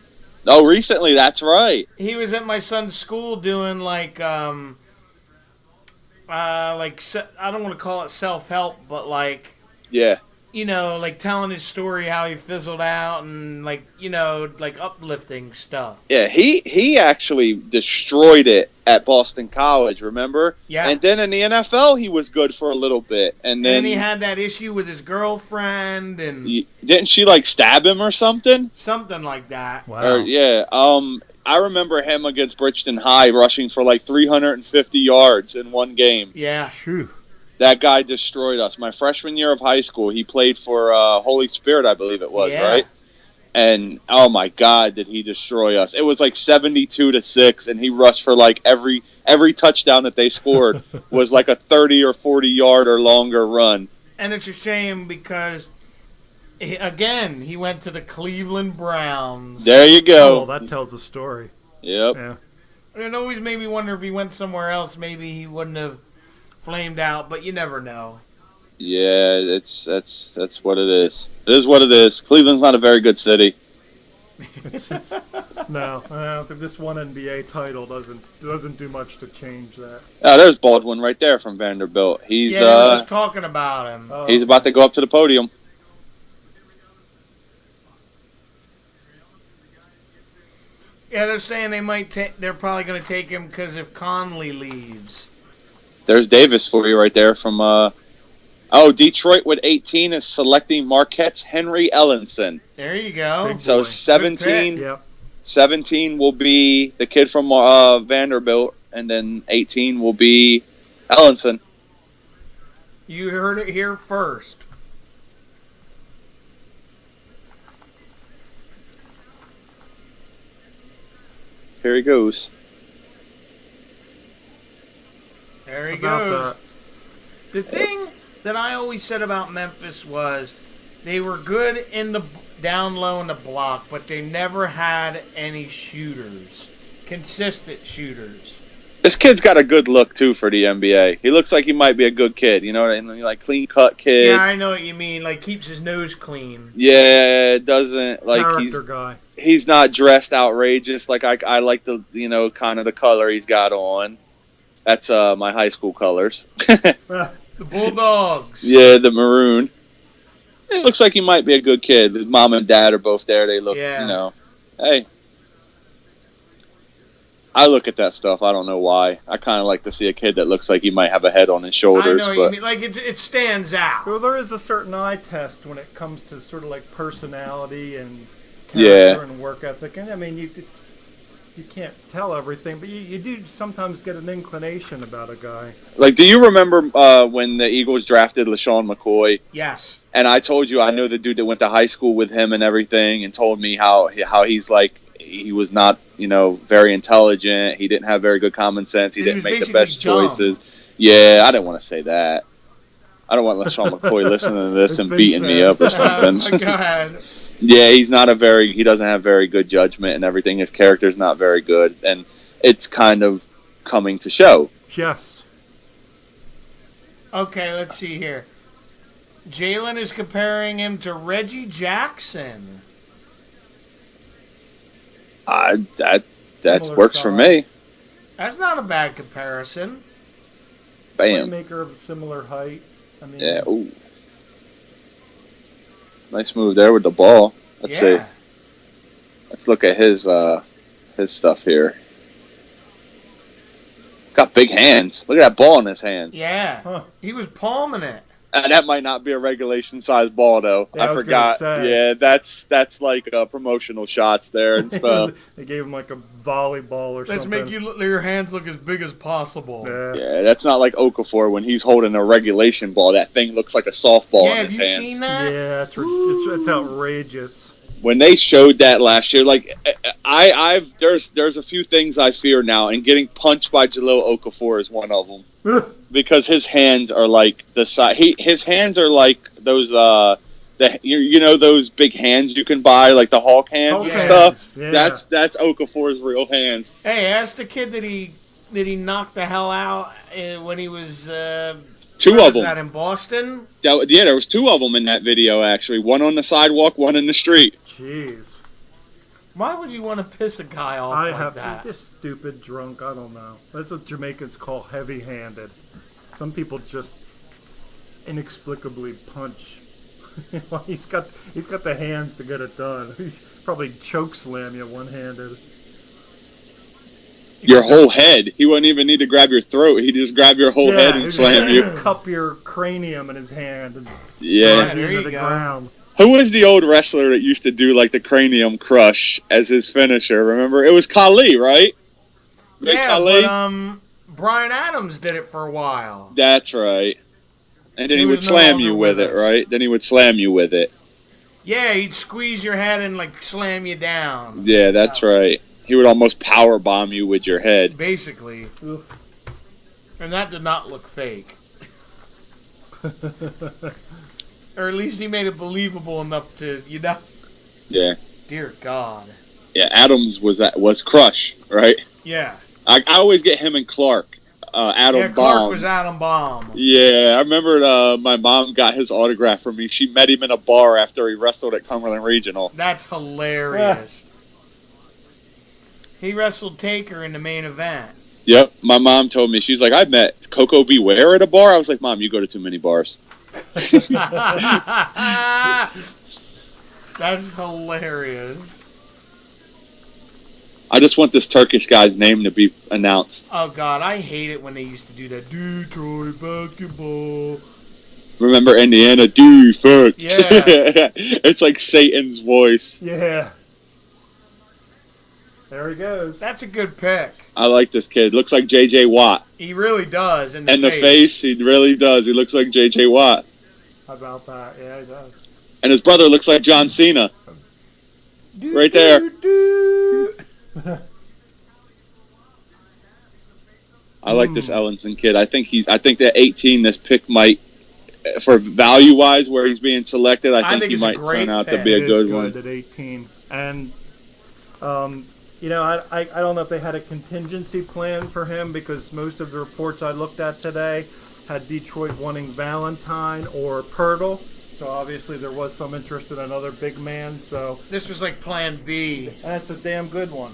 Oh, recently, that's right. He was at my son's school doing I don't want to call it self-help, but Yeah. like telling his story how he fizzled out and like uplifting stuff. Yeah, he actually destroyed it at Boston College, remember? Yeah. And then in the NFL, he was good for a little bit. And And then, then he had that issue with his girlfriend and didn't she, stab him or something? something like that. Or, yeah. I remember him against Bridgeton High rushing for 350 yards in one game. Yeah. Phew. That guy destroyed us. My freshman year of high school, he played for Holy Spirit, I believe it was, Yeah. right? And oh my God, did he destroy us? It was like 72-6, and he rushed for like every touchdown that they scored was like a 30 or 40 yard or longer run. And it's a shame because, he went to the Cleveland Browns. There you go. Oh, that tells the story. Yep. Yeah. It always made me wonder if he went somewhere else, maybe he wouldn't have flamed out, but you never know. Yeah, that's what it is. It is what it is. Cleveland's not a very good city. No, I don't think this one NBA title doesn't do much to change that. Oh, there's Baldwin right there from Vanderbilt. He's I was talking about him. he's about to go up to the podium. Yeah, they're saying they're probably going to take him because if Conley leaves. There's Davis for you right there from Detroit with 18 is selecting Marquette's Henry Ellenson. There you go. Big So boy. 17 Yep. 17 will be the kid from Vanderbilt, and then 18 will be Ellenson. You heard it here first. Here he goes. There he About goes. The thing that I always said about Memphis was they were good in the down low in the block, but they never had any shooters, consistent shooters. This kid's got a good look too for the NBA. He looks like he might be a good kid. You know what I mean? Like clean cut kid. Yeah, I know what you mean. Like keeps his nose clean. Yeah, doesn't like Character guy. he's not dressed outrageous. Like I like the kind of the color he's got on. That's my high school colors. The Bulldogs. Yeah, the maroon. It looks like he might be a good kid. His mom and dad are both there. They look, hey. I look at that stuff. I don't know why. I kind of like to see a kid that looks like he might have a head on his shoulders. I know what you mean. Like it stands out. So there is a certain eye test when it comes to sort of like personality and character and work ethic. And I mean, you can't tell everything, but you do sometimes get an inclination about a guy. Like, do you remember when the Eagles drafted LaShawn McCoy? Yes. And I told you I know the dude that went to high school with him and everything, and told me how he's like he was not very intelligent. He didn't have very good common sense. He didn't make the best choices. Yeah, I didn't want to say that. I don't want LaShawn McCoy listening to this and beating me up or something. Go ahead. Yeah, he doesn't have very good judgment and everything. His character's not very good, and it's kind of coming to show. Yes. Okay, let's see here. Jalen is comparing him to Reggie Jackson. That Similar works for me. size. That's not a bad comparison. Bam. Playmaker of a similar height. I mean, Yeah. Ooh. Nice move there with the ball. Let's see. Let's look at his stuff here. Got big hands. Look at that ball in his hands. Yeah. Huh. He was palming it. And that might not be a regulation size ball though. Yeah, I was forgot. gonna say. Yeah, that's like promotional shots there and stuff. They gave him like a volleyball or Let's something. make your hands look as big as possible. Yeah. Yeah, that's not like Okafor when he's holding a regulation ball. That thing looks like a softball Yeah, in have his you hands. seen that? Yeah, it's outrageous. When they showed that last year, like there's a few things I fear now, and getting punched by Jahlil Okafor is one of them. Because his hands are like the size. His hands are like those those big hands you can buy, like the Hulk hands Hulk and hands, stuff. yeah. That's Okafor's real hands. Hey, ask the kid that he knocked the hell out when he was Two where of was them. that in Boston? There was two of them in that video actually. One on the sidewalk, one in the street. Jeez. Why would you want to piss a guy off I like have that? just stupid drunk. I don't know. That's what Jamaicans call heavy-handed. Some people just inexplicably punch. Well, he's got the hands to get it done. He's probably choke slam you one-handed. Your whole head. He wouldn't even need to grab your throat. He'd just grab your whole head and he's slam gonna you. Cup your cranium in his hand and Yeah. drive there you you into the go. ground. Who was the old wrestler that used to do like the cranium crush as his finisher? Remember? It was Khali, right? Big Yeah, Khali? but Brian Adams did it for a while. That's right. And then he would was no slam longer you with with it, us. right? Then he would slam you with it. Yeah, he'd squeeze your head and like slam you down. Yeah, that's right. He would almost power bomb you with your head. Basically. Oof. And that did not look fake. Or at least he made it believable enough to, Yeah. Dear God. Yeah, Adams was Crush, right? Yeah. I always get him and Clark. Adam Yeah, Baum. Clark was Adam Baum. Yeah, I remember my mom got his autograph from me. She met him in a bar after he wrestled at Cumberland Regional. That's hilarious. He wrestled Taker in the main event. Yep, my mom told me. She's like, I met Coco Beware at a bar. I was like, Mom, you go to too many bars. That's hilarious. I just want this Turkish guy's name to be announced. Oh, God, I hate it when they used to do that. Detroit basketball. Remember Indiana defense? Yeah. It's like Satan's voice. Yeah. There he goes. That's a good pick. I like this kid. Looks like J.J. Watt. He really does. In And the face, he really does. He looks like J.J. Watt. How about that? Yeah, he does. And his brother looks like John Cena. Right there. I like this Ellenson kid. I think that 18, this pick might, for value-wise, where he's being selected, I think he it's a might great turn out to pick. be a He is good one. at 18. And, I don't know if they had a contingency plan for him because most of the reports I looked at today had Detroit wanting Valentine or Pirtle. So obviously there was some interest in another big man. So This was like Plan B. that's a damn good one.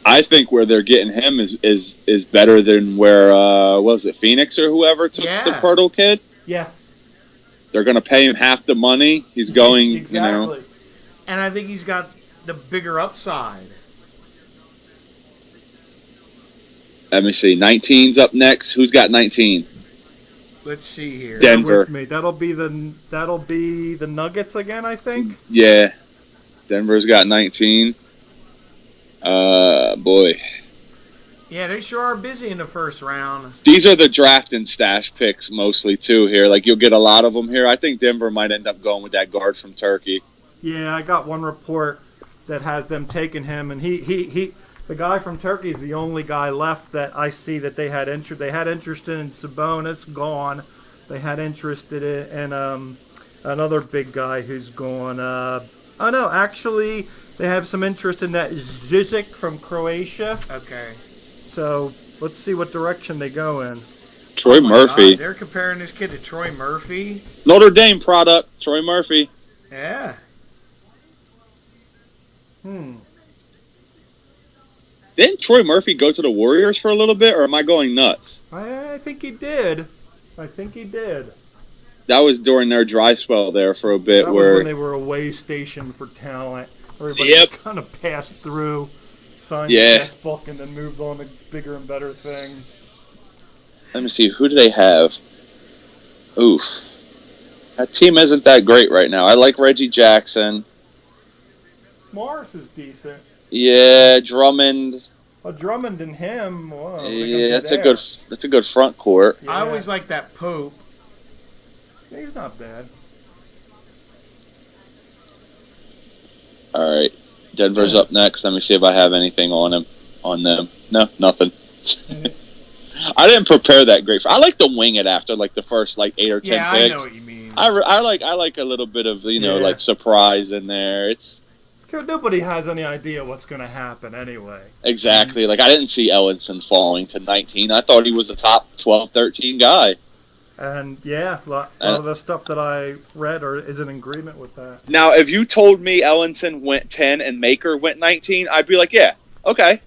I think where they're getting him is better than where, what was it, Phoenix or whoever took Yeah. the Pirtle kid? Yeah, They're going to pay him half the money. He's going, exactly. And I think he's got the bigger upside. Let me see. 19's up next. Who's got 19? Let's see here. Denver. With me. That'll be the Nuggets again, I think. Yeah. Denver's got 19. Boy. Yeah, they sure are busy in the first round. These are the draft and stash picks mostly, too, here. Like, you'll get a lot of them here. I think Denver might end up going with that guard from Turkey. Yeah, I got one report that has them taking him, and he the guy from Turkey is the only guy left that I see that they had interest. They had interest in Sabonis, gone. They had interest in another big guy who's gone. Oh no, actually, they have some interest in that Zizic from Croatia. Okay. So let's see what direction they go in. Troy Oh my Murphy. God, they're comparing this kid to Troy Murphy. Notre Dame product. Troy Murphy. Yeah. Didn't Troy Murphy go to the Warriors for a little bit, or am I going nuts? I think he did. That was during their dry spell there for a bit That was where when they were a way station for talent. Everybody Yep. just kind of passed through, signed Yeah. the guest book, and then moved on to bigger and better things. let me see, who do they have? Oof. That team isn't that great right now. I like Reggie Jackson. Morris is decent. Yeah, Drummond. Well, Drummond and him. Whoa, Yeah, that's a good front court. Yeah. I always like that Pope. He's not bad. All right, Denver's up next. Let me see if I have anything on them. No, nothing. I didn't prepare that great. I like to wing it after like the first 8 or 10 Yeah, I know picks. what you mean. I like a little bit of Yeah. surprise in there. It's Nobody has any idea what's going to happen anyway. exactly like I didn't see Ellenson falling to 19. I thought he was a top 12, 13 guy. And yeah, a lot of the stuff that I read is in agreement with that. Now, if you told me Ellenson went 10 and Maker went 19, I'd be like, yeah, okay.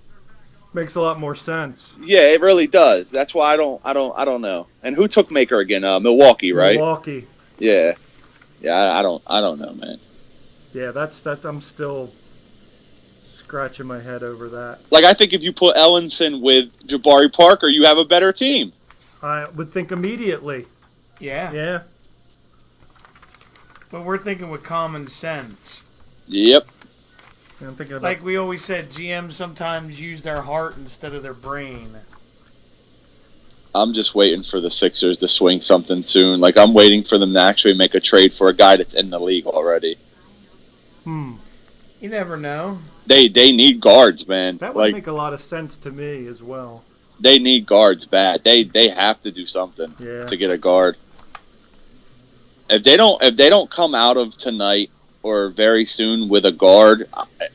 Makes a lot more sense. Yeah, it really does. That's why I don't know. And who took Maker again? Milwaukee, right? Milwaukee. Yeah. Yeah, I don't know, man. Yeah, that's. I'm still scratching my head over that. Like, I think if you put Ellenson with Jabari Parker, you have a better team. I would think immediately. Yeah. Yeah. But we're thinking with common sense. Yep. I'm thinking about. Like we always said, GMs sometimes use their heart instead of their brain. I'm just waiting for the Sixers to swing something soon. Like, I'm waiting for them to actually make a trade for a guy that's in the league already. You never know. They need guards, man. That would like, make a lot of sense to me as well. they need guards bad. They have to do something to get a guard. If they don't come out of tonight or very soon with a guard, they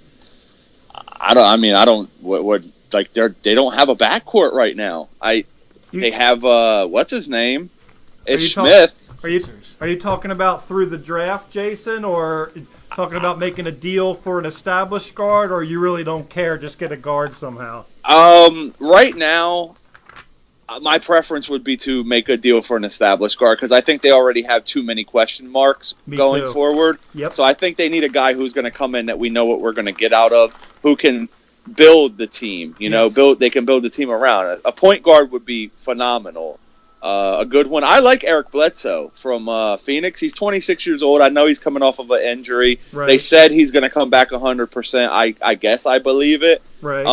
don't have a backcourt right now. They have what's his name? Ish Smith. Are you talking about through the draft, Jason, or talking about making a deal for an established guard, or you really don't care, just get a guard somehow? Right now, my preference would be to make a deal for an established guard because I think they already have too many question marks going forward. Yep. So I think they need a guy who's going to come in that we know what we're going to get out of, who can build the team. They can build the team around. A point guard would be phenomenal. A good one. I like Eric Bledsoe from Phoenix. He's 26 years old. I know he's coming off of an injury. Right. They said he's going to come back 100%. I guess I believe it. Right.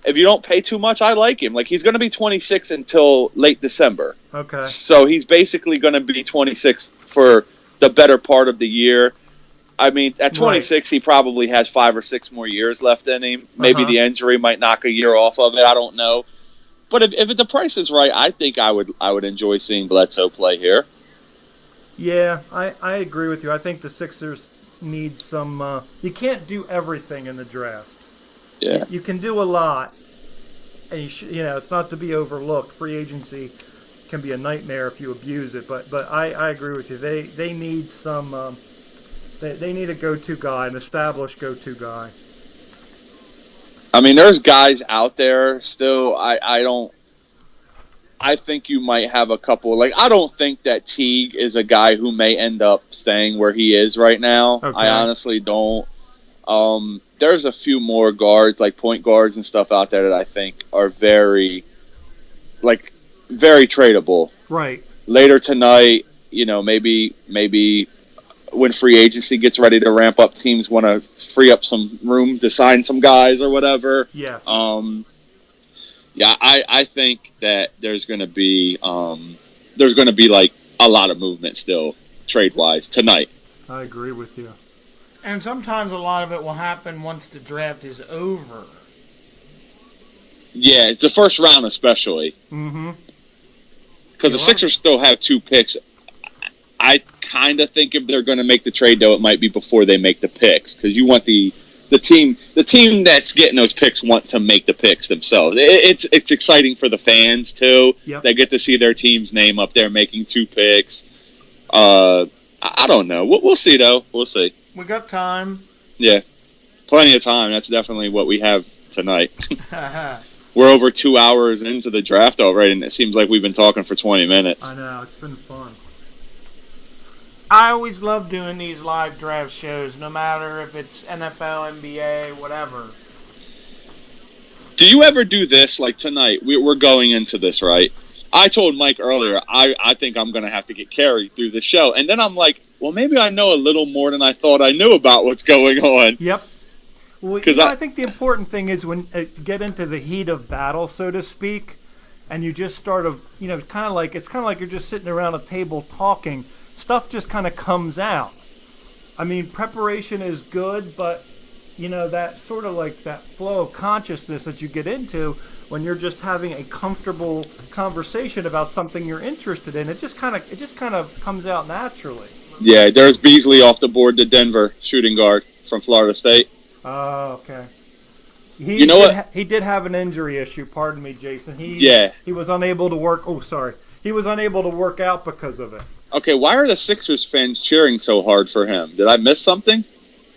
If you don't pay too much, I like him. Like, he's going to be 26 until late December. Okay. So he's basically going to be 26 for the better part of the year. I mean, at 26, He probably has 5 or 6 more years left in him. Maybe the injury might knock a year off of it. I don't know. But if the price is right, I think I would enjoy seeing Bledsoe play here. Yeah, I agree with you. I think the Sixers need some. You can't do everything in the draft. Yeah. You can do a lot, and it's not to be overlooked. Free agency can be a nightmare if you abuse it. But I agree with you. They need some. They need a go-to guy, an established go-to guy. I mean, there's guys out there still. I think you might have a couple. Like, I don't think that Teague is a guy who may end up staying where he is right now. Okay. I honestly don't. There's a few more guards, like point guards and stuff out there that I think are very tradable. Right. Later tonight, maybe when free agency gets ready to ramp up, teams want to free up some room to sign some guys or whatever. Yes. I think that there's going to be like a lot of movement still trade wise tonight. I agree with you. And sometimes a lot of it will happen once the draft is over. Yeah, it's the first round especially. Mm-hmm. Because the Sixers still have 2 picks. I kind of think if they're going to make the trade, though, it might be before they make the picks. Because you want the team that's getting those picks want to make the picks themselves. It's exciting for the fans, too. Yep. They get to see their team's name up there making 2 picks. I don't know. We'll see, though. We'll see. We got time. Yeah. Plenty of time. That's definitely what we have tonight. We're over 2 hours into the draft already, and it seems like we've been talking for 20 minutes. I know. It's been fun. I always love doing these live draft shows, no matter if it's NFL, NBA, whatever. Do you ever do this, like tonight? We're going into this, right? I told Mike earlier, I think I'm going to have to get carried through the show. And then I'm like, well, maybe I know a little more than I thought I knew about what's going on. Yep. Well, I think the important thing is when you get into the heat of battle, so to speak, and you just start it's kind of like you're just sitting around a table talking. Stuff just kind of comes out. I mean, preparation is good, but, that sort of like that flow of consciousness that you get into when you're just having a comfortable conversation about something you're interested in, it just kind of comes out naturally. Yeah, there's Beasley off the board to Denver, shooting guard from Florida State. Oh, okay. He did have an injury issue. Pardon me, Jason. He was unable to work. Oh, sorry. He was unable to work out because of it. Okay, why are the Sixers fans cheering so hard for him? Did I miss something?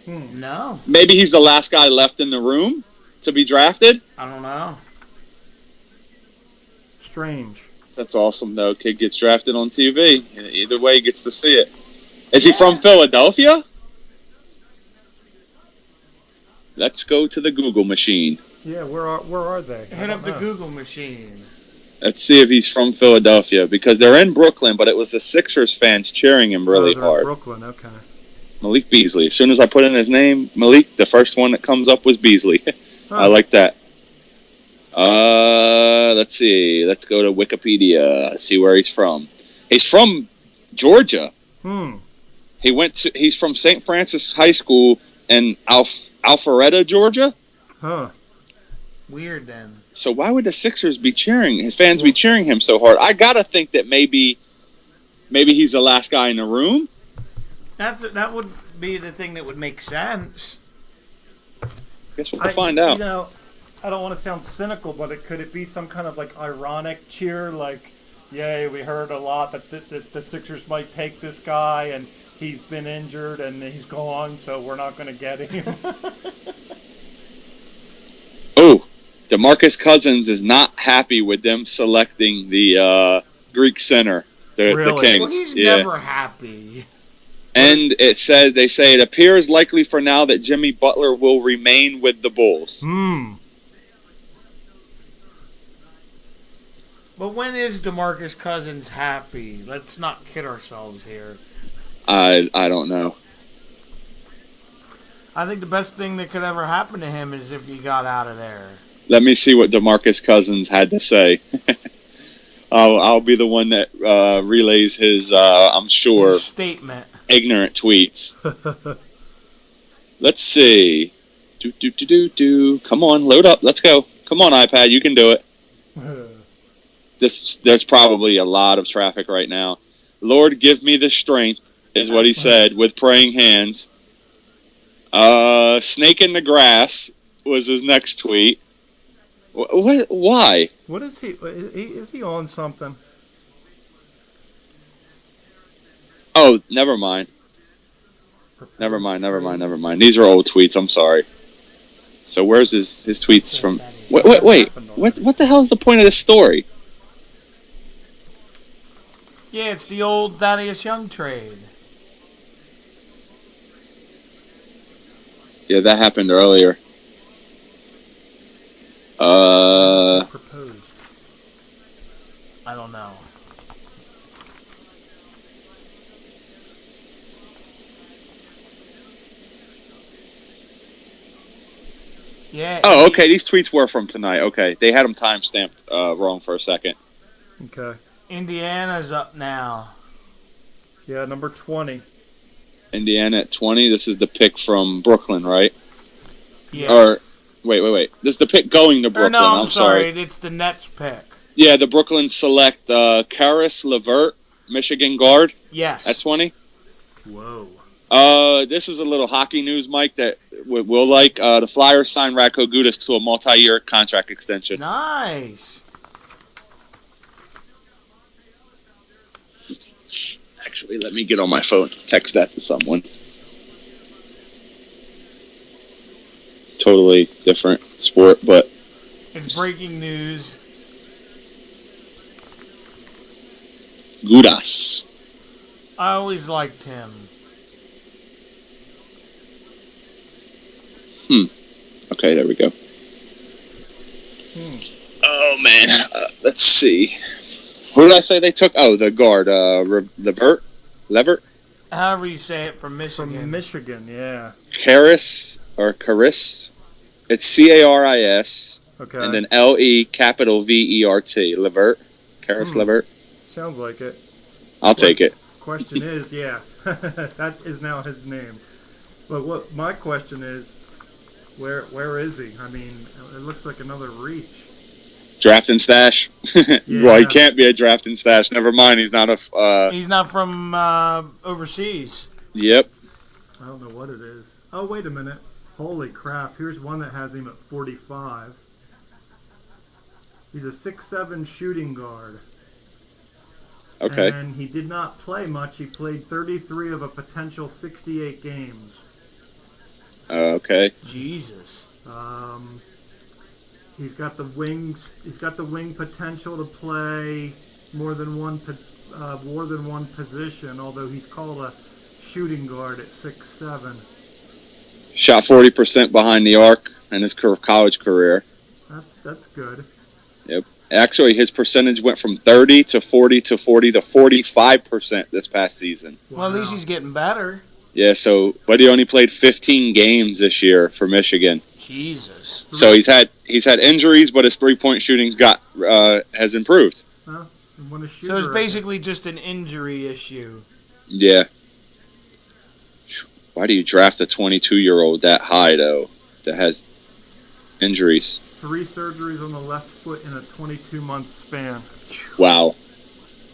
No. Maybe he's the last guy left in the room to be drafted? I don't know. Strange. That's awesome, though. Kid gets drafted on TV. Either way, he gets to see it. Is he from Philadelphia? Let's go to the Google machine. Yeah, where are they? Hit up the Google machine. Let's see if he's from Philadelphia, because they're in Brooklyn, but it was the Sixers fans cheering him really hard. Brooklyn, okay. Malik Beasley. As soon as I put in his name, Malik, the first one that comes up was Beasley. Huh. I like that. Let's see. Let's go to Wikipedia. See where he's from. He's from Georgia. He's from St. Francis High School in Alpharetta, Georgia. Huh. Weird then. So why would the Sixers be cheering? His fans be cheering him so hard? I gotta think that maybe he's the last guy in the room. That would be the thing that would make sense. Guess we'll find out. You know, I don't want to sound cynical, but could it be some kind of like ironic cheer, like, "Yay, we heard a lot that the Sixers might take this guy, and he's been injured and he's gone, so we're not going to get him." Oh, DeMarcus Cousins is not happy with them selecting the Greek center, the Kings. Well, he's never happy. And they say it appears likely for now that Jimmy Butler will remain with the Bulls. But when is DeMarcus Cousins happy? Let's not kid ourselves here. I don't know. I think the best thing that could ever happen to him is if he got out of there. Let me see what DeMarcus Cousins had to say. I'll be the one that relays his, I'm sure, His statement. Ignorant tweets. Let's see. Come on, load up. Let's go. Come on, iPad. You can do it. There's probably a lot of traffic right now. Lord, give me the strength, is what he said with praying hands. Snake in the grass was his next tweet. What? Why? What is he? Is he on something? Oh, never mind. Never mind. These are old tweets. I'm sorry. So where's his tweets from? Wait. What the hell is the point of this story? Yeah, it's the old Thaddeus Young trade. Yeah, that happened earlier. Proposed. I don't know. Yeah. Oh, okay. These tweets were from tonight. Okay, they had them time-stamped wrong for a second. Okay. Indiana's up now. Yeah, number 20. Indiana at 20. This is the pick from Brooklyn, right? Yes. Or wait. This is the pick going to Brooklyn. No, I'm sorry. It's the Nets pick. Yeah, the Brooklyn select Karis LeVert, Michigan guard. Yes. At 20. Whoa. This is a little hockey news, Mike, that we'll like. The Flyers signed Radko Gudas to a multi-year contract extension. Nice. Actually, let me get on my phone. Text that to someone. Totally different sport, but It's breaking news. Gudas. I always liked him. Okay, there we go. Oh, man. Let's see. Who did I say they took? Oh, the guard. Levert? However you say it, from Michigan. From Michigan, yeah. Caris. It's Caris. Okay. And then LEVERT. Levert. Karis LeVert. Sounds like it. I'll take it. Question is, yeah, that is now his name. But what my question is, where is he? I mean, it looks like another reach. Draft and stash. Yeah. Well, he can't be a draft and stash. Never mind. He's not a. He's not from overseas. Yep. I don't know what it is. Oh, wait a minute. Holy crap. Here's one that has him at 45. He's a 6'7" shooting guard. Okay. And he did not play much. He played 33 of a potential 68 games. Okay. Jesus. He's got the wings. He's got the wing potential to play more than one position. Although he's called a shooting guard at 6'7". Shot 40% behind the arc in his college career. That's good. Yep. Actually, his percentage went from 30 to 40 to 40 to 45% this past season. Well, at least he's getting better. Yeah. But he only played 15 games this year for Michigan. Jesus. So he's had injuries, but his 3-point shooting's has improved. Huh? When a So it's shooter- basically just an injury issue. Yeah. Why do you draft a 22-year-old that high though? That has injuries. 3 surgeries on the left foot in a 22-month span. Wow.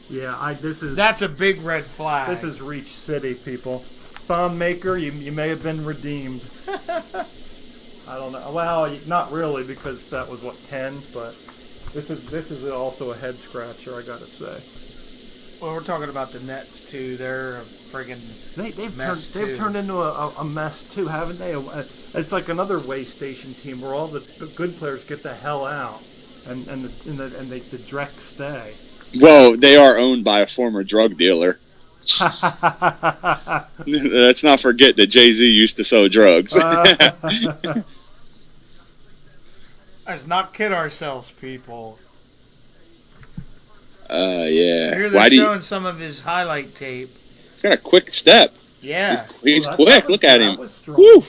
Yeah, That's a big red flag. This is Reach City, people. Thon Maker, you may have been redeemed. I don't know. Well, not really, because that was 10, but this is also a head scratcher, I gotta say. Well, we're talking about the Nets too. They're a friggin' They've turned into a mess too, haven't they? It's like another way station team where all the good players get the hell out, and the Drek stay. Well, they are owned by a former drug dealer. Let's not forget that Jay-Z used to sell drugs. Let's not kid ourselves, people. Yeah. I hear they're showing some of his highlight tape. Got a quick step. Yeah. He's quick. Look at him. Strong. Woo!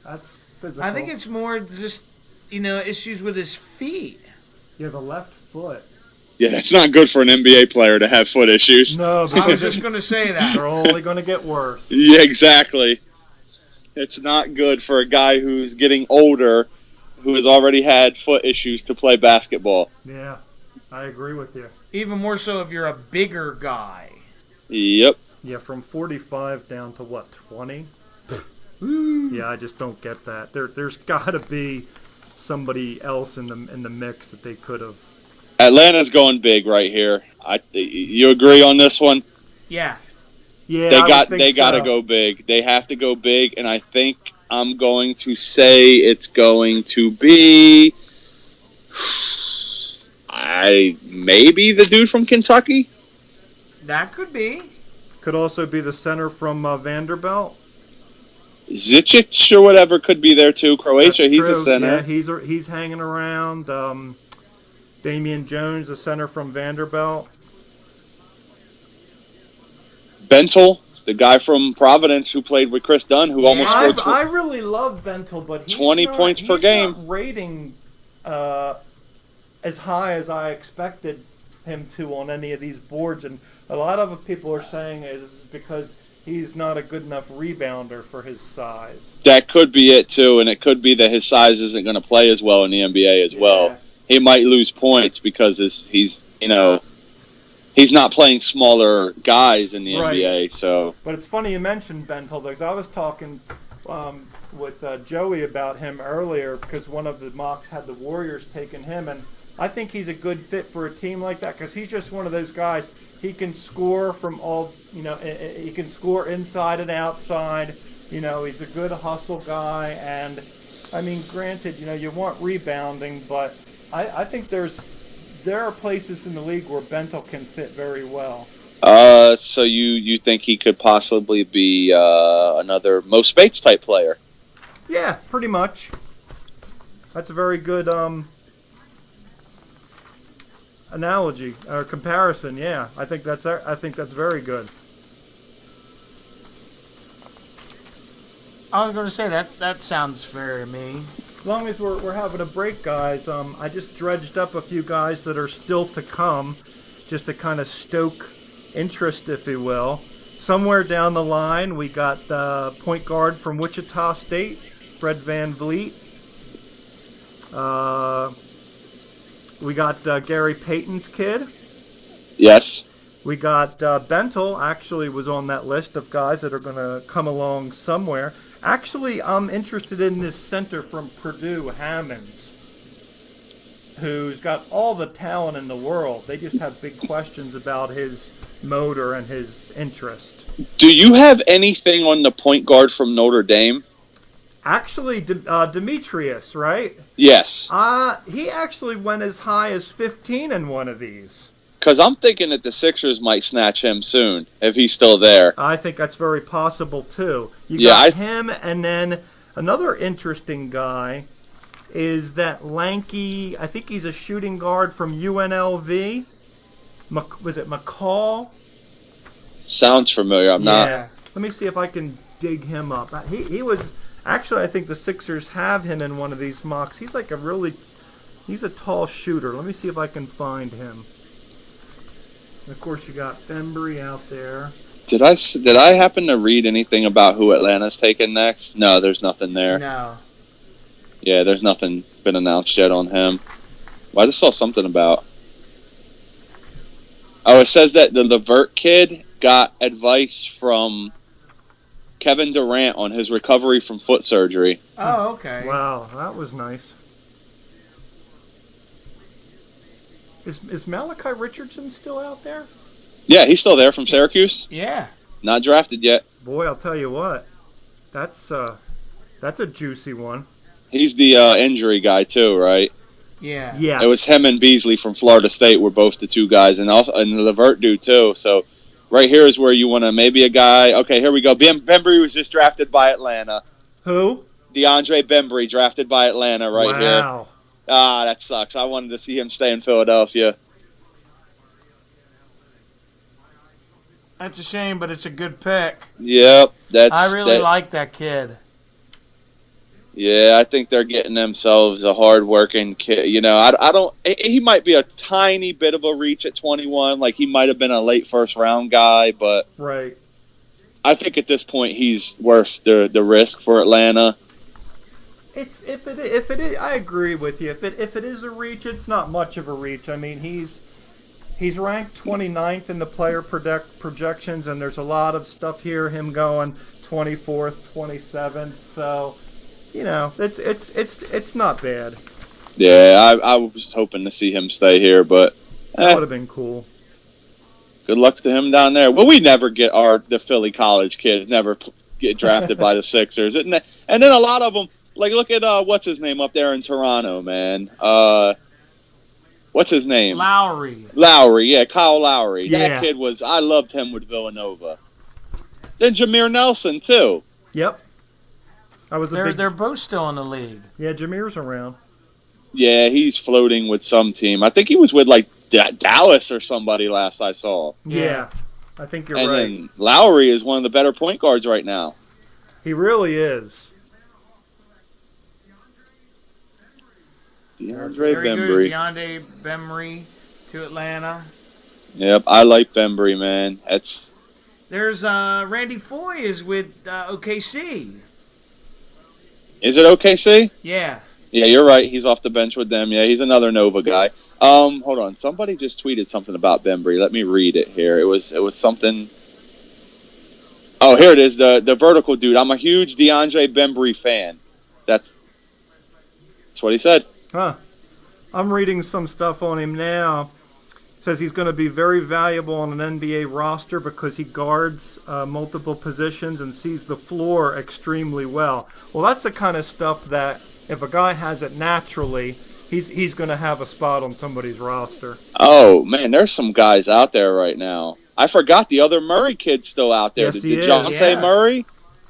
That's physical. I think it's more just, issues with his feet. Yeah, the left foot. Yeah, that's not good for an NBA player to have foot issues. No, I was because just going to say that. they're only going to get worse. Yeah, exactly. It's not good for a guy who's getting older, who has already had foot issues to play basketball. Yeah, I agree with you. Even more so if you're a bigger guy. Yep. Yeah, from 45 down to 20? Yeah, I just don't get that. There's got to be somebody else in the mix that they could have. Atlanta's going big right here. You agree on this one? Yeah. Yeah, They got to go big. They have to go big, and I think I'm going to say it's going to be maybe the dude from Kentucky. That could be. Could also be the center from Vanderbilt. Zizic or whatever could be there too. Croatia, That's he's a true. center. Yeah, he's hanging around. Damian Jones, the center from Vanderbilt. Bentel, the guy from Providence who played with Chris Dunn, who almost scored I really love Bentel, but 20 points per game. Not rating as high as I expected him to on any of these boards, and a lot of people are saying it is because he's not a good enough rebounder for his size. That could be it too, and it could be that his size isn't going to play as well in the NBA as well. He might lose points because he's not playing smaller guys in the NBA. So, but it's funny you mentioned Bentel because I was talking with Joey about him earlier because one of the mocks had the Warriors taking him, and I think he's a good fit for a team like that because he's just one of those guys. He can score from all, he can score inside and outside. He's a good hustle guy, and I mean, granted, you want rebounding, but I think there are places in the league where Bentel can fit very well. So you think he could possibly be another Mo Spates type player? Yeah, pretty much. That's a very good analogy or comparison. Yeah, I think that's very good. I was going to say that sounds fair to me. As long as we're having a break, guys, I just dredged up a few guys that are still to come, just to kind of stoke interest, if you will. Somewhere down the line, we got the point guard from Wichita State, Fred VanVleet. We got Gary Payton's kid. Yes. We got Bentel, actually was on that list of guys that are going to come along somewhere. Actually, I'm interested in this center from Purdue, Hammonds, who's got all the talent in the world. They just have big questions about his motor and his interest. Do you have anything on the point guard from Notre Dame? Actually, Demetrius, right? Yes. He actually went as high as 15 in one of these. Because I'm thinking that the Sixers might snatch him soon, if he's still there. I think that's very possible, too. You got him, and then another interesting guy is that lanky, I think he's a shooting guard from UNLV. Was it McCall? Sounds familiar. I'm not. Let me see if I can dig him up. He was Actually, I think the Sixers have him in one of these mocks. He's like he's a tall shooter. Let me see if I can find him. And of course, you got Bembry out there. Did I happen to read anything about who Atlanta's taking next? No, there's nothing there. No. Yeah, there's nothing been announced yet on him. Well, I just saw something about. Oh, it says that the Levert kid got advice from Kevin Durant on his recovery from foot surgery. Oh, okay. Wow, that was nice. Is Malachi Richardson still out there? Yeah, he's still there from Syracuse. Yeah. Not drafted yet. Boy, I'll tell you what. That's a juicy one. He's the injury guy too, right? Yeah. Yeah. It was him and Beasley from Florida State were both the two guys, and the Levert dude too. So right here is where you want to maybe a guy. Okay, here we go. Bembry was just drafted by Atlanta. Who? DeAndre Bembry drafted by Atlanta right here. Wow. Ah, that sucks. I wanted to see him stay in Philadelphia. That's a shame, but it's a good pick. Yep, I really like that kid. Yeah, I think they're getting themselves a hard-working kid. You know, I don't. He might be a tiny bit of a reach at 21. Like he might have been a late first-round guy, but Right. I think at this point he's worth the risk for Atlanta. If it is, I agree with you. If it is a reach, it's not much of a reach. I mean, he's ranked 29th in the player projections, and there's a lot of stuff here. Him going 24th, 27th. So, you know, it's not bad. Yeah, I was hoping to see him stay here, but That would have been cool. good luck to him down there. Well, we never get the Philly college kids never get drafted by the Sixers, and then a lot of them. Like, look at what's his name up there in Toronto, man. What's his name? Lowry, Yeah, Kyle Lowry. Yeah. That kid I loved him with Villanova. Then Jameer Nelson too. Yep. I was a they're both still in the league. Yeah, Jameer's around. Yeah, he's floating with some team. I think he was with like Dallas or somebody last I saw. Yeah. I think you're And right. then Lowry is one of the better point guards right now. He really is. DeAndre There he goes, Bembry. DeAndre Bembry to Atlanta. Yep, I like Bembry, man. There's Randy Foye is with OKC. Is it OKC? Yeah. Yeah, you're right. He's off the bench with them. Yeah, he's another Nova guy. Hold on. Somebody just tweeted something about Bembry. Let me read it here. It was something. Oh, here it is. The vertical dude. I'm a huge DeAndre Bembry fan. That's what he said. Huh. I'm reading some stuff on him now. Says he's going to be very valuable on an NBA roster because he guards multiple positions and sees the floor extremely well. Well, that's the kind of stuff that if a guy has it naturally, he's going to have a spot on somebody's roster. Oh man, there's some guys out there right now. I forgot the other Murray kid's still out there. Yes, he is. DeJounte Yeah. Murray,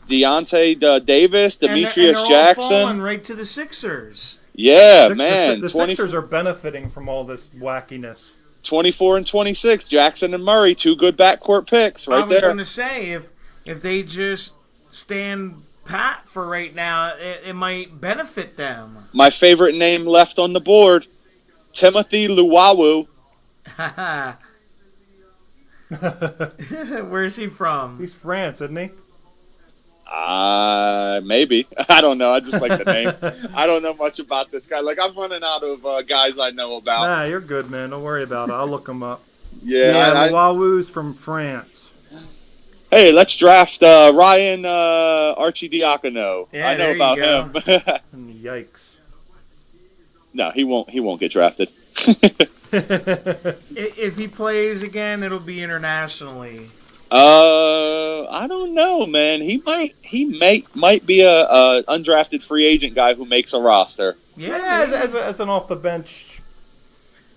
Deontay Davis, Demetrius and they're all Jackson. falling right to the Sixers. Yeah, The- man. The Sixers are benefiting from all this wackiness. 24 and 26. Jackson and Murray, two good backcourt picks I right was there. going to say if they just stand pat for right now, it might benefit them. My favorite name left on the board, Timothy Luwawu. Where's he from? He's France, isn't he? Maybe. I don't know. I just like the name. I don't know much about this guy. Like, I'm running out of guys I know about. Nah, you're good, man. Don't worry about it. I'll look him up. Yeah. Luawu's from France. Hey, let's draft Ryan Archidiakono. Yeah, I know there you about go. him. Yikes. No, he won't get drafted. If he plays again, it'll be internationally. I don't know, man. He might be a undrafted free agent guy who makes a roster. Yeah, as an off the bench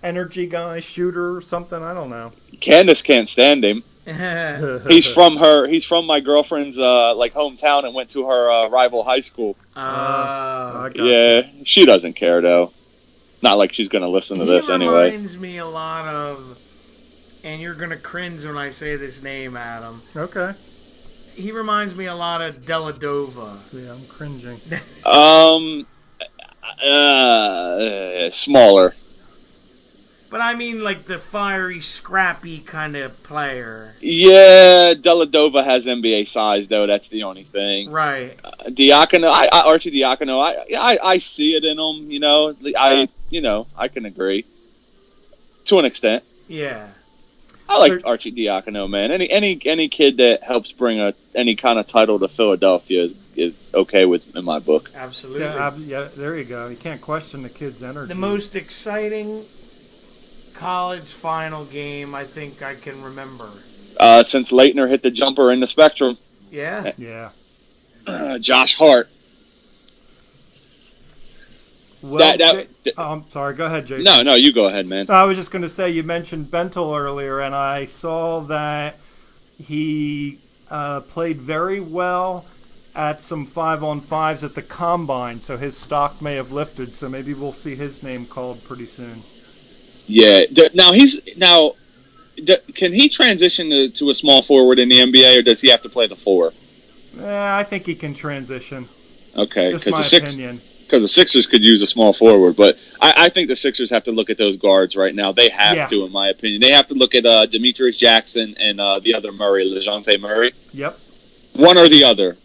energy guy, shooter or something. I don't know. Candace can't stand him. maybe. He's from my girlfriend's like hometown and went to her rival high school. I got Yeah, she doesn't care though. Not like she's gonna listen to this He anyway. reminds me a lot of, and you're gonna cringe when I say this name, Adam. Okay. He reminds me a lot of Deladova. Yeah, I'm cringing. Smaller. But I mean, like the fiery, scrappy kind of player. Yeah, Deladova has NBA size though. That's the only thing. Right. Diacono, Archie Diacono, I see it in him. I can agree to an extent. Yeah. I like Archie Diacono, man. Any kid that helps bring any kind of title to Philadelphia is okay in my book. Absolutely. Yeah, there you go. You can't question the kid's energy. The most exciting college final game I think I can remember. Since Leitner hit the jumper in the Spectrum. Yeah. Yeah. Josh Hart. Well, I'm sorry. Go ahead, Jason. No, you go ahead, man. I was just going to say, you mentioned Bentel earlier, and I saw that he played very well at some 5-on-5s at the Combine, so his stock may have lifted, so maybe we'll see his name called pretty soon. Yeah. Can he transition to a small forward in the NBA, or does he have to play the 4? I think he can transition. Okay, Just my opinion. Because the Sixers could use a small forward, but I think the Sixers have to look at those guards right now. They have to, in my opinion. They have to look at Demetrius Jackson and the other Murray, LeJounte Murray. Yep. One or the other.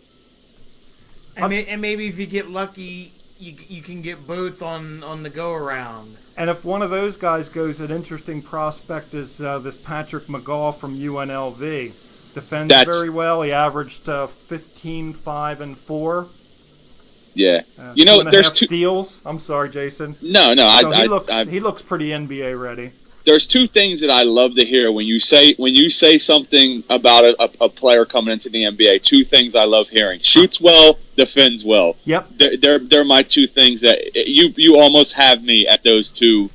And maybe if you get lucky, you can get both on the go-around. And if one of those guys goes, an interesting prospect is this Patrick McGaw from UNLV. Defends very well. He averaged 15, 5, and 4. Yeah, there's 2 steals. I'm sorry, Jason. No, he looks pretty NBA ready. There's 2 things that I love to hear when you say something about a player coming into the NBA. 2 things I love hearing: shoots well, defends well. Yep. They're my 2 things that you almost have me at those 2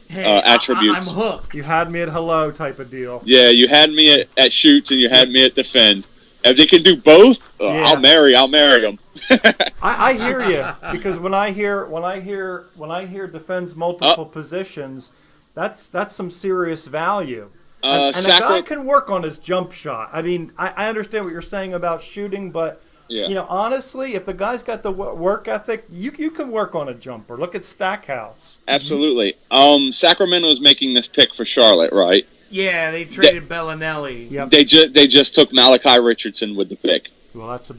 attributes. I'm hooked. You had me at hello type of deal. Yeah, you had me at shoots and you had me at defend. If they can do both, I'll marry them. I hear you, because when I hear defends multiple positions, that's some serious value. And a guy can work on his jump shot. I mean, I understand what you're saying about shooting, but honestly, if the guy's got the work ethic, you can work on a jumper. Look at Stackhouse. Absolutely. Sacramento's making this pick for Charlotte, right? Yeah, they traded Bellinelli. Yep. They just took Malachi Richardson with the pick. Well, that's a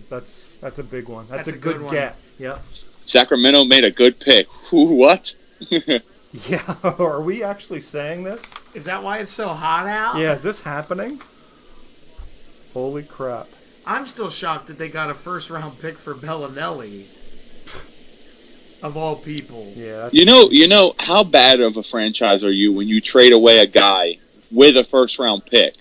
big one. That's a good get. Yep. Sacramento made a good pick. What? Yeah. Are we actually saying this? Is that why it's so hot out? Yeah. Is this happening? Holy crap! I'm still shocked that they got a first-round pick for Bellinelli. Of all people. Yeah. You know how bad of a franchise are you when you trade away a guy with a first-round pick?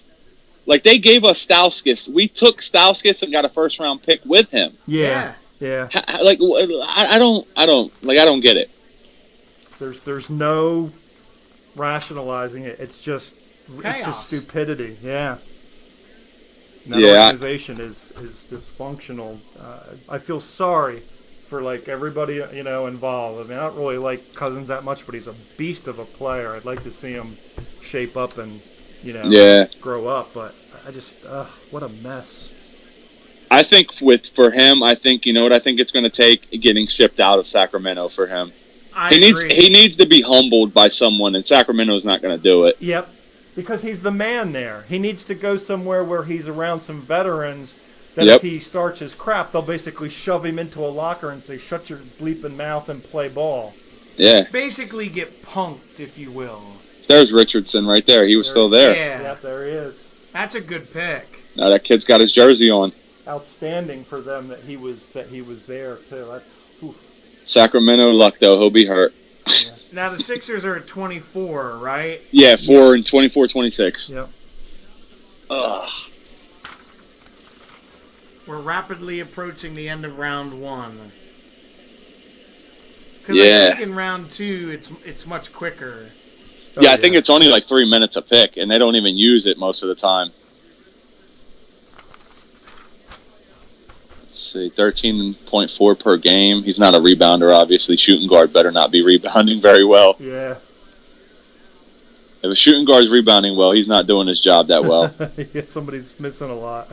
Like, they gave us Stauskas. We took Stauskas and got a first-round pick with him. Yeah. Like, I don't get it. There's no rationalizing it. It's just stupidity. Yeah. That organization is dysfunctional. I feel sorry for everybody involved. I mean, I don't really like Cousins that much, but he's a beast of a player. I'd like to see him shape up and grow up. But I just what a mess. I think for him, I think it's going to take getting shipped out of Sacramento for him. He needs to be humbled by someone, and Sacramento's not going to do it. Yep, because he's the man there. He needs to go somewhere where he's around some veterans. That if he starts his crap, they'll basically shove him into a locker and say, "Shut your bleeping mouth and play ball." Yeah. Basically, get punked, if you will. There's Richardson right there. He was still there. Yeah, there he is. That's a good pick. Now that kid's got his jersey on. Outstanding for them that he was there too. That's Sacramento luck though. He'll be hurt. Yeah. Now the Sixers are at 24, right? Yeah, 4 and 24-26. Yep. Ugh. We're rapidly approaching the end of round 1. Because I think in round 2, it's much quicker. I think it's only 3 minutes a pick, and they don't even use it most of the time. Let's see, 13.4 per game. He's not a rebounder, obviously. Shooting guard better not be rebounding very well. Yeah. If a shooting guard's rebounding well, he's not doing his job that well. Yeah, somebody's missing a lot.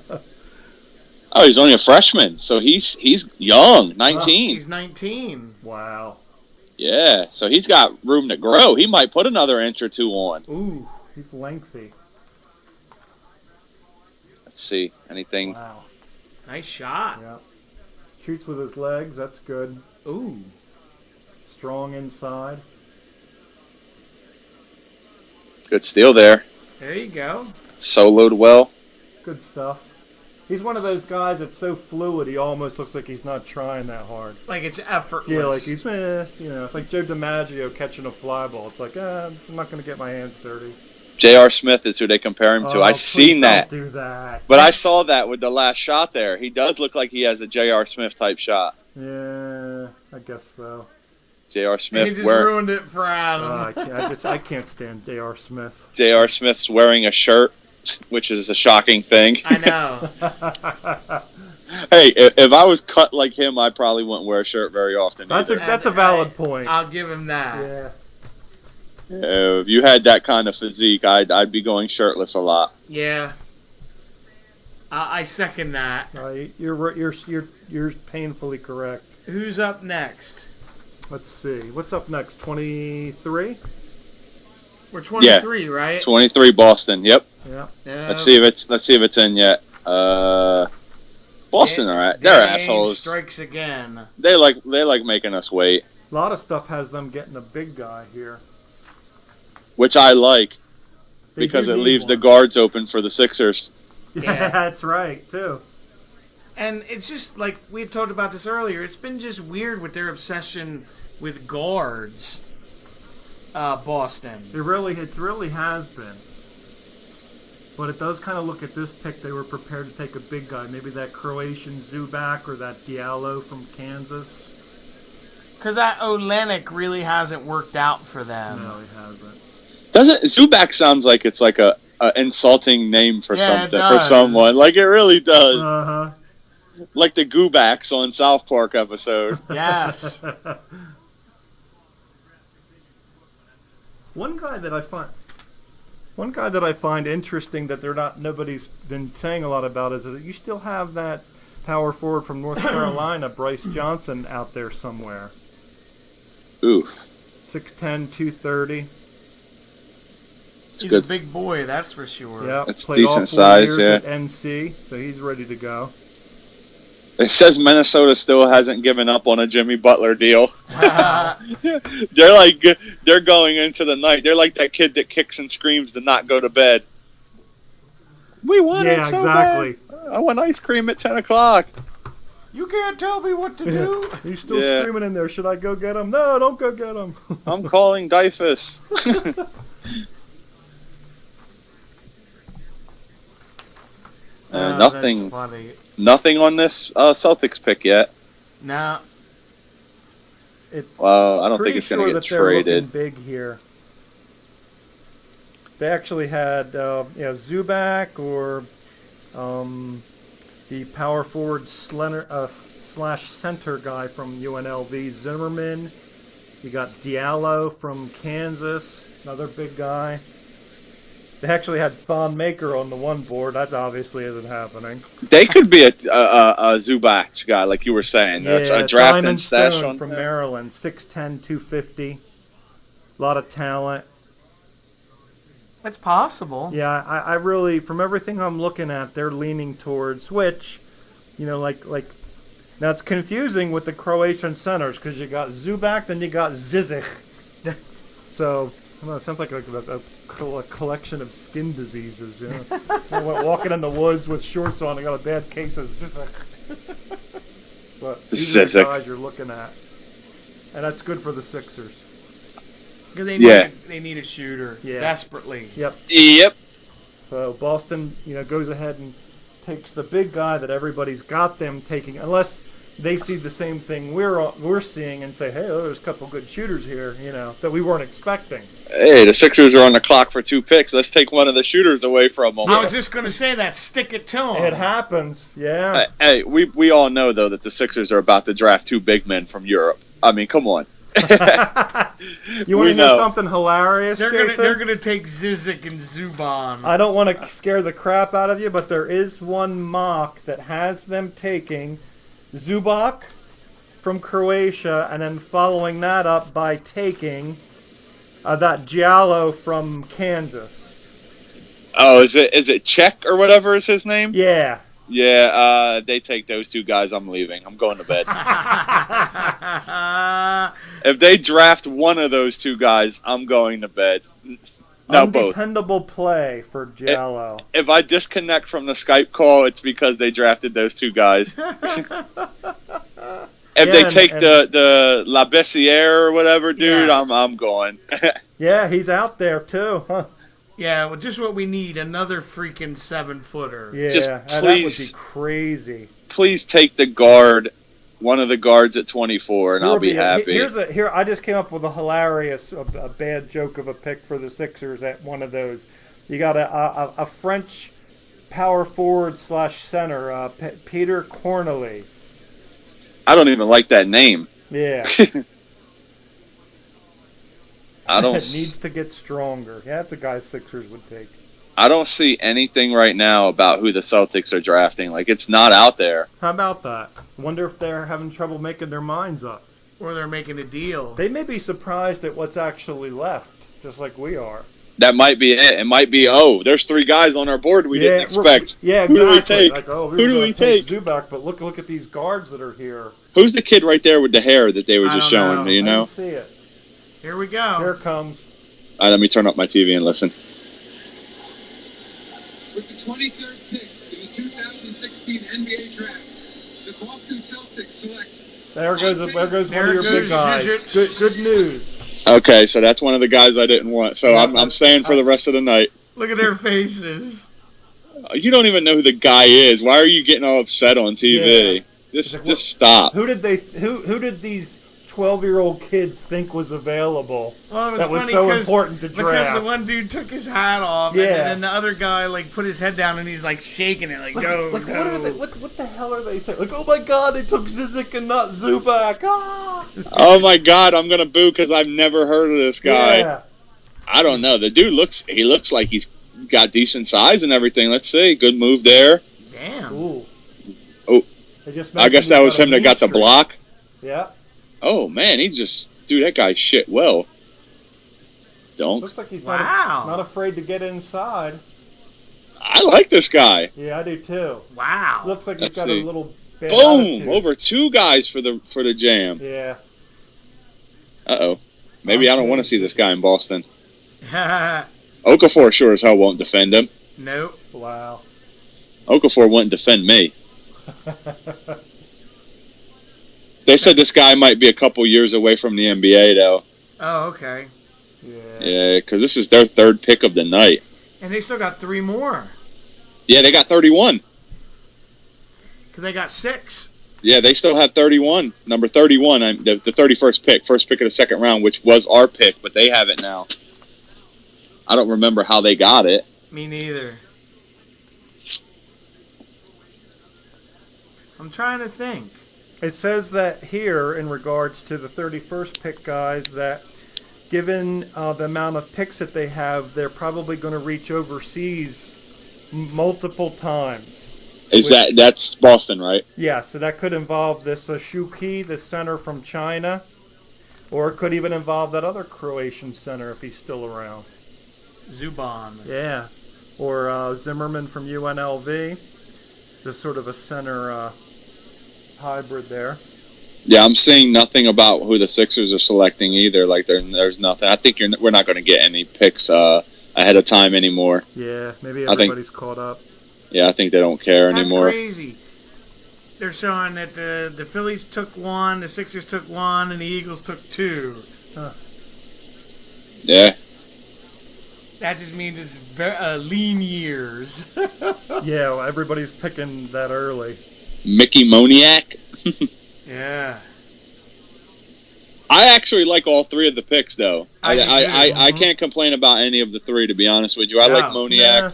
Oh, he's only a freshman, so he's young, 19. He's 19. Wow. Yeah, so he's got room to grow. He might put another inch or two on. Ooh. He's lengthy. Let's see. Anything? Wow. Nice shot. Yeah. Shoots with his legs. That's good. Ooh. Strong inside. Good steal there. There you go. Soloed well. Good stuff. He's one of those guys that's so fluid, he almost looks like he's not trying that hard. Like it's effortless. Yeah, like he's, it's like Joe DiMaggio catching a fly ball. It's like, I'm not going to get my hands dirty. J.R. Smith is who they compare him to. Oh, I've please seen that. Don't do that. But I saw that with the last shot there. He does look like he has a J.R. Smith type shot. Yeah, I guess so. J.R. Smith. He just ruined it for Adam. I can't stand J.R. Smith. J.R. Smith's wearing a shirt, which is a shocking thing. I know. Hey, if I was cut like him, I probably wouldn't wear a shirt very often. That's either. a valid point. I'll give him that. Yeah. If you had that kind of physique, I'd be going shirtless a lot. Yeah. I second that. You're painfully correct. Who's up next? Let's see. What's up next? 23? We're 23, right? 23 Boston. Yep. Yeah. Yeah. Let's see if it's in yet. Boston, all right. They're Danny assholes. Strikes again. They like making us wait, A lot of stuff has them getting a big guy here. which I like They because do it need leaves the one. guards open for the Sixers. Yeah, that's right, too. And it's just like we had talked about this earlier. It's been just weird with their obsession with guards. Boston. It really has been. But it does kind of look at this pick. They were prepared to take a big guy. Maybe that Croatian Zubac or that Diallo from Kansas. Because that Olenek really hasn't worked out for them. No, he hasn't. Doesn't Zubac sounds like it's like a insulting name for Yeah, it something for does. someone? Like it really does. Uh-huh. Like the Goobacks on South Park episode. Yes. One guy that I find interesting that nobody's been saying a lot about is that you still have that power forward from North Carolina, Bryce Johnson, out there somewhere. Ooh, 6'10", 230. it's He's good. a big boy, that's for sure. Yeah, That's played all 4 decent size, years yeah. at NC, so he's ready to go. It says Minnesota still hasn't given up on a Jimmy Butler deal. They're going into the night. They're like that kid that kicks and screams to not go to bed. We want it so exactly. bad. I want ice cream at 10 o'clock. You can't tell me what to do. He's still Yeah. screaming in there. Should I go get him? No, don't go get him. I'm calling Dyfus. Nothing. That's funny. Nothing on this Celtics pick yet. No. Well, I don't Pretty think it's sure going to that get they're looking traded. big here. They actually had Zubac or the power forward slash center guy from UNLV, Zimmerman. You got Diallo from Kansas, another big guy. They actually had Thon Maker on the one board. That obviously isn't happening. They could be a Zubac guy, like you were saying. That's a draft and Diamond stash Stone on from Maryland, 6'10", 250. A lot of talent. It's possible. Yeah, I really, from everything I'm looking at, they're leaning towards which, like now it's confusing with the Croatian centers because you got Zubac, then you got Zizic. So, I don't know, it sounds like a collection of skin diseases. Walking in the woods with shorts on, I got a bad case of Zizic. But these are the Zizic. guys you're looking at, and that's good for the Sixers. Because they need a shooter desperately. Yep. Yep. So Boston, goes ahead and takes the big guy that everybody's got them taking, unless they see the same thing we're seeing and say, hey, there's a couple good shooters here, that we weren't expecting. Hey, the Sixers are on the clock for 2 picks. Let's take one of the shooters away from them. I was just going to say that. Stick it to him. It happens, yeah. Hey, we all know, though, that the Sixers are about to draft 2 big men from Europe. I mean, come on. You want We to know. hear something hilarious, Jason? They're gonna take Zizik and Zuban. I don't want to scare the crap out of you, but there is one mock that has them taking Zubac from Croatia and then following that up by taking that Giallo from Kansas. Oh, is it Czech or whatever is his name? Yeah. Yeah, they take those two guys. I'm leaving. I'm going to bed. If they draft one of those two guys, I'm going to bed. No, both. Undependable play for Giallo. If I disconnect from the Skype call, it's because they drafted those two guys. If they take the La Bessiere or whatever, dude, Yeah. I'm going. Yeah, he's out there too. Huh. Yeah, well, just what we need, another freaking 7-footer. Yeah, Just that would be please. crazy. Please take the guard, one of the guards at 24, and I'll be happy. Here, I just came up with a hilarious, a bad joke of a pick for the Sixers at one of those. You got a French power forward / center, Peter Cornely. I don't even like that name. Yeah, I don't. it needs to get stronger. Yeah, that's a guy Sixers would take. I don't see anything right now about who the Celtics are drafting. Like, it's not out there. How about that? Wonder if they're having trouble making their minds up. Or they're making a deal. They may be surprised at what's actually left, just like we are. That might be it. It might be, oh, there's 3 guys on our board we didn't expect. Yeah, Who exactly. do we take? Like, oh, Who do we take? Zubac, but look at these guards that are here. Who's the kid right there with the hair that they were I just don't showing know. me, you I know? didn't see it. Here we go. Here it comes. All right, let me turn up my TV and listen. With the 23rd pick in the 2016 NBA Draft, the Boston Celtics select There goes There one of your goes big guys. Zizic. Good news. Okay, so that's one of the guys I didn't want. So I'm staying for the rest of the night. Look at their faces. You don't even know who the guy is. Why are you getting all upset on TV? Yeah. Just stop. Who did these 12-year-old kids think was available? Well, it was That was funny so 'cause- important to Because draft. the one dude took his hat off, Yeah. and then the other guy like put his head down and he's like shaking it, like no, Like, no. what the hell are they saying? Like, oh my God, they took Zizic and not Zubac. Ah! Oh my God, I'm gonna boo because I've never heard of this guy. Yeah. I don't know. The dude looks like he's got decent size and everything. Let's see. Good move there. Damn. Ooh. Oh. They just I guess mentioned that he's was got a him that mean got the streak. block. Yeah. Oh man, dude, that guy shit well. Don't. Looks like he's Wow. not afraid to get inside. I like this guy. Yeah, I do too. Wow. Looks like Let's he's got see. a little bad Boom! attitude. Over 2 guys for the jam. Yeah. Uh-oh. Maybe I don't want to see this guy in Boston. nope. Okafor sure as hell won't defend him. Wow. Okafor wouldn't defend me. They said this guy might be a couple years away from the NBA, though. Oh, okay. Yeah. Yeah, because this is their 3rd pick of the night. And they still got 3 more. Yeah, they got 31. Because they got 6. Yeah, they still have 31. Number 31, the 31st pick. First pick of the 2nd round, which was our pick, but they have it now. I don't remember how they got it. Me neither. I'm trying to think. It says that here, in regards to the 31st pick guys, that given the amount of picks that they have, they're probably going to reach overseas multiple times. That's Boston, right? Yeah, so that could involve this Shuki, the center from China, or it could even involve that other Croatian center if he's still around. Zuban. Yeah, or Zimmerman from UNLV. There's sort of a center hybrid there. Yeah, I'm seeing nothing about who the Sixers are selecting either. Like there's nothing. I think we're not going to get any picks ahead of time anymore. Yeah, maybe I think- everybody's caught up. Yeah, I think they don't care That's anymore. crazy. They're showing that the Phillies took 1, the Sixers took 1, and the Eagles took 2. Yeah. That just means it's lean years. Yeah, well, everybody's picking that early. Mickey Moniak. Yeah. I actually like all 3 of the picks, though. I do too. I can't complain about any of the 3, to be honest with you. I like No. Moniak. Yeah.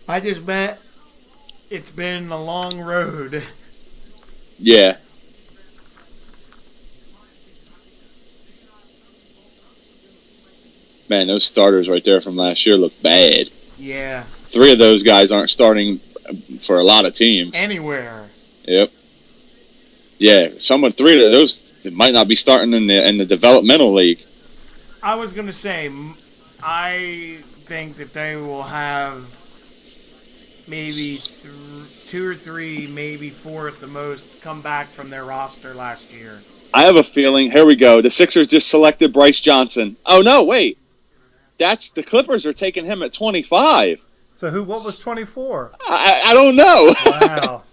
I just bet it's been a long road. Yeah. Man, those starters right there from last year look bad. Yeah. 3 of those guys aren't starting for a lot of teams. Anywhere. Yep. Yeah, 3 of those might not be starting in the developmental league. I was going to say, I think that they will have maybe 2 or 3, maybe 4 at the most, come back from their roster last year. I have a feeling. Here we go. The Sixers just selected Bryce Johnson. Oh, no, wait. That's the Clippers are taking him at 25. So what was 24? I don't know. Wow.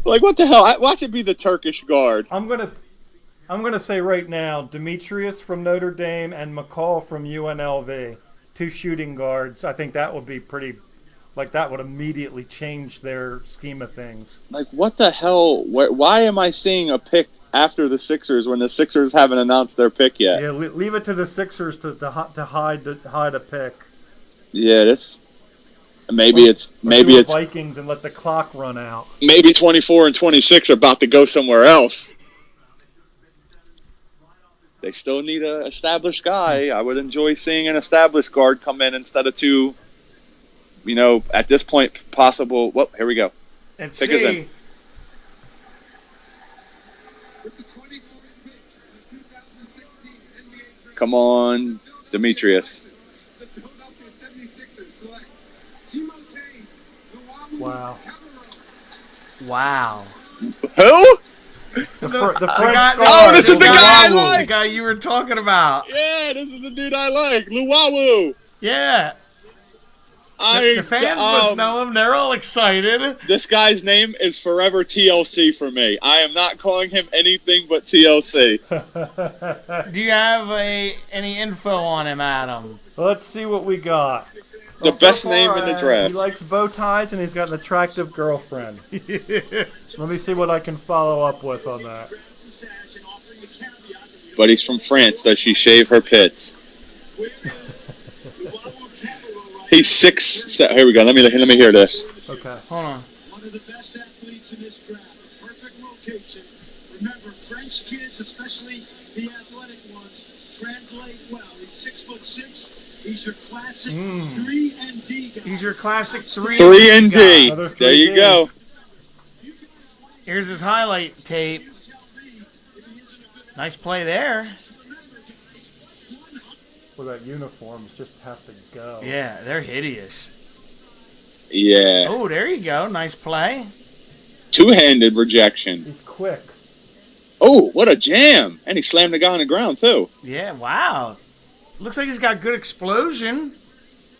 Like, what the hell? Watch it be the Turkish guard. I'm gonna say right now, Demetrius from Notre Dame and McCall from UNLV, 2 shooting guards. I think that would be pretty. Like, that would immediately change their scheme of things. Like, what the hell? Why am I seeing a pick after the Sixers when the Sixers haven't announced their pick yet? Yeah, leave it to the Sixers to hide a pick. Yeah, this. Maybe it's Vikings and let the clock run out. Maybe 24 and 26 are about to go somewhere else. They still need an established guy. I would enjoy seeing an established guard come in instead of 2. At this point, possible. Well, here we go. And Pick us in. With the 24th pick in the 2016 NBA draft, Come on, Demetrius. the Philadelphia 76ers select Timothé Luwawu Wow. Cabarrot. Wow. Who? The French guy- guard. Oh, this is the guy I The like. guy you were talking about. Yeah, this is the dude I like, Luwawu. Yeah. The fans must know him. They're all excited. This guy's name is forever TLC for me. I am not calling him anything but TLC. Do you have any info on him, Adam? Let's see what we got. The So best far, name in the He draft. likes bow ties and he's got an attractive girlfriend. Let me see what I can follow up with on that. But he's from France. Does she shave her pits? He's 6. Here we go. Let me hear this. Okay. Hold on. One of the best athletes in this draft. A perfect location. Remember, French kids, especially the athletic ones, translate well. He's 6'6". He's your classic 3 and D guy. He's your classic 3 3 and D. Another There you 3D. go. Here's his highlight tape. Nice play there. Well, that uniforms just have to go. Yeah, they're hideous. Yeah. Oh, there you go. Nice play. Two-handed rejection. He's quick. Oh, what a jam. And he slammed the guy on the ground, too. Yeah, wow. Looks like he's got good explosion.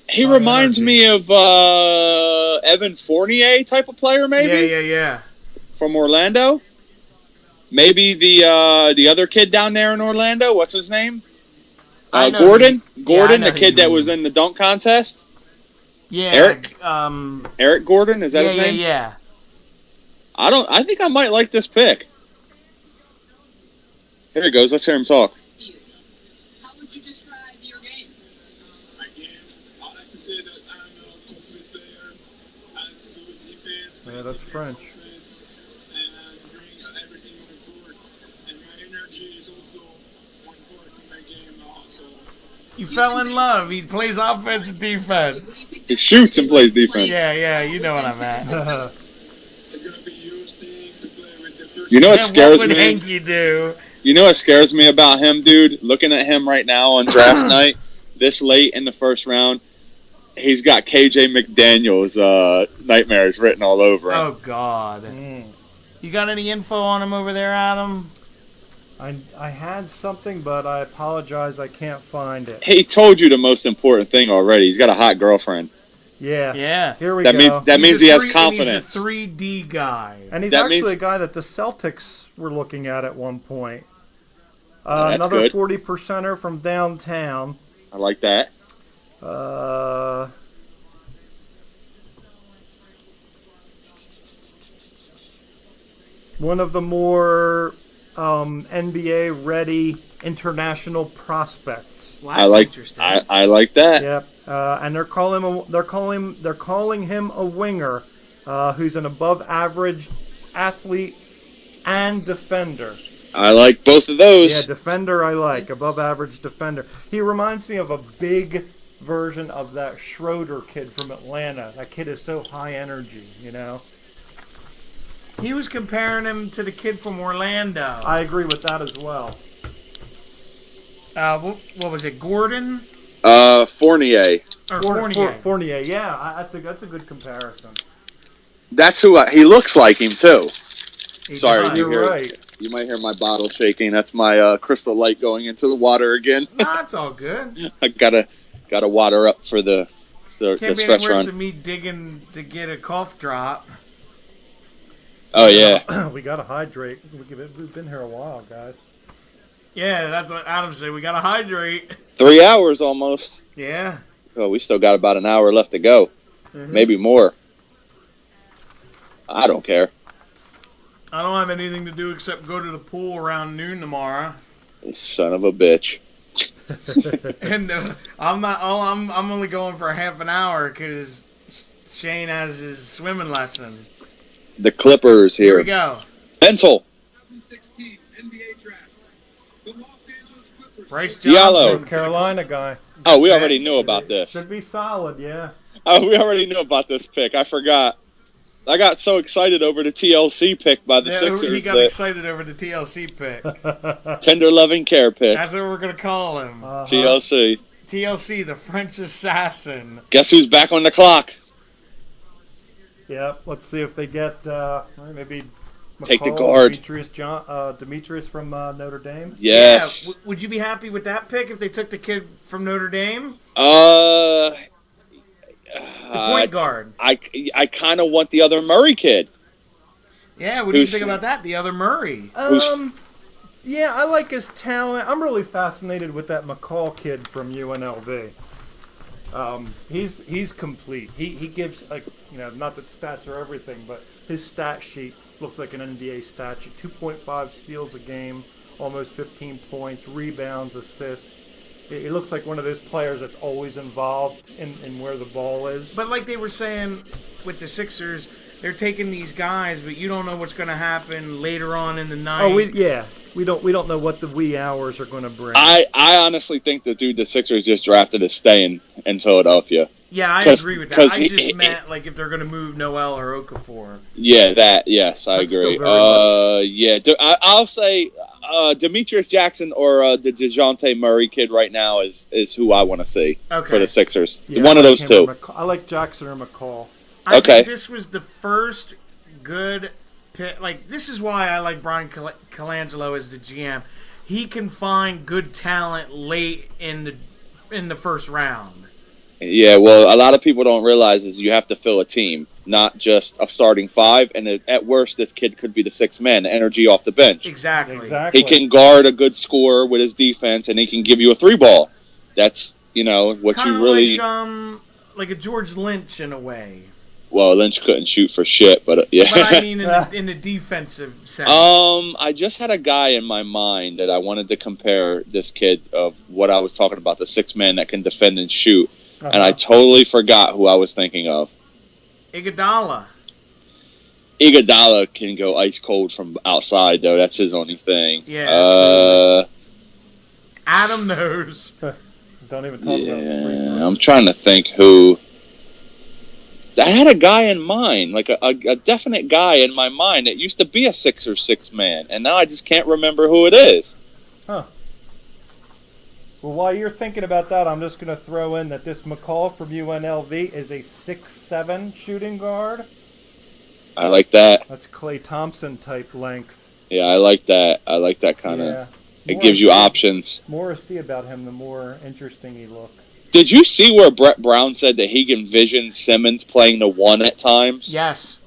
He reminds me of Evan Fournier type of player, maybe? Yeah. From Orlando. Maybe the other kid down there in Orlando. What's his name? I know Gordon. who- Gordon, yeah, I know the who kid you that mean. was in the dunk contest. Yeah. Eric? Um, Eric Gordon, is that his name? Yeah. I think I might like this pick. Here he goes. Let's hear him talk. How would you describe your game? Again, I like to say that I'm a complete player. I like to do with defense. Yeah, that's French. Offense, and bring everything on the court. And my energy is also one part of my game also. You fell in love. He plays offense and defense. He shoots and plays defense. Yeah, you know what I'm at. It's gonna be huge things to play with. The first You know what Yeah, scares what would me? Hanky do? You know what scares me about him, dude? Looking at him right now on draft night, this late in the first round, he's got KJ McDaniels nightmares written all over him. Oh, God. You got any info on him over there, Adam? I had something, but I apologize. I can't find it. He told you the most important thing already. He's got a hot girlfriend. Yeah. Yeah. Here we That go. means he has confidence. He's a 3D guy. And he's that actually means- a guy that the Celtics were looking at one point. That's Another good. 40%er from downtown. I like that. One of the more NBA-ready international prospects. Well, I that's like. interesting. I like that. Yep, and they're calling him a winger, who's an above-average athlete, and defender. I like both of those. Yeah, defender I like. Above average defender. He reminds me of a big version of that Schroeder kid from Atlanta. That kid is so high energy, you know? He was comparing him to the kid from Orlando. I agree with that as well. What was it, Gordon? Fournier. Or Fournier? Fournier, yeah. That's a good comparison. That's who he looks like him too. He Sorry, does. You're right. You might hear my bottle shaking. That's my crystal light going into the water again. Nah, it's all good. I gotta water up for the Can't be any stretch worse run. than me digging to get a cough drop. Oh yeah. We gotta hydrate. We've been here a while, guys. Yeah, that's what Adam said. We gotta hydrate. 3 hours almost. Yeah. Oh, we still got about an hour left to go. Mm-hmm. Maybe more. I don't care. I don't have anything to do except go to the pool around noon tomorrow. Son of a bitch. And I'm only going for a half an hour because Shane has his swimming lesson. The Clippers Here here. we go. Mental. 2016 NBA Draft. The Los Angeles Clippers. Bryce Diallo. Johnson. North Carolina guy. Oh, we already knew about this. Should be solid, yeah. Oh, we already knew about this pick. I forgot. I got so excited over the TLC pick by the Yeah, Sixers. he got that excited over the TLC pick. tender loving care pick. That's what we're going to call him. TLC. TLC, the French assassin. Guess who's back on the clock? Yep. Let's see if they get maybe Take the McCall, guard. Demetrius from Notre Dame. Yes. Yeah, would you be happy with that pick if they took the kid from Notre Dame? The point guard. I kind of want the other Murray kid. Yeah, what do you Who's- think about that? The other Murray. Yeah, I like his talent. I'm really fascinated with that McCall kid from UNLV. He's complete. He gives not that stats are everything, but his stat sheet looks like an NBA stat sheet. 2.5 steals a game, almost 15 points, rebounds, assists. It looks like one of those players that's always involved in where the ball is. But like they were saying with the Sixers, they're taking these guys, but you don't know what's going to happen later on in the night. We don't know what the wee hours are going to bring. I honestly think the dude the Sixers just drafted is staying in Philadelphia. Yeah, I 'Cause- agree with that. 'cause I he- just meant like if they're going to move Noel or Okafor. Yeah, that. Yes, I That's still agree. very Yeah, I'll say Demetrius Jackson or the DeJounte Murray kid right now is who I want to see Okay. for the Sixers. Yeah, One of I those like him two. or I like Jackson or McCall. I Okay. think this was the first good pick. Like, this is why I like Brian Colangelo as the GM. He can find good talent late in the first round. Yeah, well, a lot of people don't realize is you have to fill a team, not just a starting five. And at worst, this kid could be the sixth man, the energy off the bench. Exactly. Exactly. He can guard a good scorer with his defense, and he can give you a three ball. That's what Kind you of really. like a George Lynch in a way. Well, Lynch couldn't shoot for shit, but yeah. But I mean in the defensive sense. I just had a guy in my mind that I wanted to compare this kid of what I was talking about, the sixth man that can defend and shoot, and I totally forgot who I was thinking of. Iguodala. Iguodala can go ice cold from outside, though. That's his only thing. Yeah. Adam knows. Don't even talk about free Yeah, throw. I'm trying to think who. I had a guy in mind, like a definite guy in my mind that used to be a 6 or 6 man, and now I just can't remember who it is. Well, while you're thinking about that, I'm just going to throw in that this McCall from UNLV is a 6'7" shooting guard. I like that. That's Klay Thompson type length. Yeah, I like that. I like that kind of. Yeah. It More gives you I see- options. More I see about him, the more interesting he looks. Did you see where Brett Brown said that he envisioned Simmons playing the 1 at times? Yes.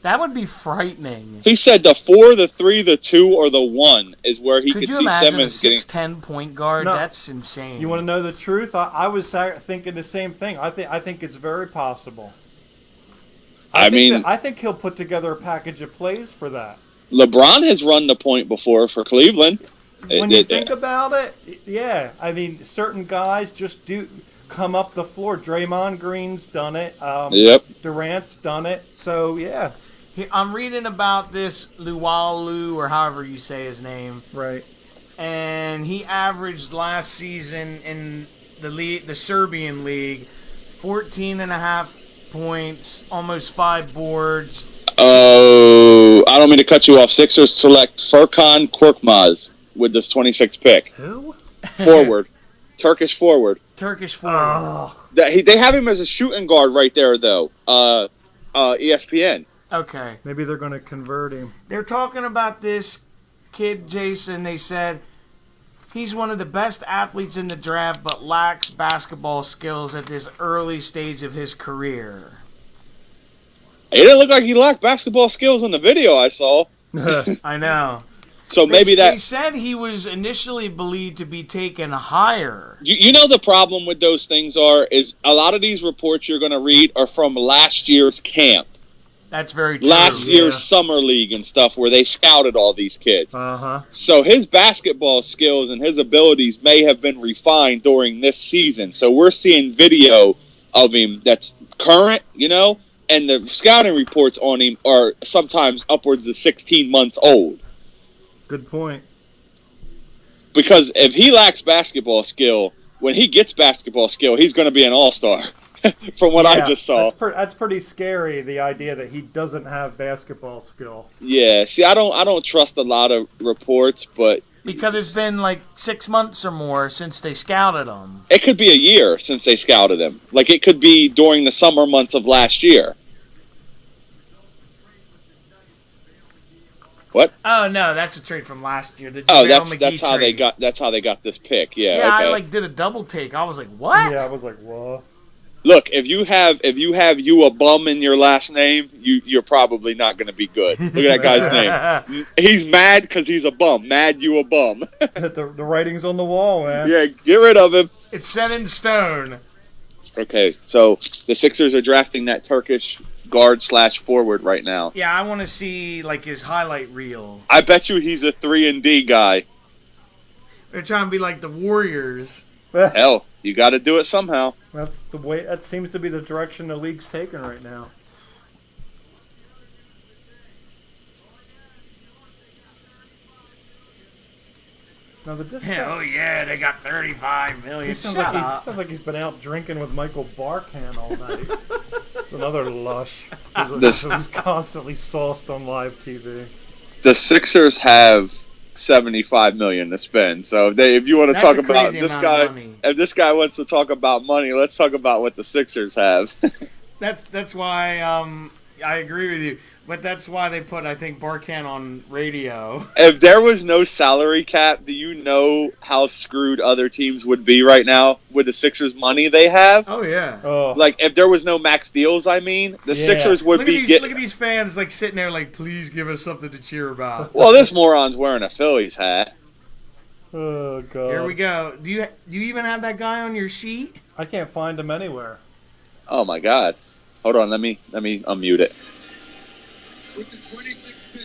That would be frightening. He said the 4, the 3, the 2, or the 1 is where he Could could you see imagine Simmons a getting. 6'10" point guard? No. That's insane. You want to know the truth? I was thinking the same thing. I think it's very possible. I mean, I think he'll put together a package of plays for that. LeBron has run the point before for Cleveland. When you think about it, yeah. I mean, certain guys just do come up the floor. Draymond Green's done it. Yep. Durant's done it. So, yeah. I'm reading about this Luwalu, or however you say his name, Right. and he averaged last season in the Serbian league 14 and a half points, almost 5 boards. Oh, I don't mean to cut you off. Sixers select Furkan Korkmaz with this 26th pick. Who? Forward. Turkish forward. Turkish forward. Oh, They have him as a shooting guard right there, though. ESPN. Okay. Maybe they're going to convert him. They're talking about this kid, Jason. They said he's one of the best athletes in the draft, but lacks basketball skills at this early stage of his career. It didn't look like he lacked basketball skills in the video I saw. I know. So maybe They that... said he was initially believed to be taken higher. You know the problem with those things is a lot of these reports you're going to read are from last year's camp. That's very true. Last year's summer league and stuff where they scouted all these kids. Uh-huh. So his basketball skills and his abilities may have been refined during this season. So we're seeing video of him that's current, and the scouting reports on him are sometimes upwards of 16 months old. Good point. Because if he lacks basketball skill, when he gets basketball skill, he's going to be an all-star. From what I just saw. That's pretty scary, the idea that he doesn't have basketball skill. Yeah, see, I don't trust a lot of reports, but Because it's been like 6 months or more since they scouted him. it could be a year since they scouted him. Like, it could be during the summer months of last year. What? Oh no, that's a trade from last year. The Oh, JaVale McGee that's how they trade. got this pick. Yeah, Yeah, okay. I did a double take. I was like, what? Yeah, I was like, what? Look, if you have you a bum in your last name, you're probably not going to be good. Look at that guy's name. He's mad because he's a bum. Mad you a bum. the writing's on the wall, man. Yeah, get rid of him. It's set in stone. Okay, so the Sixers are drafting that Turkish guard/forward right now. Yeah, I want to see his highlight reel. I bet you he's a 3-and-D guy. They're trying to be like the Warriors. Hell, you got to do it somehow. That's the way. That seems to be the direction the league's taking right now. Now the discount. Oh yeah, they got 35 million. He sounds like he's been out drinking with Michael Barkan all night. Another lush who's constantly sauced on live TV. The Sixers have $75 million to spend. So if you want to That's talk a about crazy this amount of guy, money. if this guy wants to talk about money, let's talk about what the Sixers have. That's why I agree with you. But that's why they put, I think, Barkan on radio. If there was no salary cap, do you know how screwed other teams would be right now with the Sixers' money they have? Oh yeah. Oh, Like, if there was no max deals, the Sixers would Look be at these fans sitting there please give us something to cheer about. Well, this moron's wearing a Phillies hat. oh God. Here we go. Do you even have that guy on your sheet? I can't find him anywhere. Oh my God! Hold on, let me unmute it. With the 26th pick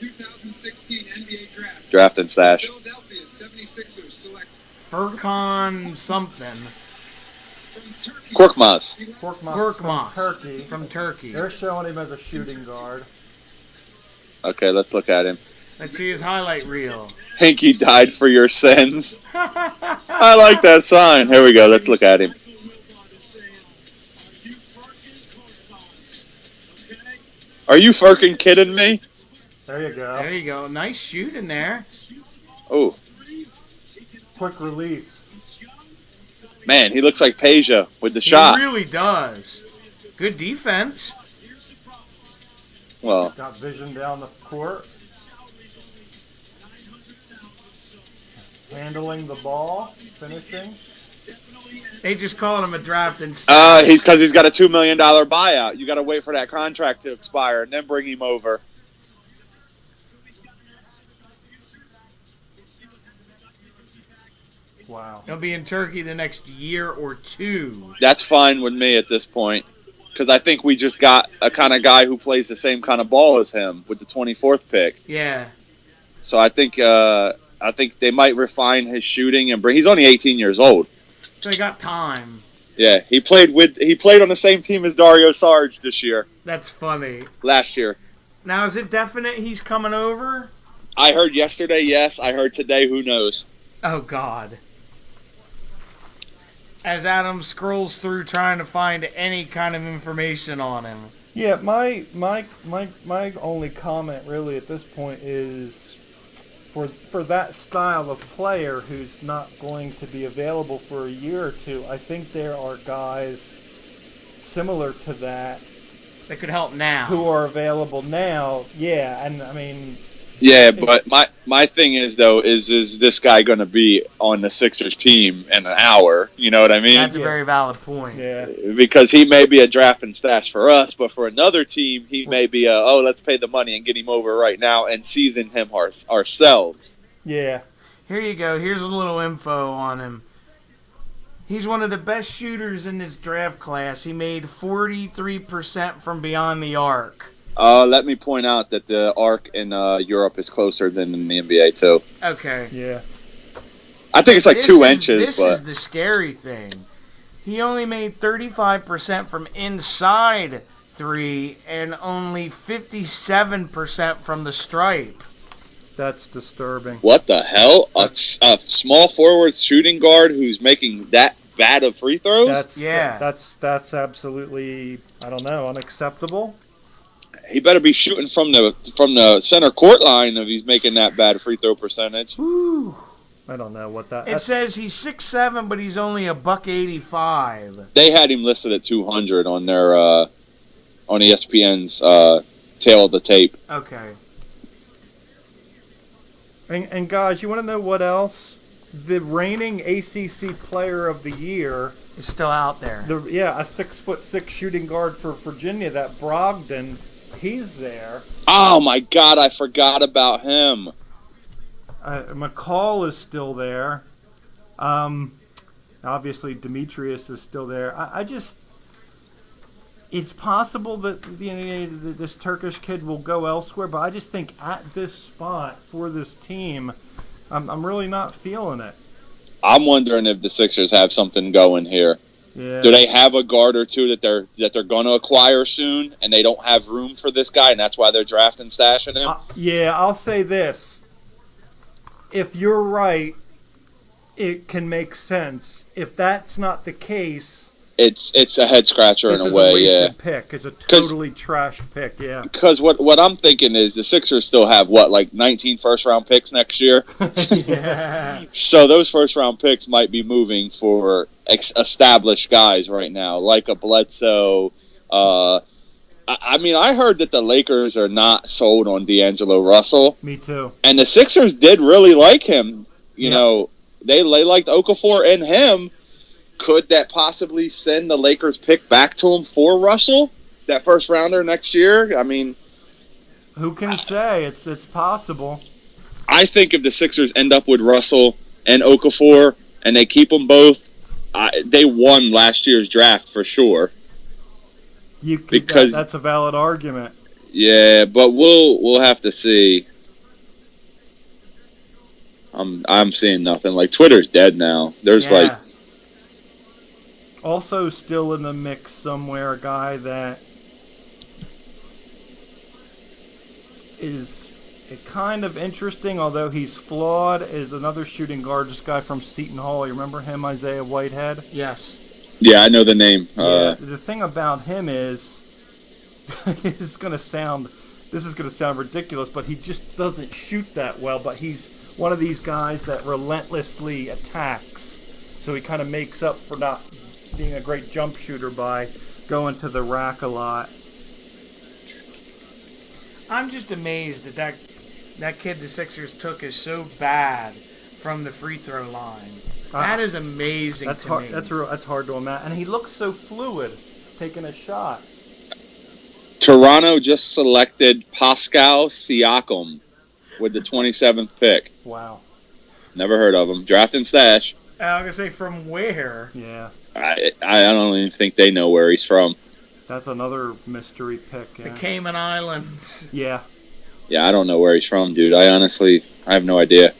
in the 2016 NBA Draft, Draft and stash. Philadelphia 76ers select Furkan something. from Turkey. Korkmaz. Korkmaz from Turkey. From Turkey. They're showing him as a shooting guard. Okay, let's look at him. Let's see his highlight reel. Hinky died for your sins. I like that sign. Here we go. Let's look at him. Are you fucking kidding me? There you go. There you go. Nice shooting there. Oh, Quick release. man, he looks like Peja with the shot. He really does. Good defense. Well, Got vision down the court. Handling the ball. Finishing. They just called him a draft and stuff. because he's got a $2 million buyout. You got to wait for that contract to expire and then bring him over. Wow. He'll be in Turkey the next year or two. That's fine with me at this point. Because I think we just got a kind of guy who plays the same kind of ball as him with the 24th pick. Yeah. So I think they might refine his shooting and bring. He's only 18 years old. So he got time. Yeah, he played on the same team as Dario Saric this year. That's funny. Last year. Now, is it definite he's coming over? I heard yesterday, yes. I heard today, who knows? Oh, God. As Adam scrolls through trying to find any kind of information on him. Yeah, my only comment really at this point is for that style of player who's not going to be available for a year or two, I think there are guys similar to that That could help now. who are available now. Yeah, and I mean, Yeah, but my thing is though, is this guy going to be on the Sixers team in an hour? You know what I mean? That's a very valid point. yeah, Because he may be a draft and stash for us, but for another team, he may be let's pay the money and get him over right now and season him ourselves. yeah. Here you go. Here's a little info on him. He's one of the best shooters in this draft class. He made 43% from beyond the arc. Let me point out that the arc in Europe is closer than in the NBA too. Okay. Yeah. I think it's like 2 inches, This but is the scary thing. He only made 35% from inside 3 and only 57% from the stripe. That's disturbing. what the hell? A small forward shooting guard who's making that bad of free throws? That's absolutely, I don't know, unacceptable. He better be shooting from the center court line if he's making that bad free throw percentage. Whew. I don't know what that. It says he's 6'7", but he's only $185. They had him listed at 200 on their on ESPN's tail of the tape. Okay. And guys, you want to know what else? The reigning ACC Player of the Year, He's still out there. a 6'6" shooting guard for Virginia, that Brogdon, he's there. Oh my God, I forgot about him. McCall is still there. Obviously, Demetrius is still there. It's possible that this Turkish kid will go elsewhere, but I just think at this spot for this team, I'm really not feeling it. I'm wondering if the Sixers have something going here. Yeah. Do they have a guard or two that they're going to acquire soon, and they don't have room for this guy, and that's why they're drafting stashing him? I'll say this. If you're right, it can make sense. If that's not the case, It's a head scratcher this in is a way, a wasted yeah. pick. It's a totally trash pick, yeah. Because what I'm thinking is the Sixers still have, 19 first-round picks next year? Yeah. So those first-round picks might be moving for established guys right now, like a Bledsoe. I heard that the Lakers are not sold on D'Angelo Russell. Me too. And the Sixers did really like him. You know, they liked Okafor and him. Could that possibly send the Lakers pick back to him for Russell? That first rounder next year? I mean, Who can say? It's possible. I think if the Sixers end up with Russell and Okafor and they keep them both, they won last year's draft for sure. Because that's a valid argument. Yeah, but we'll have to see. I'm seeing nothing. Like, Twitter's dead now. There's Also still in the mix somewhere, a guy that is kind of interesting, although he's flawed, is another shooting guard, this guy from Seton Hall. You remember him, Isaiah Whitehead? Yes. Yeah, I know the name. The thing about him is, this is going to sound ridiculous, but he just doesn't shoot that well, but he's one of these guys that relentlessly attacks. So he kind of makes up for not being a great jump shooter by going to the rack a lot. I'm just amazed that kid the Sixers took is so bad from the free throw line. That is amazing That's to hard. me. That's hard to imagine. And he looks so fluid, taking a shot. Toronto just selected Pascal Siakam with the 27th pick. Wow. Never heard of him. Draft and stash. I'm going to say from where? Yeah. I don't even think they know where he's from. That's another mystery pick. The Yeah. Cayman Islands. Yeah. Yeah, I don't know where he's from, dude. I have no idea.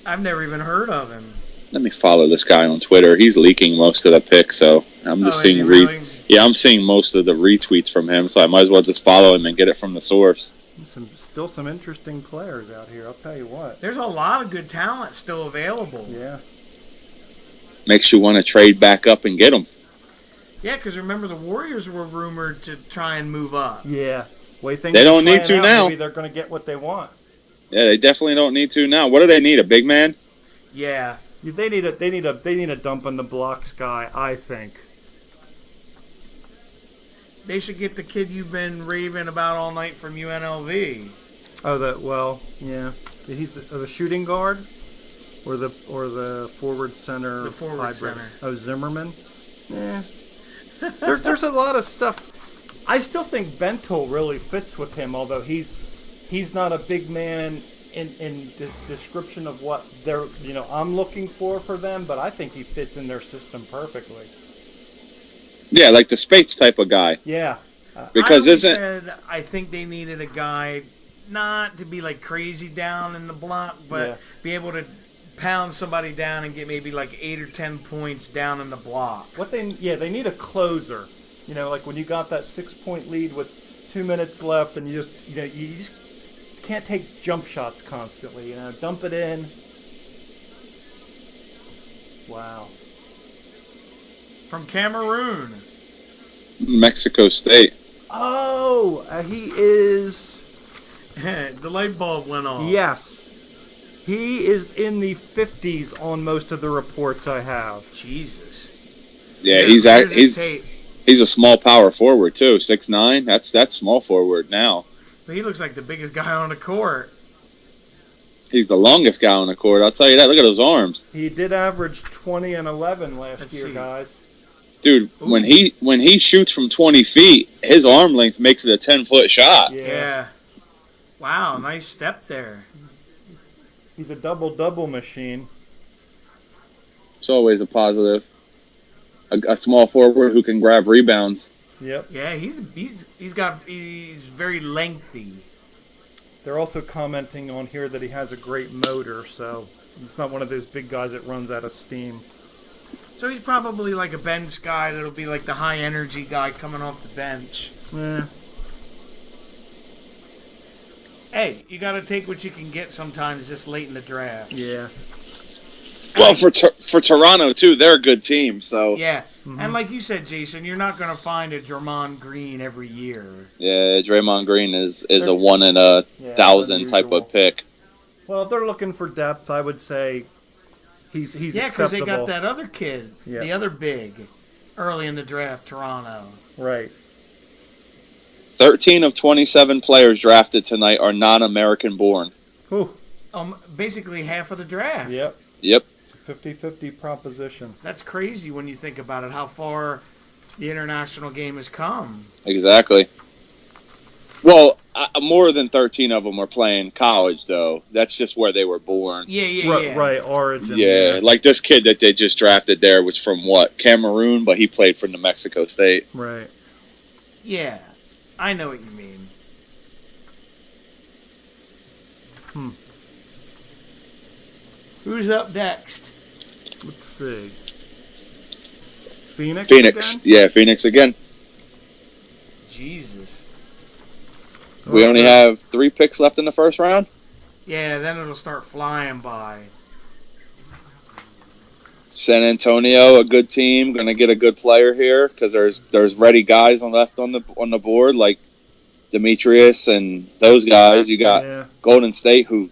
I've never even heard of him. let me follow this guy on Twitter. He's leaking most of the picks, so I'm just seeing really? Yeah, I'm seeing most of the retweets from him, so I might as well just follow him and get it from the source. Still some interesting players out here, I'll tell you what. There's a lot of good talent still available. Yeah. Makes you want to trade back up and get him. Yeah, because remember the Warriors were rumored to try and move up. Yeah. Way things They don't are need playing to out, now. Maybe they're going to get what they want. Yeah, they definitely don't need to now. What do they need? A big man? Yeah. They need a dump on the blocks guy, I think. They should get the kid you've been raving about all night from UNLV. Yeah. He's the shooting guard or the forward center. The forward hybrid? center. Oh, Zimmerman. Yeah. There's a lot of stuff. I still think Bentel really fits with him, although he's not a big man in the description of what I'm looking for them, but I think he fits in their system perfectly. Yeah, like the Spates type of guy. Yeah. Because I think they needed a guy not to be like crazy down in the block, but be able to pound somebody down and get maybe like 8 or 10 points down in the block. They need a closer. Like when you got that 6-point lead with 2 minutes left, and you just can't take jump shots constantly. Dump it in. Wow. From Cameroon. Mexico State. Oh, he is. The light bulb went off. Yes. He is in the 50s on most of the reports I have. Jesus. Yeah, Here's his he's tape. he's a small power forward too. 6'9". That's small forward now. But he looks like the biggest guy on the court. He's the longest guy on the court. I'll tell you that. Look at those arms. He did average 20 and 11 last Let's year, see. guys. Dude, Ooh. when he shoots from 20 feet, his arm length makes it a 10-foot shot. Yeah. Wow, nice step there. He's a double-double machine. It's always a positive. A small forward who can grab rebounds. Yep. Yeah, he's very lengthy. They're also commenting on here that he has a great motor, so it's not one of those big guys that runs out of steam. So he's probably like a bench guy that'll be like the high energy guy coming off the bench. Eh. Hey, you got to take what you can get sometimes this late in the draft. Yeah. Well, for Toronto too, they're a good team. So Yeah. And like you said, Jason, you're not going to find a Draymond Green every year. yeah, Draymond Green is a 1 in a thousand type unusual. of pick. Well, if they're looking for depth, I would say he's Yeah, because they acceptable. got that other kid, Yeah. the other big, early in the draft, Toronto. Right. 13 of 27 players drafted tonight are non-American born. Whew. Basically half of the draft. Yep. Yep. 50-50 proposition. That's crazy when you think about it, how far the international game has come. Exactly. Well, more than 13 of them are playing college, though. That's just where they were born. Yeah. Right, origin. Yeah, like this kid that they just drafted there was from what? Cameroon, but he played for New Mexico State. Right. Yeah, I know what you mean. Who's up next? Let's see. Phoenix Phoenix. again? Yeah, Phoenix again. Jesus. We only have 3 picks left in the first round. Yeah, then it'll start flying by. San Antonio, a good team, going to get a good player here because there's ready guys on the board like Demetrius and those guys. You got Yeah. Golden State, who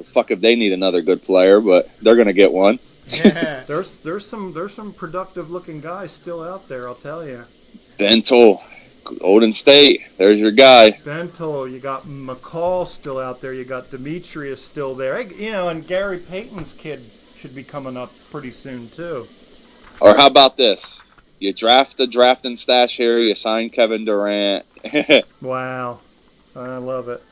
fuck if they need another good player, but they're going to get one. Yeah. There's some productive looking guys still out there, I'll tell you. Bentel, Golden State, there's your guy. Bentel, you got McCall still out there, you got Demetrius still there. Hey, and Gary Payton's kid should be coming up pretty soon too. Or how about this? You draft the draft and stash here, you sign Kevin Durant. Wow. I love it.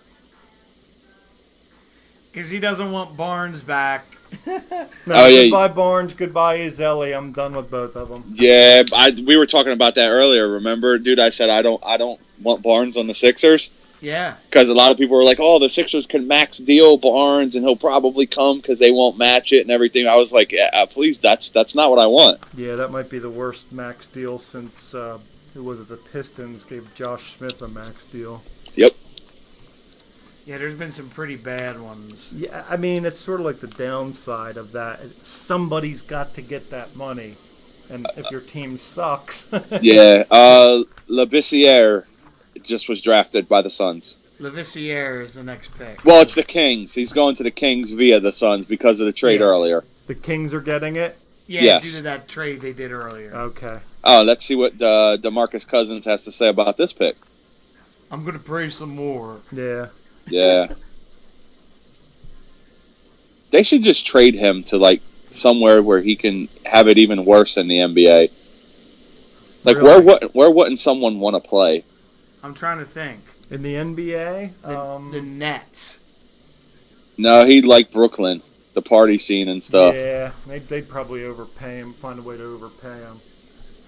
Because he doesn't want Barnes back. No, Oh, yeah. goodbye Barnes, goodbye Ezeli. I'm done with both of them. Yeah, we were talking about that earlier. Remember, dude? I said I don't want Barnes on the Sixers. Yeah. Because a lot of people were like, "Oh, the Sixers can max deal Barnes, and he'll probably come because they won't match it and everything." I was like, "Please, that's not what I want." Yeah, that might be the worst max deal since who was it? The Pistons gave Josh Smith a max deal. Yep. Yeah, there's been some pretty bad ones. Yeah, I mean, it's sort of like the downside of that. Somebody's got to get that money, and if your team sucks, Yeah. Labissiere just was drafted by the Suns. Lavissiere is the next pick. Well, it's the Kings. He's going to the Kings via the Suns because of the trade Yeah. earlier. the Kings are getting it. Yeah, Yes. due to that trade they did earlier. Okay. Oh, let's see what DeMarcus Cousins has to say about this pick. I'm going to pray some more. Yeah. Yeah. They should just trade him to like somewhere where he can have it even worse in the NBA. Like Really? where wouldn't someone want to play? I'm trying to think. In the NBA, The Nets. No, he'd like Brooklyn, the party scene and stuff. yeah, they'd probably overpay him. Find a way to overpay him.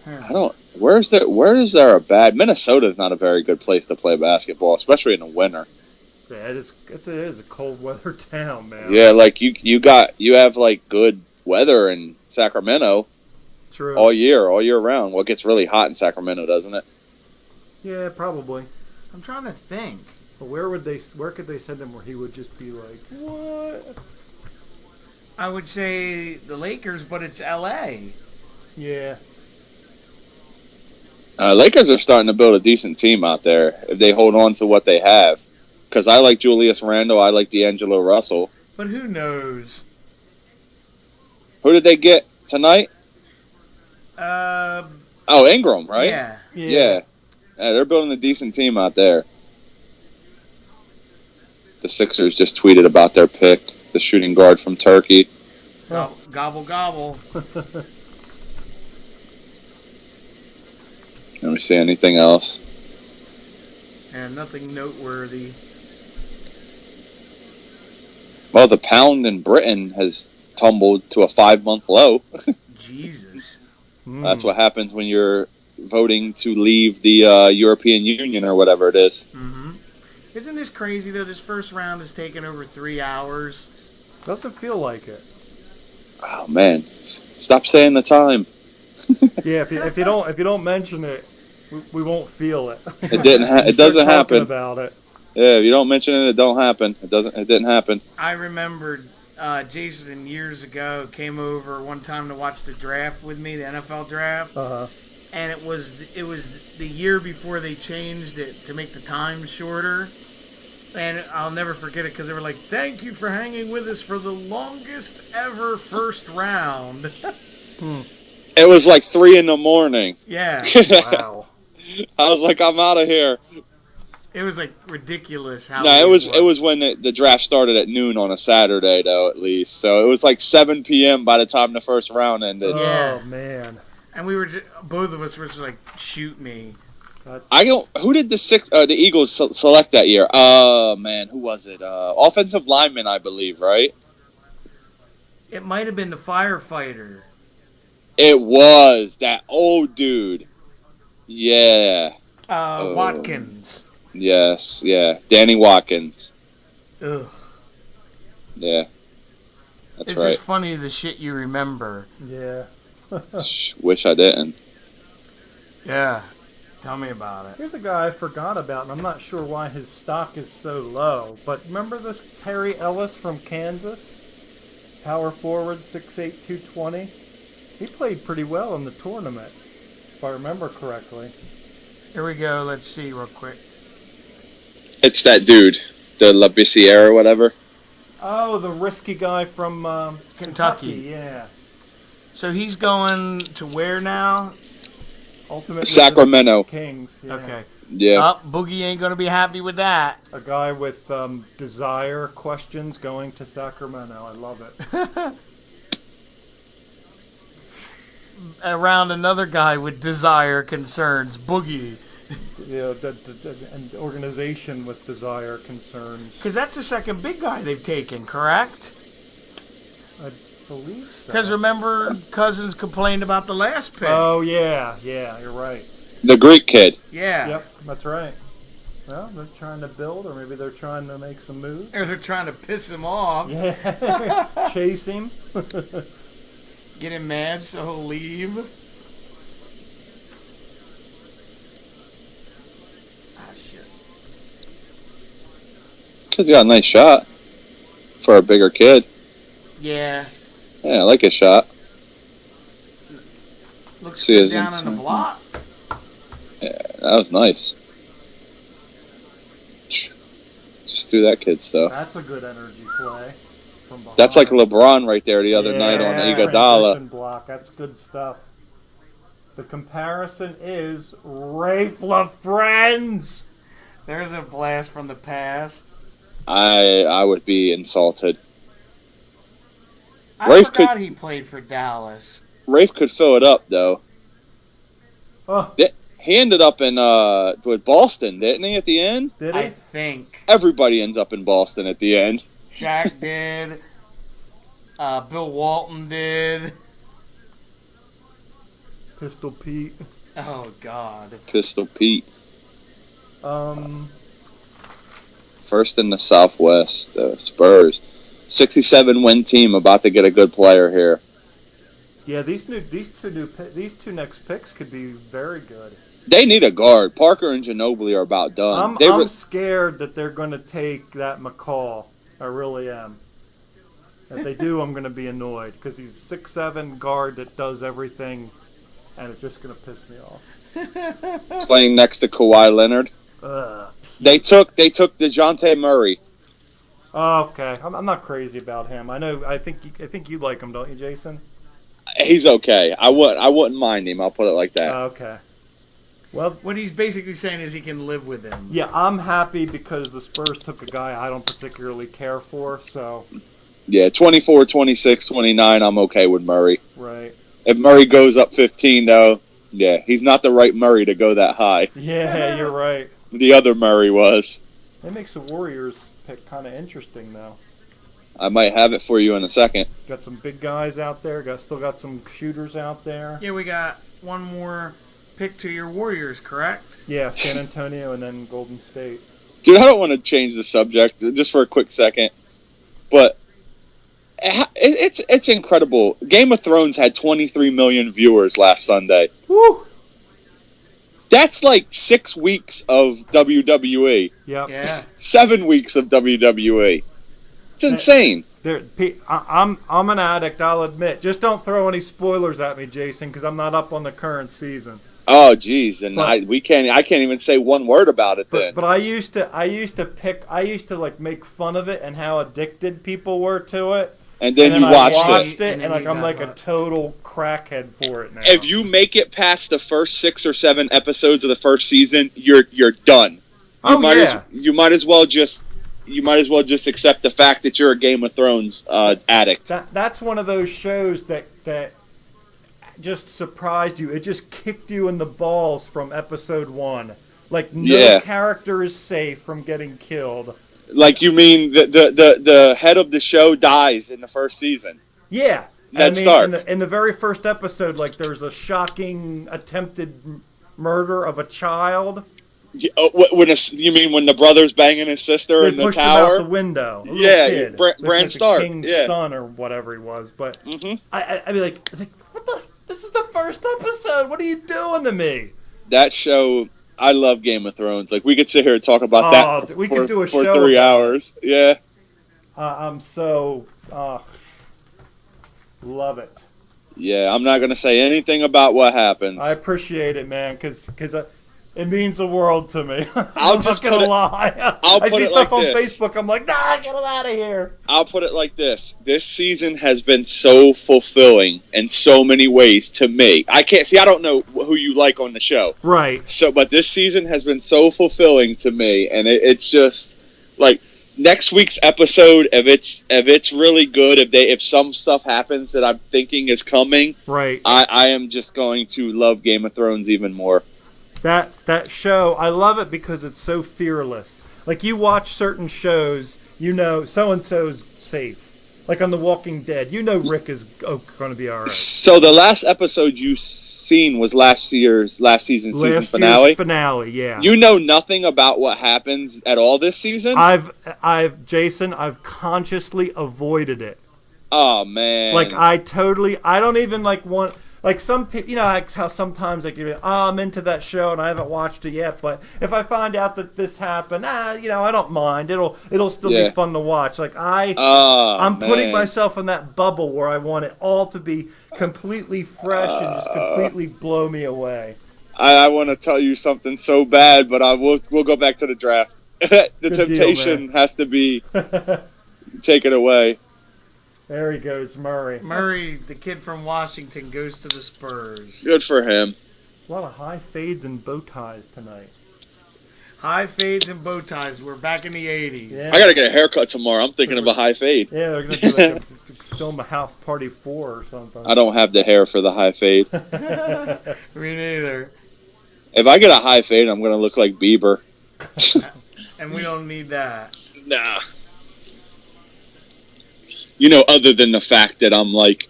I don't. Where is there a bad? Minnesota's not a very good place to play basketball, especially in the winter. Yeah, it is a cold weather town, man. Yeah, like you have like good weather in Sacramento True. all year round. Well, it gets really hot in Sacramento, doesn't it? Yeah, probably. I'm trying to think. But where could they send him where he would just be like, what? I would say the Lakers, but it's L.A. Yeah. Lakers are starting to build a decent team out there if they hold on to what they have. Because I like Julius Randle, I like D'Angelo Russell. But who knows? Who did they get tonight? Uh, Oh, Ingram, right? Yeah. Yeah, they're building a decent team out there. The Sixers just tweeted about their pick, the shooting guard from Turkey. Gobble, gobble. Let me see anything else. And nothing noteworthy. Well, the pound in Britain has tumbled to a 5-month low. Jesus. That's what happens when you're voting to leave the European Union or whatever it is. Mm-hmm. Isn't this crazy, though? This first round has taken over 3 hours. Doesn't feel like it. Oh man, stop saying the time. Yeah, if you don't mention it, we won't feel it. It didn't. It Start doesn't talking happen. about it. Yeah, if you don't mention it, it don't happen. It doesn't. It didn't happen. I remembered Jason years ago came over one time to watch the draft with me, the NFL draft, and it was the year before they changed it to make the time shorter. And I'll never forget it because they were like, "Thank you for hanging with us for the longest ever first round." It was like 3 a.m. Yeah, Wow. I was like, I'm out of here. it was like ridiculous how. No, it was when the draft started at noon on a Saturday, though, at least. So it was like 7 p.m. by the time the first round ended. Yeah. Oh man. And we were both of us were just like, "Shoot me." I don't. Who did the Eagles select that year? Oh man, who was it? Offensive lineman, I believe, right? It might have been the firefighter. It was that old dude. Yeah. Watkins. Yes. Yeah. Danny Watkins. Ugh. Yeah. That's It's right. just funny the shit you remember. Yeah. Wish I didn't. Yeah. Tell me about it. Here's a guy I forgot about, and I'm not sure why his stock is so low. But remember this Perry Ellis from Kansas? Power forward, 6'8", 220. He played pretty well in the tournament, if I remember correctly. Here we go. Let's see real quick. It's that dude, the Labissiere or whatever. Oh, the risky guy from Kentucky. Yeah. So he's going to where now? Ultimately, Sacramento. the Kings. Yeah. Okay. Yeah. Boogie ain't going to be happy with that. A guy with desire questions going to Sacramento. I love it. Around another guy with desire concerns. Boogie. You know, an organization with desire concerns. Because that's the second big guy they've taken, correct? I believe so. Because remember, Cousins complained about the last pick. Oh, yeah, you're right. The Greek kid. Yeah. Yep, that's right. Well, they're trying to build, or maybe they're trying to make some moves. Or they're trying to piss him off. Yeah, chase him. Get him mad so he'll leave. Ah, shit. Kid's got a nice shot for a bigger kid. Yeah. Yeah, I like his shot. Looks See good his down on inside. the block. Yeah, that was nice. Just threw that kid stuff. That's a good energy play from behind. That's like LeBron right there the other night on Yeah. Iguodala. Transition block. That's good stuff. The comparison is Rafe LaFrentz. There's a blast from the past. I would be insulted. I Rafe forgot he played for Dallas. Rafe could fill it up though. Oh, He ended up in with Boston, didn't he? At the end, did he? I think. everybody ends up in Boston at the end. Shaq did. Bill Walton did. Pistol Pete. Oh, God. Pistol Pete, Um, first in the Southwest. Spurs, 67 win team, about to get a good player here. yeah, these two next picks could be very good. They need a guard. Parker and Ginobili are about done. I'm scared that they're going to take that McCall. I really am. If they do, I'm going to be annoyed because he's 6'7" guard that does everything, and it's just going to piss me off. Playing next to Kawhi Leonard. Ugh. They took DeJounte Murray. Okay, I'm not crazy about him. I think you like him, don't you, Jason? He's okay. I wouldn't mind him. I'll put it like that. Okay. Well, What he's basically saying is he can live with him. yeah, I'm happy because the Spurs took a guy I don't particularly care for. So, Yeah, 24, 26, 29, I'm okay with Murray. right. If Murray goes up 15, though, yeah, he's not the right Murray to go that high. Yeah, you're right. The other Murray was. That makes the Warriors pick kind of interesting, though. I might have it for you in a second. Got some big guys out there. Still got some shooters out there. Yeah, we got one more pick to your Warriors, correct? Yeah, San Antonio and then Golden State. Dude, I don't want to change the subject just for a quick second, but it's incredible. Game of Thrones had 23 million viewers last Sunday. Woo! That's like 6 weeks of WWE. Yep. Yeah. 7 weeks of WWE. It's insane. I'm an addict, I'll admit. Just don't throw any spoilers at me, Jason, because I'm not up on the current season. Oh, geez, and But- I can't even say one word about it then. But I used to like make fun of it and how addicted people were to it. And then and you I watched watched it. it, And and then like you I'm got like a hooked. total crackhead for it now. If you make it past the first 6 or 7 episodes of the first season, you're done. Oh, yeah. You might as well just accept the fact that you're a Game of Thrones addict. That's one of those shows that just surprised you. It just kicked you in the balls from episode 1. Like no Yeah. character is safe from getting killed. Like, you mean the head of the show dies in the first sezen? Yeah. Ned Stark. In the very first episode, like there's a shocking attempted murder of a child. You mean when the brother's banging his sister They in the pushed him out tower? the window. A little Yeah, kid. Bran Like the Stark, King's yeah. son or whatever he was. But hmm I mean, like, it's like, what the? This is the first episode. What are you doing to me? That show, I love Game of Thrones. Like, we could sit here and talk about Oh, that we could do a for show 3 about hours. Yeah. I'm so love it. Yeah, I'm not going to say anything about what happens. I appreciate it, man, because it means the world to me. I'll I'm just not gonna put it- lie. I'll I put see it stuff like on this. Facebook. I'm like, nah, get him out of here. I'll put it like this. This season has been so fulfilling in so many ways to me. I don't know who you like on the show. Right. So, but this season has been so fulfilling to me, and it's just like next week's episode. If it's really good, if some stuff happens that I'm thinking is coming, Right. I am just going to love Game of Thrones even more. That show, I love it because it's so fearless. Like you watch certain shows, you know so and so's safe. Like on The Walking Dead, you know Rick is going to be all right. So the last episode you seen was last season's season Last finale. year's finale, yeah. You know nothing about what happens at all this season? Jason, I've consciously avoided it. Oh man! Like I don't even like want. Like some people, like how sometimes like I'm into that show and I haven't watched it yet, but if I find out that this happened, I don't mind. It'll still be fun to watch. Like I'm putting myself in that bubble where I want it all to be completely fresh and just completely blow me away. I want to tell you something so bad, but we'll go back to the draft. The Good temptation deal, has to be take it away. There he goes, Murray. Murray, the kid from Washington, goes to the Spurs. Good for him. A lot of high fades and bow ties tonight. High fades and bow ties. We're back in the 80s. Yeah. I gotta get a haircut tomorrow. I'm thinking of a high fade. Yeah, they're gonna do like film a House Party 4 or something. I don't have the hair for the high fade. Me neither. If I get a high fade, I'm gonna look like Bieber. And we don't need that. Nah. Other than the fact that I'm like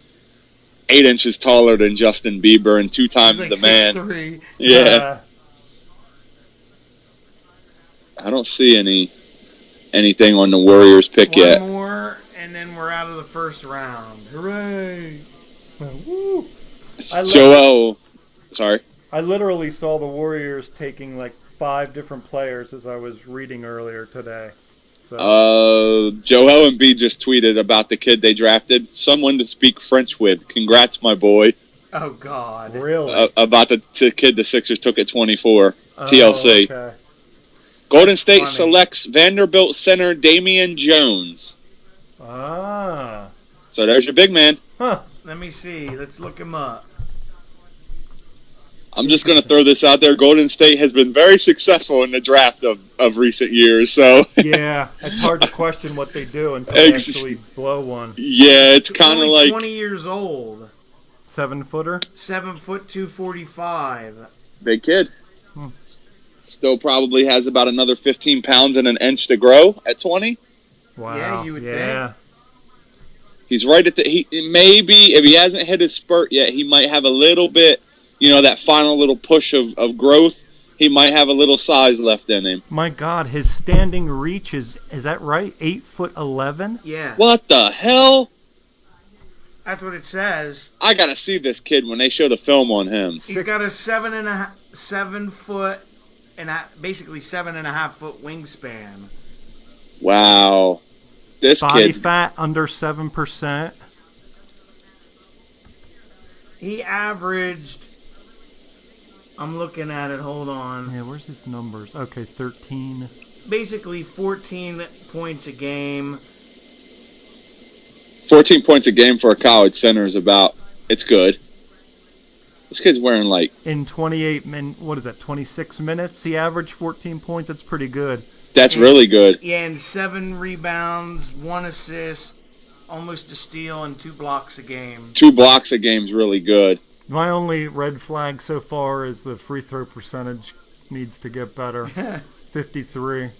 8 inches taller than Justin Bieber and 2 times He's the like man. 6'3". Yeah. I don't see anything on the Warriors pick yet. One more, and then we're out of the first round. Hooray! Woo. Joel, sorry. I literally saw the Warriors taking like 5 different players as I was reading earlier today. So. Joel Embiid just tweeted about the kid they drafted. Someone to speak French with. Congrats, my boy. Oh, God. Really? About the kid the Sixers took at 24. TLC. Okay. Golden State Funny. selects Vanderbilt center Damian Jones. Ah. So there's your big man. Huh. Let me see. Let's look him up. I'm just going to throw this out there. Golden State has been very successful in the draft of recent years. So Yeah, it's hard to question what they do until they actually blow one. yeah, it's kind of Only like 20 years old. 7-footer? 7 foot 245. big kid. Still probably has about another 15 pounds and an inch to grow at 20. Wow. Yeah, you would yeah. He's right at maybe if he hasn't hit his spurt yet, he might have a little bit, that final little push of growth. He might have a little size left in him. My God, his standing reach is that right? 8'11"? Yeah. What the hell? That's what it says. I gotta see this kid when they show the film on him. He's got a 7 foot and basically 7.5 foot wingspan. Wow, this Body kid's fat under 7%. He averaged. I'm looking at it. Hold on. Yeah, where's his numbers? Okay, 13. Basically 14 points a game. 14 points a game for a college center is it's good. This kid's wearing like In 26 minutes, he averaged 14 points. That's pretty good. that's really good. Yeah, and 7 rebounds, 1 assist, almost a steal, and 2 blocks a game. 2 blocks a game's really good. My only red flag so far is the free throw percentage needs to get better. 53.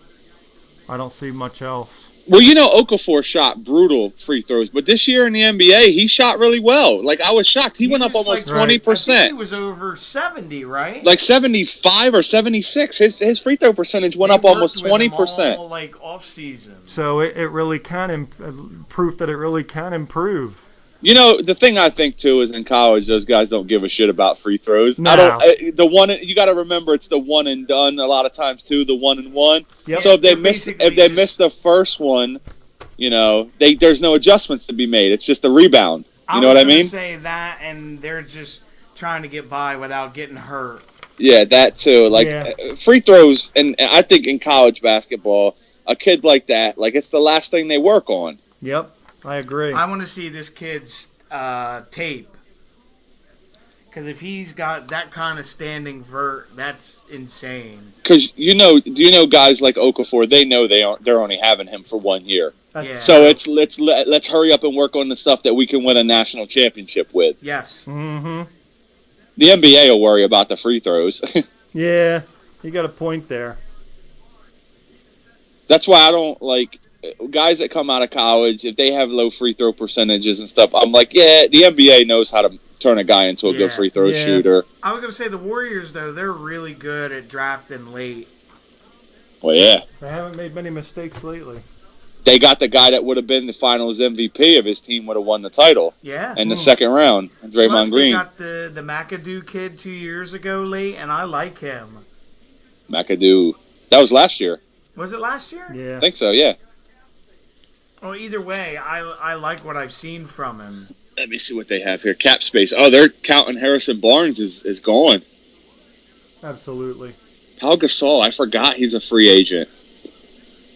I don't see much else. Well, Okafor shot brutal free throws, but this year in the NBA, he shot really well. Like, I was shocked. He went up was almost like- 20%. I think he was over 70, right? Like 75 or 76. His free throw percentage went up almost 20%. All, like off season. So it really can proof that it really can improve. The thing I think too is in college, those guys don't give a shit about free throws. No. You got to remember it's the one and done a lot of times too, the 1 and 1. Yep. So if they They're miss basically miss the first one, there's no adjustments to be made. It's just a rebound. You know what I mean? Say that, and they're just trying to get by without getting hurt. Yeah, that too. Like Yeah. free throws, and I think in college basketball, a kid like that, like it's the last thing they work on. Yep, I agree. I want to see this kid's tape. Because if he's got that kind of standing vert, that's insane. Because do you know guys like Okafor? They know they're only having him for 1 year. That's- Yeah. So let's hurry up and work on the stuff that we can win a national championship with. Yes. Mm-hmm. The NBA will worry about the free throws. Yeah, you got a point there. That's why I don't like. guys that come out of college, if they have low free throw percentages and stuff, I'm like, yeah, the NBA knows how to turn a guy into a good free throw shooter. I was going to say the Warriors, though, they're really good at drafting late. Well, yeah. They haven't made many mistakes lately. They got the guy that would have been the Finals MVP if his team would have won the title in the second round, Draymond Plus, Green. They got the McAdoo kid 2 years ago late, and I like him. McAdoo. That was last year. Was it last year? Yeah. I think so, yeah. Well, either way, I like what I've seen from him. Let me see what they have here. Cap space. Oh, they're counting Harrison Barnes is gone. Absolutely. Pau Gasol, I forgot he's a free agent.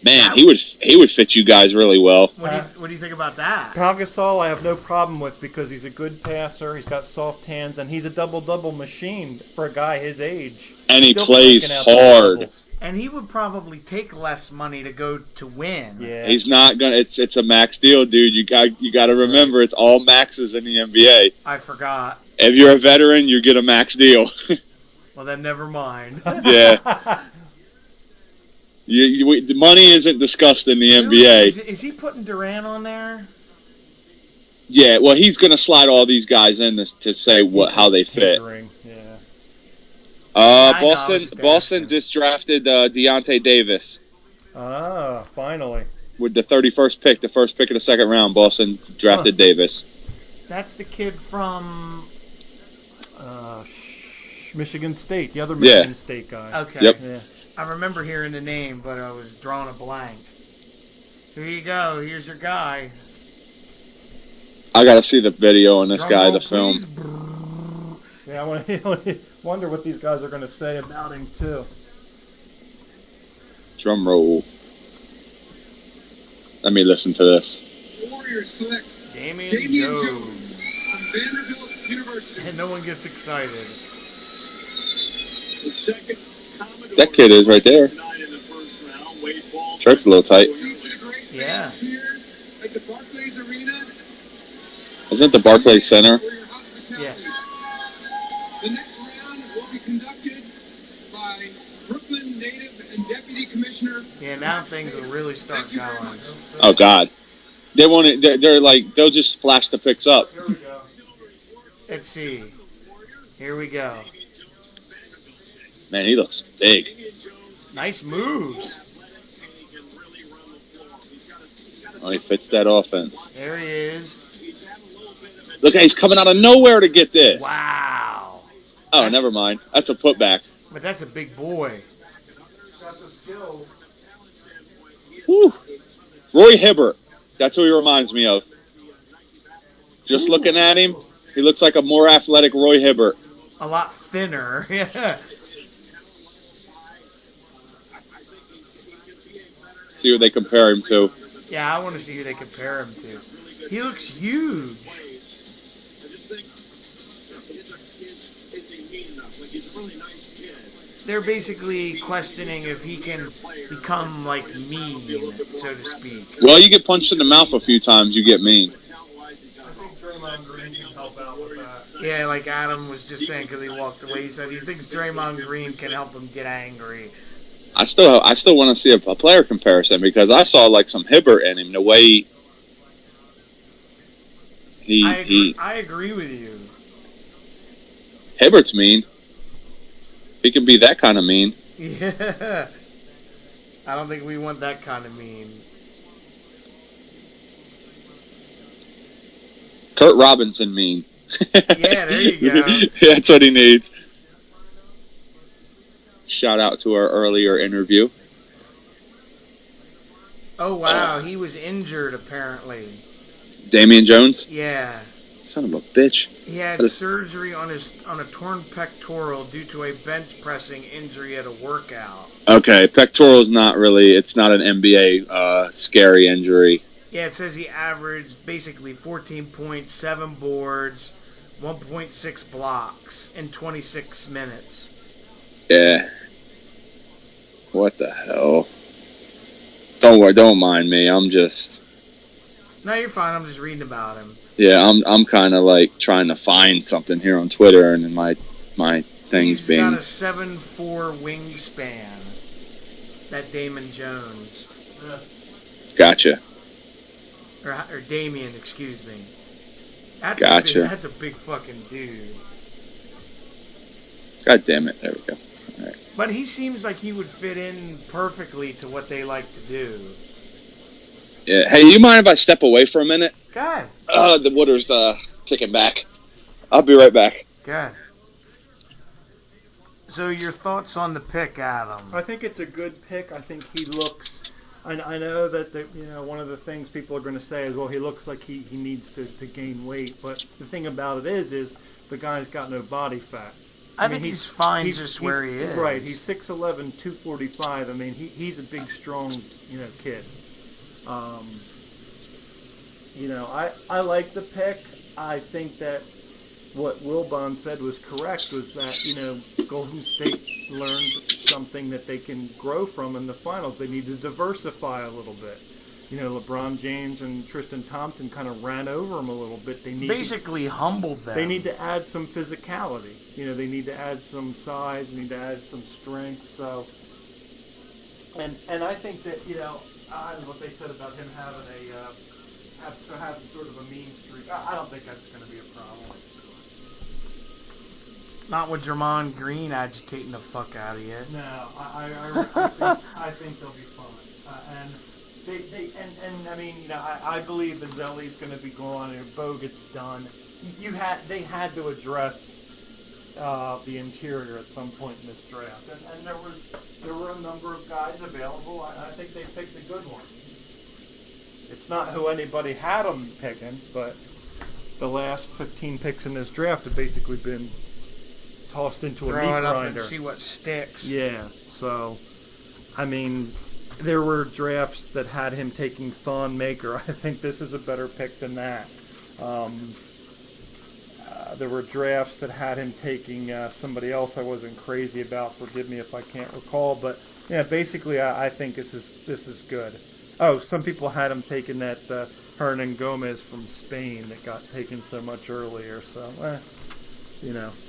Man, he would fit you guys really well. What do you think about that? Pau Gasol, I have no problem with because he's a good passer. He's got soft hands, and he's a double-double machine for a guy his age. And he Still plays cranking out the hard. doubles. And he would probably take less money to go to win. Yeah. He's not gonna. It's a max deal, dude. You got to remember, it's all maxes in the NBA. I forgot. If you're a veteran, you get a max deal. Well, then never mind. Yeah. The money isn't discussed in the NBA. Is he putting Durant on there? Yeah, well, he's going to slide all these guys in to say how they fit. Yeah. Boston just drafted Deontay Davis Finally. with the 31st pick, the first pick of the second round. Boston drafted Davis. That's the kid from Michigan State, the other Michigan State guy. Okay. Yep. Yeah. I remember hearing the name, but I was drawing a blank. Here you go. Here's your guy. I got to see the video on this guy, the film. Please. Yeah, I want to wonder what these guys are going to say about him too. Drum roll. Let me listen to this. Warriors select Damian Jones Jones. from Vanderbilt University. And no one gets excited. The second Commodore That kid is right there. tonight in the first round. Wade Baldwin. Shirt's a little tight. Due to the great Yeah. fans here at the Barclays Arena. Isn't it the Barclays Center? For your hospitality. Yeah. The next round will be conducted by Brooklyn native and deputy commissioner. Yeah, now things will really start Thank you very going. much. Oh, God. They want it. They're like, they'll just flash the picks up. Here we go. Let's see. Here we go. Man, he looks big. Nice moves. Oh, he fits that offense. There he is. Look, he's coming out of nowhere to get this. Wow. Oh, never mind. That's a putback. But that's a big boy. Got the skills. Whew. Roy Hibbert. That's who he reminds me of. Just looking at him, he looks like a more athletic Roy Hibbert. A lot thinner. Yeah. See what they compare him to. Yeah, I want to see who they compare him to. He looks huge. They're basically questioning if he can become like mean, so to speak. Well, you get punched in the mouth a few times, you get mean. I think Draymond Green can help out with that. Yeah, like Adam was just saying because he walked away. He said he thinks Draymond Green can help him get angry. I still want to see a player comparison because I saw like some Hibbert in him. The way I agree with you. Hibbert's mean. He can be that kind of mean. Yeah. I don't think we want that kind of mean. Kurt Robinson mean. Yeah, there you go. That's what he needs. Shout out to our earlier interview. Oh, wow. He was injured, apparently. Damian Jones? Yeah. Son of a bitch. He had surgery on a torn pectoral due to a bench pressing injury at a workout. Okay, pectoral's not really, it's not an NBA scary injury. Yeah, it says he averaged basically 14 points, 7 boards, 1.6 blocks in 26 minutes. Yeah. What the hell? Don't worry, don't mind me. I'm just... No, you're fine. I'm just reading about him. Yeah, I'm kind of like trying to find something here on Twitter, and my thing's He's being... got a 7'4" wingspan. That Damon Jones. Gotcha. Or Damien, excuse me. Gotcha. That's a big fucking dude. God damn it. There we go. All right. But he seems like he would fit in perfectly to what they like to do. Yeah. Hey, you mind if I step away for a minute? God. The water's kicking back. I'll be right back. God. So your thoughts on the pick, Adam? I think it's a good pick. I think he looks. I know that one of the things people are going to say is, well, he looks like he needs to gain weight. But the thing about it is the guy's got no body fat. I think he's fine just where he is. Right. He's 6'11", 245. I mean, he's a big, strong, kid. I like the pick. I think that what Wilbon said was correct, was that, Golden State learned something that they can grow from in the finals. They need to diversify a little bit. LeBron James and Tristan Thompson kind of ran over them a little bit. They basically humbled them. They need to add some physicality. They need to add some size. They need to add some strength. So, and I think that, I don't know what they said about him having having sort of a mean streak. I don't think that's going to be a problem. Not with Draymond Green agitating the fuck out of you. No, I think they'll be fine. And I mean, I believe Azelli's going to be gone and Bogut's done. They had to address the interior at some point in this draft, and there were a number of guys available. I think they picked a good one. It's not who anybody had them picking, but the last 15 picks in this draft have basically been tossed into a meat grinder. Throw it up and see what sticks. Yeah, so, I mean, there were drafts that had him taking Thon Maker. I think this is a better pick than that. There were drafts that had him taking somebody else I wasn't crazy about. Forgive me if I can't recall, but yeah, basically I think this is good. Oh, some people had him taking that Hernan Gomez from Spain that got taken so much earlier. So,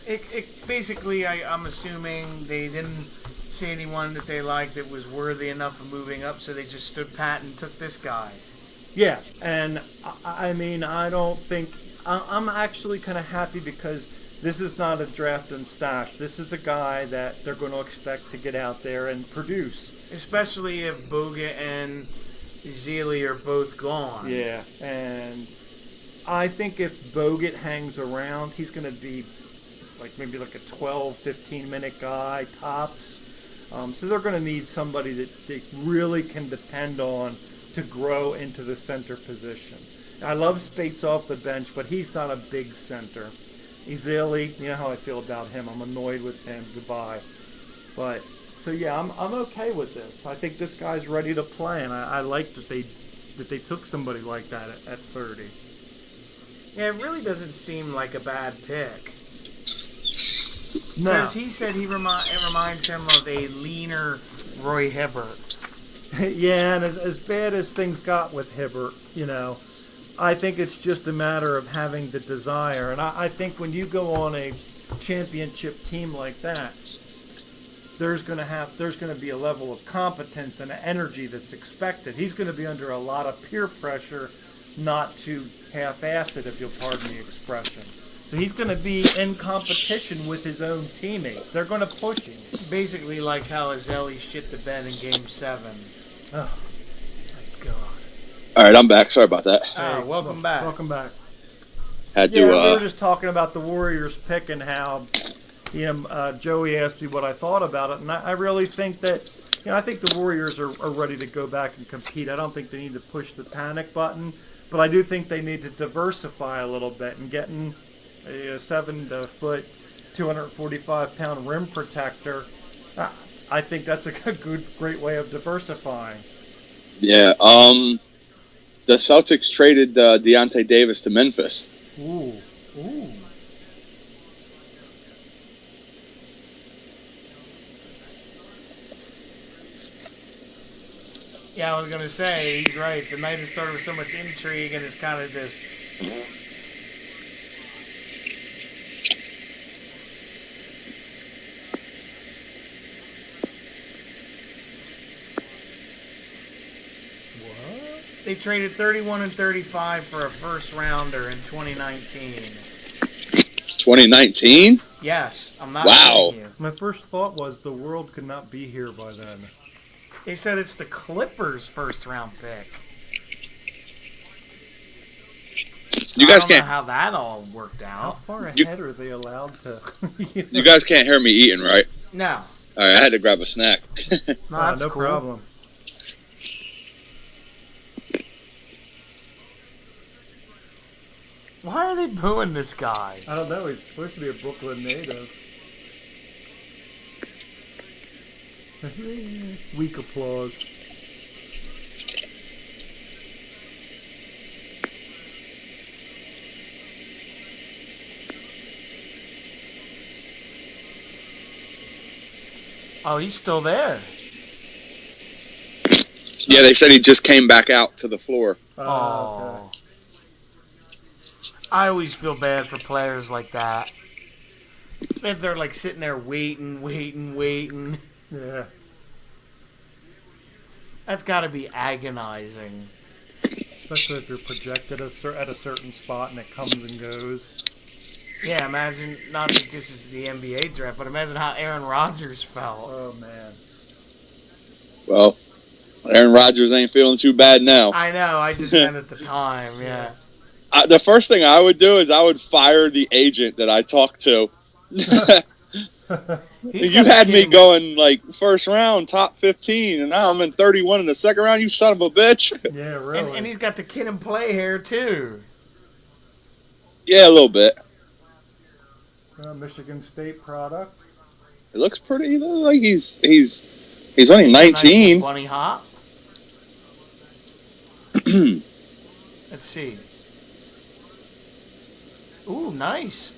It basically, I'm assuming they didn't see anyone that they liked that was worthy enough of moving up, so they just stood pat and took this guy. Yeah, and I mean, I don't think... I'm actually kind of happy because this is not a draft and stash. This is a guy that they're going to expect to get out there and produce. Especially if Bogut and Zealy are both gone. Yeah, and I think if Bogut hangs around, he's going to be maybe a 12, 15-minute guy, tops. So they're going to need somebody that they really can depend on to grow into the center position. I love Spates off the bench, but he's not a big center. Ezeli, you know how I feel about him. I'm annoyed with him. Goodbye. But so yeah, I'm okay with this. I think this guy's ready to play, and I like that they took somebody like that at 30. Yeah, it really doesn't seem like a bad pick. No. Because he said it reminds him of a leaner Roy Hibbert. Yeah, and as bad as things got with Hibbert, I think it's just a matter of having the desire. And I think when you go on a championship team like that, there's going to be a level of competence and energy that's expected. He's going to be under a lot of peer pressure not to half-ass it, if you'll pardon the expression. So he's going to be in competition with his own teammates. They're going to push him. Basically like how Azelli shit the bed in Game 7. Oh, my God. All right, I'm back. Sorry about that. Welcome back. Welcome back. Had to. Yeah, we were just talking about the Warriors pick and how, Joey asked me what I thought about it, and I really think that, I think the Warriors are ready to go back and compete. I don't think they need to push the panic button, but I do think they need to diversify a little bit and getting a 7-foot, 245-pound rim protector. I think that's a great way of diversifying. Yeah. The Celtics traded Deontay Davis to Memphis. Ooh. Yeah, I was going to say, he's right. The night has started with so much intrigue and it's kind of just... What? They traded 31 and 35 for a first rounder in 2019. 2019? Yes, I'm not Wow. kidding you. My first thought was the world could not be here by then. They said it's the Clippers' first round pick. You I guys don't know can't. how that all worked How out. far ahead are they allowed to? You guys can't hear me eating, right? No, All right, I had to grab a snack. no, that's no cool. problem. Why are they booing this guy? I don't know. He's supposed to be a Brooklyn native. Weak applause. Oh, he's still there. Yeah, they said he just came back out to the floor. Oh. I always feel bad for players like that. If they're like sitting there waiting. Yeah. That's got to be agonizing. Especially if you're projected at a certain spot and it comes and goes. Yeah, imagine, not that this is the NBA draft, but imagine how Aaron Rodgers felt. Oh, man. Well, Aaron Rodgers ain't feeling too bad now. I know, I just meant at the time, yeah. The first thing I would do is I would fire the agent that I talked to. He's You got had the me kid- going like first round, top 15, and now I'm in 31 in the second round. You son of a bitch. Yeah, really. And he's got the kid and play hair, too. Yeah, a little bit. Michigan State product. It looks pretty. He looks like he's only 19. Nice bunny hop. Let's see. Ooh, nice.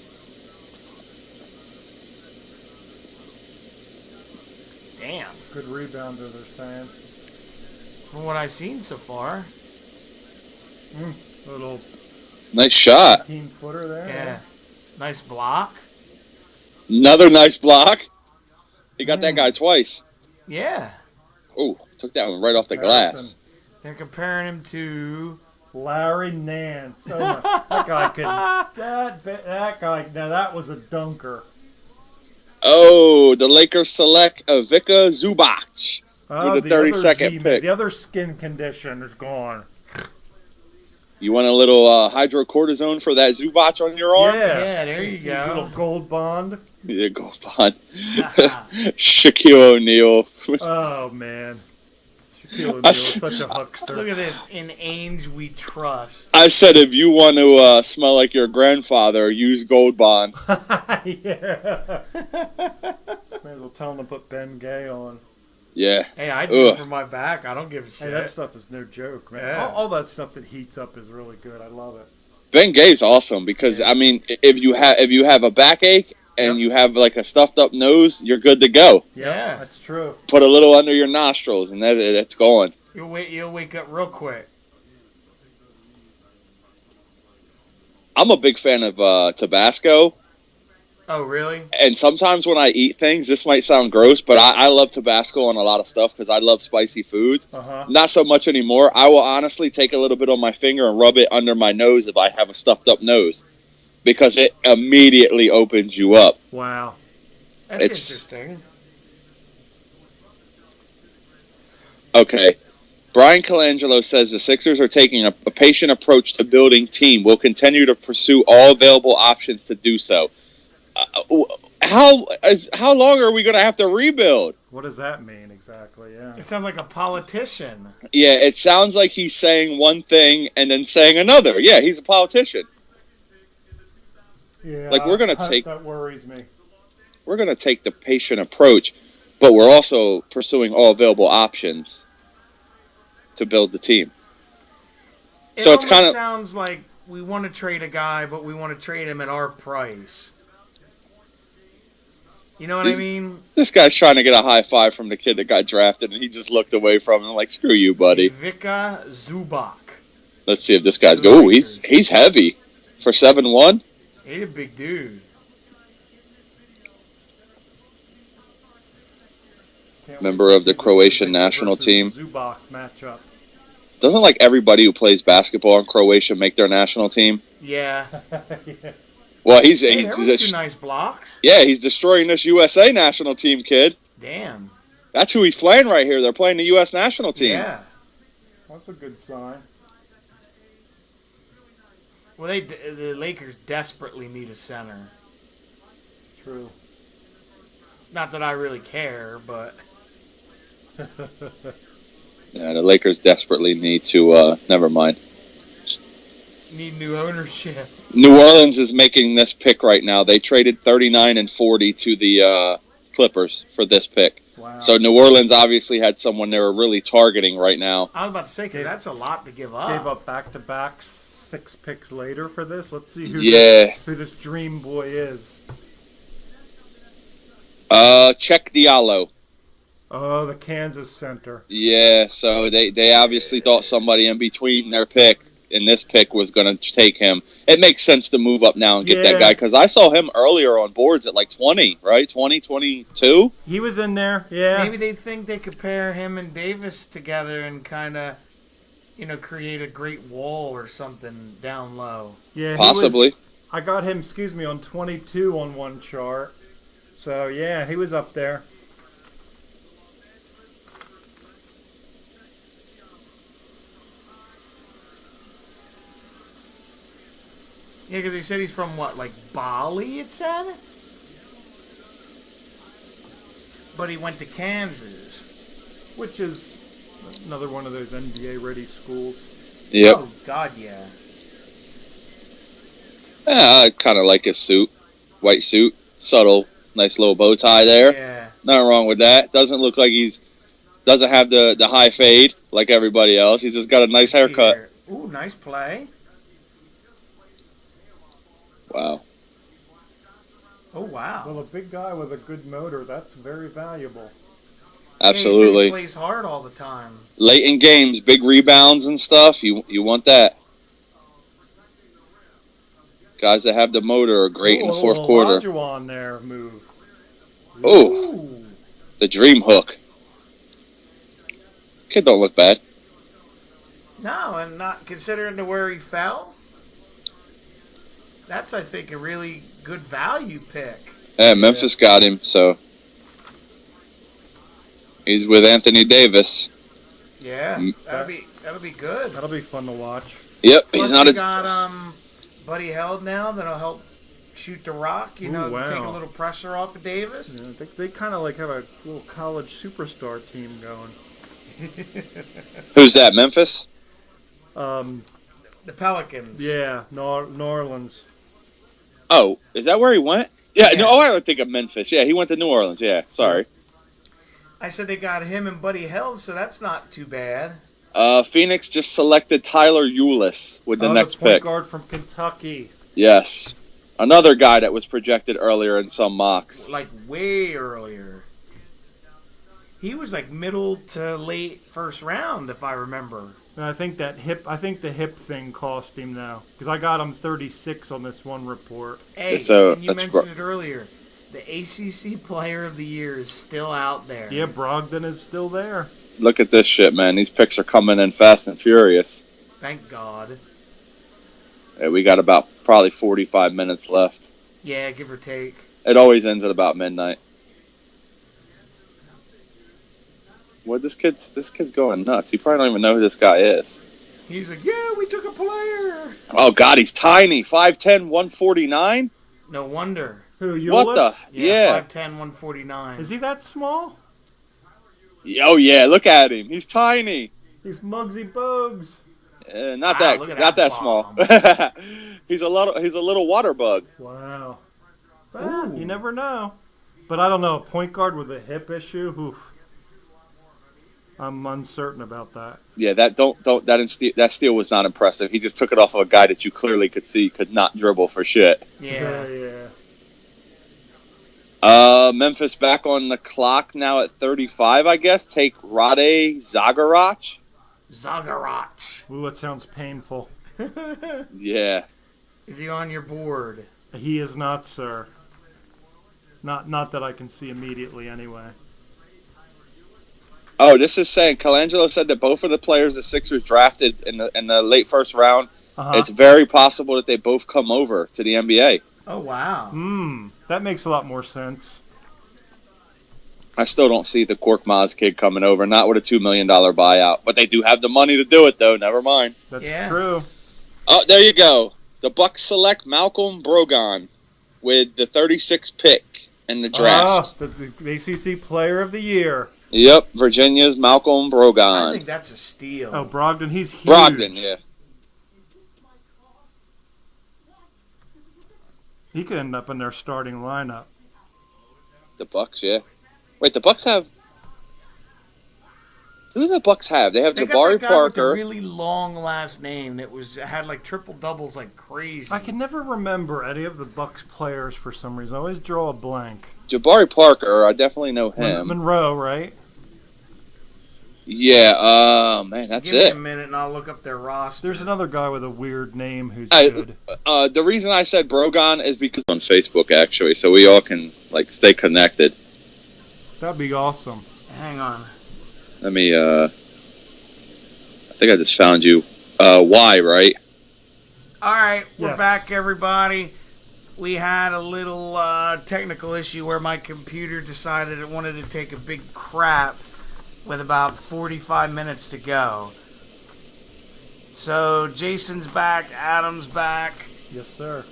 Damn. Good rebounder, they're saying. From what I've seen so far. Little Nice shot. 18-footer there. Yeah. Nice block. Another nice block. He got that guy twice. Yeah. Ooh, took that one right off the glass. They're comparing him to... Larry Nance. Oh my, that guy could. That guy. Now that was a dunker. Oh, the Lakers select Ivica Zubac Oh, with the 32nd Z-Man, pick. The other skin condition is gone. You want a little hydrocortisone for that Zubac on your arm? Yeah, there you Little go. gold bond. Yeah, go on. Shaquille O'Neal. Oh man, Shaquille O'Neal I is s- such a huckster. Look at this. In Ainge we trust. I said if you want to smell like your grandfather, use Gold Bond. Yeah. May as well tell him to put Ben Gay on. Yeah. Hey, I do Ugh. for my back. I don't give a shit. Hey, that stuff is no joke, man. Yeah. All that stuff that heats up is really good. I love it. Ben Gay's awesome because I mean, if you have a backache and you have like a stuffed up nose, you're good to go. Yeah. That's true. Put a little under your nostrils and that's going. You'll wake up real quick. I'm a big fan of Tabasco, Oh, really? and sometimes when I eat things, this might sound gross, but I love Tabasco on a lot of stuff because I love spicy food. Not so much anymore. I will honestly take a little bit on my finger and rub it under my nose if I have a stuffed up nose because it immediately opens you up. Wow. That's It's- interesting. Okay. Brian Colangelo says the Sixers are taking a patient approach to building team. Will continue to pursue all available options to do so. How long are we going to have to rebuild? What does that mean exactly? Yeah. It sounds like a politician. Yeah, it sounds like he's saying one thing and then saying another. Yeah, he's a politician. Yeah. Like, we're gonna take- That worries me. We're going to take the patient approach, but we're also pursuing all available options to build the team. It So it's almost kind of sounds like we want to trade a guy, but we want to trade him at our price. You know what I He's- mean? this guy's trying to get a high five from the kid that got drafted, and he just looked away from him like, "Screw you, buddy." Ivica Zubac. Let's see if this guy's good. Ooh, he's heavy for 7'1". He's a big dude. Can't Member wait to of the see Croatian Zubac national versus team. Zubac matchup. Doesn't like everybody who plays basketball in Croatia make their national team? Yeah. Yeah. Well, Hey, there was two nice blocks. he's destroying this USA national team, kid. Damn. That's who he's playing right here. They're playing the U.S. national team. Yeah. That's a good sign. Well, the Lakers desperately need a center. True. Not that I really care, but Yeah, the Lakers desperately need to. Never mind. need new ownership. New Orleans is making this pick right now. They traded 39 and 40 to the Clippers for this pick. Wow. So New Orleans obviously had someone they were really targeting right now. I was about to say, because that's a lot to give up. Gave up back-to-back 6 picks later for this. Let's see who this dream boy is. Check Diallo. Oh, the Kansas center. Yeah, so they obviously thought somebody in between their pick and this pick was going to take him. It makes sense to move up now and get that guy because I saw him earlier on boards at like 20, right? 20, 22? He was in there, yeah. Maybe they think they could pair him and Davis together and kind of, create a great wall or something down low. Yeah, Possibly. I got him, on 22 on one chart. So, yeah, he was up there. Yeah, because he said he's from what, like Bali, it said? But he went to Kansas. Which is another one of those NBA-ready schools. Yep. Oh, God, yeah. Yeah, I kind of like his suit. White suit. Subtle. Nice little bow tie there. Yeah. Nothing wrong with that. Doesn't look like doesn't have the high fade like everybody else. He's just got a nice haircut. Here. Ooh, nice play. Wow. Oh, wow. Well, a big guy with a good motor, that's very valuable. Yeah, he said Absolutely. he plays hard all the time. Late in games, big rebounds and stuff. You want that. Guys that have the motor are great in the fourth quarter. Olajuwon there move. Oh, Ooh. the dream hook. Kid don't look bad. No, and not considering to where he fell. That's, I think, a really good value pick. Yeah, Memphis got him, so he's with Anthony Davis. Yeah, Mm. that'll be good. That'll be fun to watch. Yep, Plus he's not they as got Buddy Held now that'll help shoot the rock. Ooh, wow. Take a little pressure off of Davis. Yeah, they kind of like have a little college superstar team going. Who's that? Memphis? The Pelicans. Yeah, New Orleans. Oh, is that where he went? Yeah, Yeah. no, I would think of Memphis. Yeah, he went to New Orleans. Yeah, sorry. I said they got him and Buddy Held, so that's not too bad. Phoenix just selected Tyler Ulis with the next the point pick. guard from Kentucky. Yes. Another guy that was projected earlier in some mocks. Like way earlier. He was like middle to late first round, if I remember. And I think the hip thing cost him though, because I got him 36 on this one report. Hey, So, and you that's mentioned it earlier. The ACC Player of the Year is still out there. Yeah, Brogdon is still there. Look at this shit, man. These picks are coming in fast and furious. Thank God. Yeah, we got about probably 45 minutes left. Yeah, give or take. It always ends at about midnight. What this kid's going nuts. He probably don't even know who this guy is. He's like, yeah, we took a player. Oh God, he's tiny. 5'10", 149? No wonder. Who? Ulis? What the? Yeah. 5'10", 149. Is he that small? Oh yeah, look at him. He's tiny. He's Muggsy Bogues. Not Wow, look at not that that small. bomb. He's a little water bug. Wow. Ooh. You never know. But I don't know. A point guard with a hip issue. Oof. I'm uncertain about that. Yeah, that steal was not impressive. He just took it off of a guy that you clearly could see could not dribble for shit. Yeah. Yeah. Memphis back on the clock now at 35, I guess. Take Rade Zagarach. Zagarach. Ooh, that sounds painful. Yeah. Is he on your board? He is not, sir. Not that I can see immediately, anyway. Oh, this is saying Colangelo said that both of the players the Sixers drafted in the late first round, it's very possible that they both come over to the NBA. Oh, wow. That makes a lot more sense. I still don't see the Korkmaz kid coming over, not with a $2 million buyout. But they do have the money to do it, though. Never mind. That's true. Oh, there you go. The Bucks select Malcolm Brogdon with the 36th pick in the draft. The ACC Player of the Year. Yep, Virginia's Malcolm I Brogdon. think that's a steal. Oh, Brogdon, he's huge. Brogdon, yeah. He could end up in their starting lineup. The Bucks, yeah. Wait, the Bucks have... Who do the Bucks have? They have They Jabari got that guy with the Parker. really long last name that had like triple doubles like crazy. I can never remember any of the Bucks players for some reason. I always draw a blank. Jabari Parker, I definitely know him. Monroe, right? Yeah, man, that's Give me a it. minute and I'll look up their roster. There's another guy with a weird name who's good. The reason I said Brogon is because on Facebook, actually, so we all can like stay connected. That'd be awesome. Hang on. Let me, I think I just found you. Y, right? All right, we're Yes. back, everybody. We had a little technical issue where my computer decided it wanted to take a big crap with about 45 minutes to go. So Jason's back, Adam's back, Yes, sir.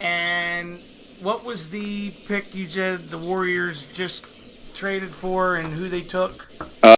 and what was the pick you said the Warriors just traded for and who they took?